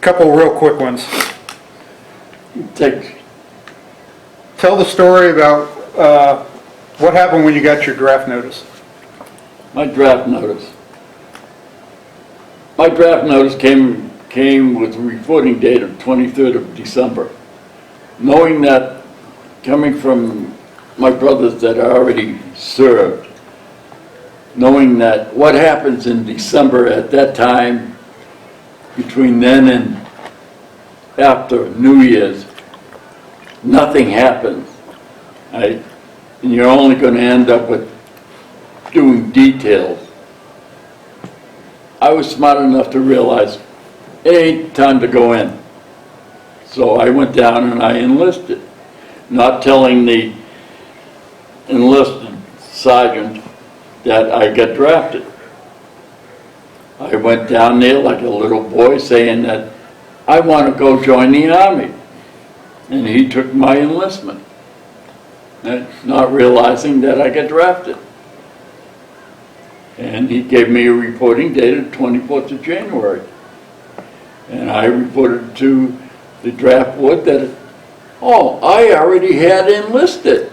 Couple real quick ones. Tell the story about what happened when you got your draft notice. My draft notice. My draft notice came with a reporting date of 23rd of December. Knowing that, coming from my brothers that are already served, knowing that what happens in December at that time, between then and after New Year's, nothing happens, right? And you're only going to end up with doing details. I was smart enough to realize it ain't time to go in. So I went down and I enlisted, not telling the enlisted sergeant that I got drafted. I went down there like a little boy saying that I want to go join the Army. And he took my enlistment, not realizing that I got drafted. And he gave me a reporting date of 24th of January. And I reported to the draft board that, oh, I already had enlisted.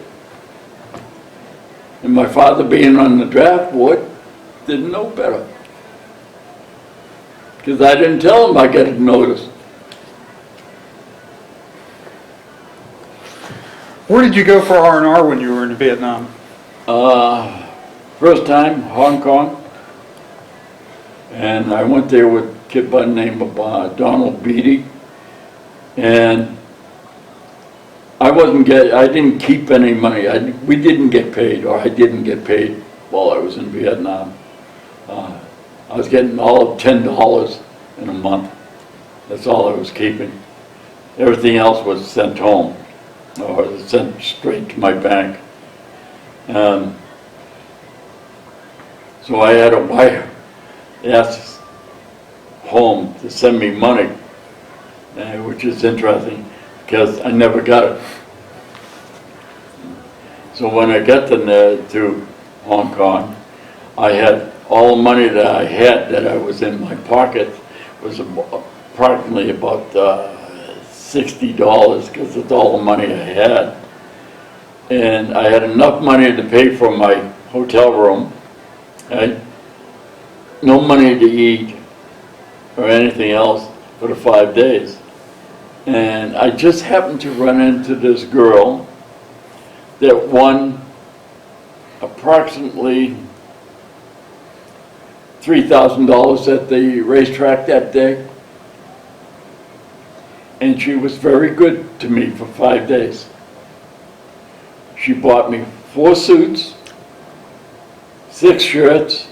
And my father, being on the draft board, didn't know better. Because I didn't tell him I got a notice. Where did you go for R&R when you were in Vietnam? First time, Hong Kong. And I went there with a kid by the name of Donald Beatty. And I didn't keep any money. We didn't get paid, or I didn't get paid while I was in Vietnam. I was getting all of $10 in a month. That's all I was keeping. Everything else was sent home, or sent straight to my bank. So I had a wire ask home to send me money, which is interesting because I never got it. So when I got to Hong Kong, I had all the money that I had that I was in my pocket was approximately about $60 because it's all the money I had. And I had enough money to pay for my hotel room, right? No money to eat or anything else for the 5 days. And I just happened to run into this girl that won approximately $3,000 at the racetrack that day. And she was very good to me for 5 days. She bought me 4 suits, 6 shirts,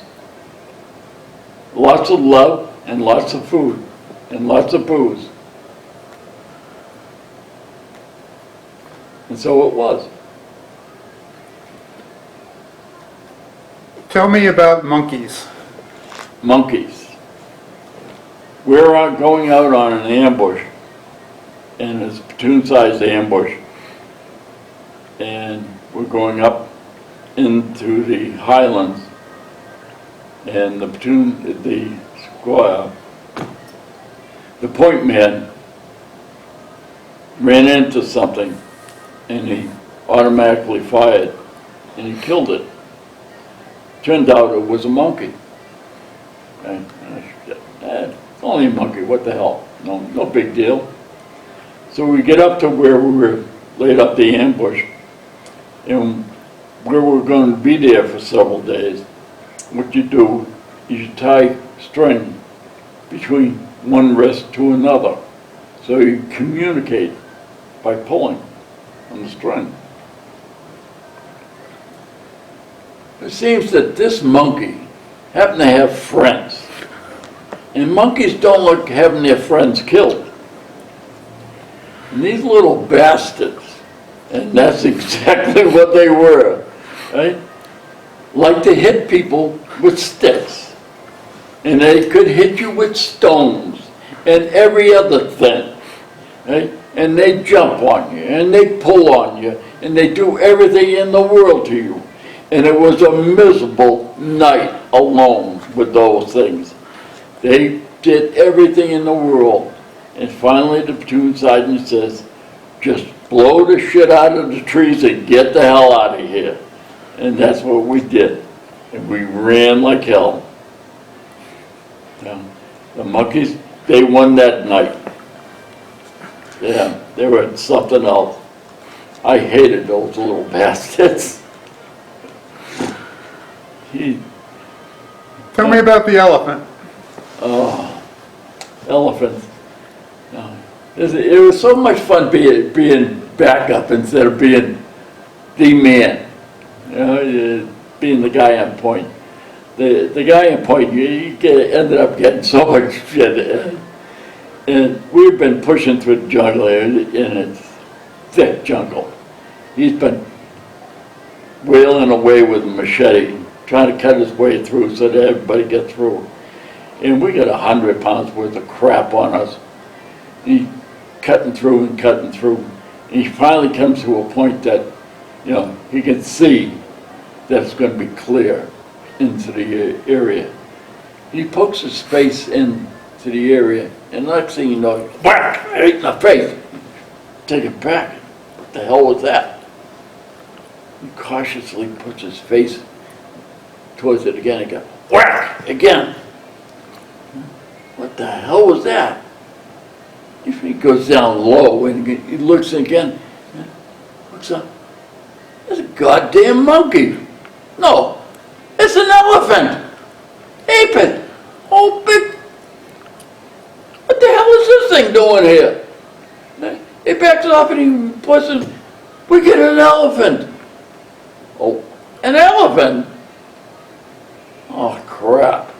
lots of love, and lots of food, and lots of booze. And so it was. Tell me about monkeys. Monkeys. We're out going out on an ambush, and it's a platoon-sized ambush, and we're going up into the Highlands, and the platoon, the point man ran into something, and he automatically fired, and he killed it. Turned out it was a monkey. And it's only a monkey, what the hell? No big deal. So we get up to where we were laid up the ambush, and where we're going to be there for several days. What you do is you tie string between one wrist to another, so you communicate by pulling on the string. It seems that this monkey happened to have friends, and monkeys don't like having their friends killed. And these little bastards, and that's exactly what they were, right? Like to hit people with sticks, and they could hit you with stones and every other thing, right? And they jump on you, and they pull on you, and they do everything in the world to you. And it was a miserable night alone with those things. They did everything in the world. And finally the platoon sergeant says, just blow the shit out of the trees and get the hell out of here. And that's what we did. And we ran like hell. The monkeys, they won that night. Yeah, they were something else. I hated those little bastards. Tell me about the elephant. Oh, elephants. No. It was so much fun being backup instead of being the man. You know, being the guy on point. The guy on point, you ended up getting so much shit. And we've been pushing through the jungle here, and it's thick jungle. He's been wailing away with a machete, trying to cut his way through so that everybody gets through. And we got 100 pounds worth of crap on us. He's cutting through and cutting through. And he finally comes to a point that, you know, he can see that it's going to be clear into the area. He pokes his face into the area, and next thing you know, whack, right in the face. Take it back. What the hell was that? He cautiously puts his face towards it again and goes, whack, again. What the hell was that? He goes down low and he looks again. What's that? It's a goddamn monkey. No, it's an elephant. Ape. Oh, big. What the hell is this thing doing here? He backs off and he puts it, we get an elephant. Oh, an elephant? Oh, crap.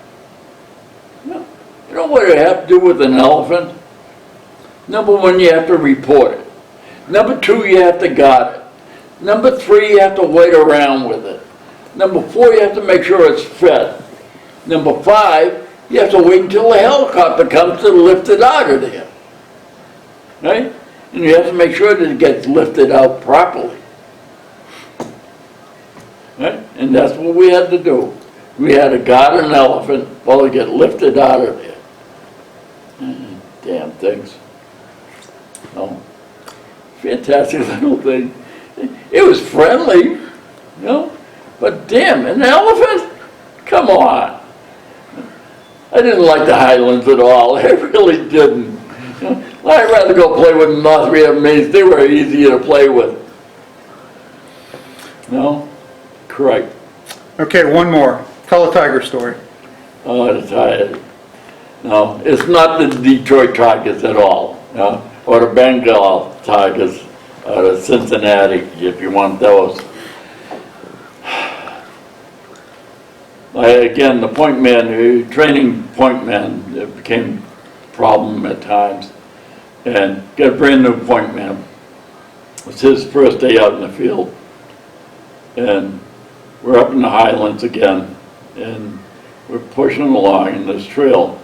You know what you have to do with an elephant? Number one, you have to report it. Number two, you have to guard it. Number three, you have to wait around with it. Number four, you have to make sure it's fed. Number five, you have to wait until the helicopter comes to lift it out of there. Right? And you have to make sure that it gets lifted out properly. Right? And that's what we had to do. We had to guard an elephant while it get lifted out of there. Damn things. Oh, fantastic little thing. It was friendly, you know, but damn, an elephant? Come on. I didn't like the Highlands at all. I really didn't. You know, I'd rather go play with North Vietnamese. They were easier to play with. No? Correct. Okay, one more. Tell a tiger story. Oh, I'm tired. No, it's not the Detroit Tigers at all. No? Or the Bengal Tigers, or the Cincinnati, if you want those. Again, the point man, training point man, it became a problem at times. And got a brand new point man. It's his first day out in the field. And we're up in the Highlands again. And we're pushing along in this trail.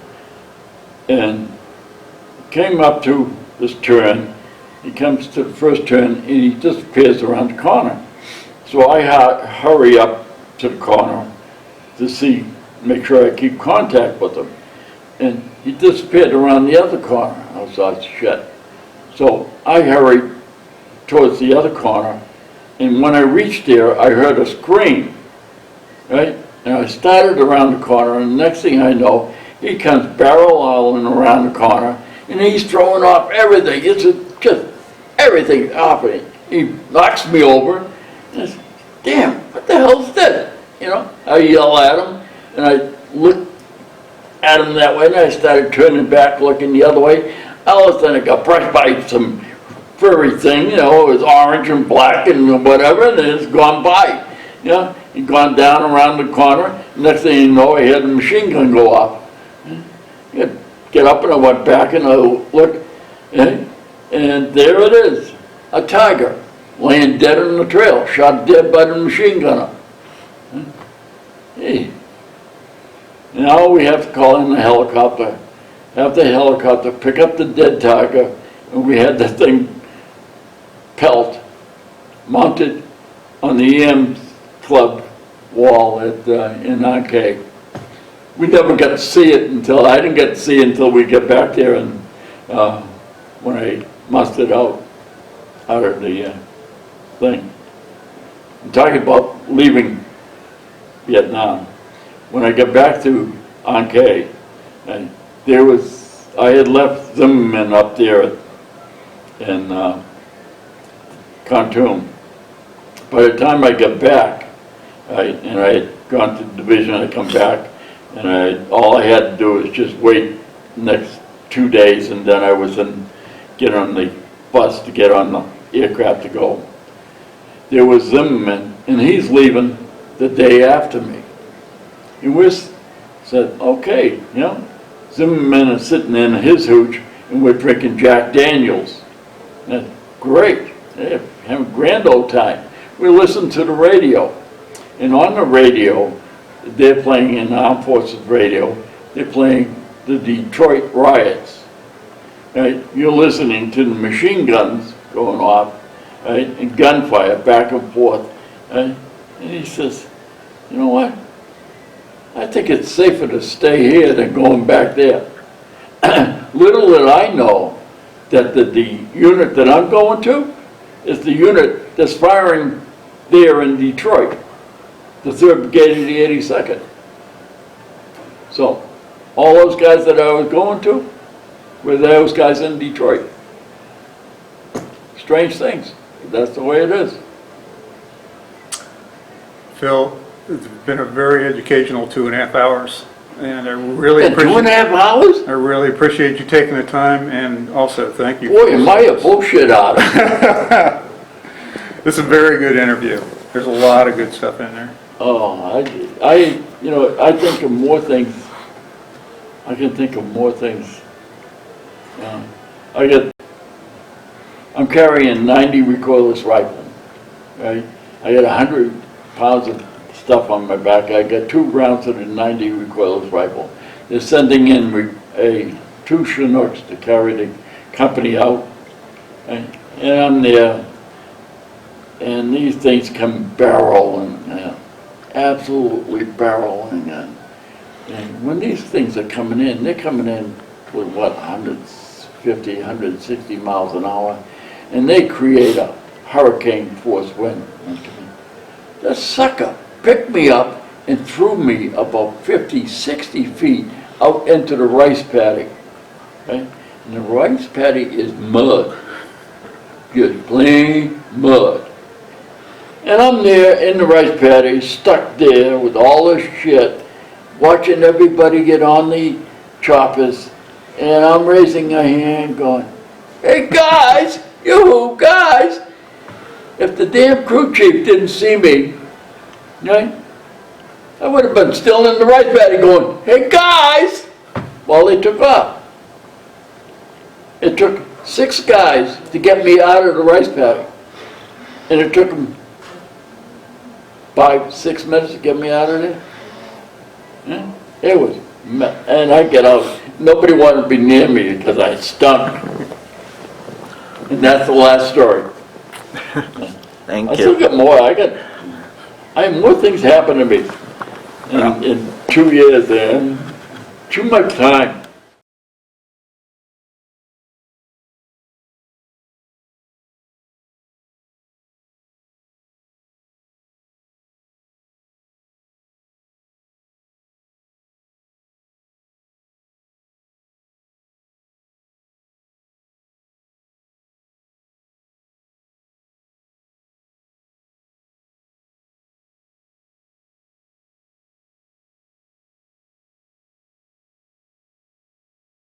And came up to this turn. He comes to the first turn and he disappears around the corner. So I hurry up to the corner to make sure I keep contact with him. And he disappeared around the other corner. I was like, shit. So I hurried towards the other corner, and when I reached there, I heard a scream, right? And I started around the corner, and the next thing I know, he comes barreling around the corner, and he's throwing off everything. It's just everything off of it. He knocks me over, and I said, damn, what the hell's this? You know, I yell at him, and I look at him that way, and I started turning back, looking the other way. All of a sudden, I got brushed by some furry thing, you know, it was orange and black and whatever, and then it's gone by. You know, he'd gone down around the corner. Next thing you know, I had a machine gun go off. Get up, and I went back, and I looked, and there it is, a tiger, laying dead on the trail, shot dead by the machine gunner. Hey, now we have to call in the helicopter, have the helicopter pick up the dead tiger, and we had the thing pelt mounted on the EM club wall in Arcade. We never got to see it I didn't get to see it until we get back there, and when I mustered out of the thing. I'm talking about leaving Vietnam. When I got back to Anke, and I had left Zimmerman up there in Khartoum. By the time I got back, and I had gone to the division, I come back, and all I had to do was just wait the next 2 days, and then I was get on the bus to get on the aircraft to go. There was Zimmerman, and he's leaving the day after me. And we said, okay, you know, Zimmerman is sitting in his hooch, and we're drinking Jack Daniels. And great, they're having a grand old time. We listened to the radio, and on the radio, they're playing in the Armed Forces radio, they're playing the Detroit riots. Right? You're listening to the machine guns going off, right? And gunfire back and forth. Right? And he says, you know what? I think it's safer to stay here than going back there. Little did I know that the unit that I'm going to is the unit that's firing there in Detroit, the 3rd Brigade of the 82nd. So, all those guys that I was going to were those guys in Detroit. Strange things. that's the way it is. Phil, it's been a very educational 2.5 hours, and I really And 2.5 appreciate, hours? I really appreciate you taking the time, and also thank you. Boy, am I a bullshit out of This is a very good interview. There's a lot of good stuff in there. Oh, I think of more things. I can think of more things. I'm carrying 90 recoilless rifles, right? I got 100 pounds of stuff on my back. I got 2 rounds of the 90 recoilless rifle. They're sending in 2 Chinooks to carry the company out, right? And I'm there, and these things come barreling, absolutely barreling in. And when these things are coming in, they're coming in with what, 150, 160 miles an hour, and they create a hurricane force wind. The sucker picked me up and threw me about 50, 60 feet out into the rice paddy. Right? And the rice paddy is mud, just plain mud. And I'm there in the rice paddy, stuck there with all this shit, watching everybody get on the choppers, and I'm raising a hand going, hey guys, you guys, if the damn crew chief didn't see me, right, I would have been still in the rice paddy going, hey guys, while they took off. It took 6 guys to get me out of the rice paddy, and it took them 5, 6 minutes to get me out of there. Yeah, it was, and I get out. Nobody wanted to be near me because I stunk. And that's the last story. Thank I still you. got more. I have more things happen to me in 2 years, and too much time.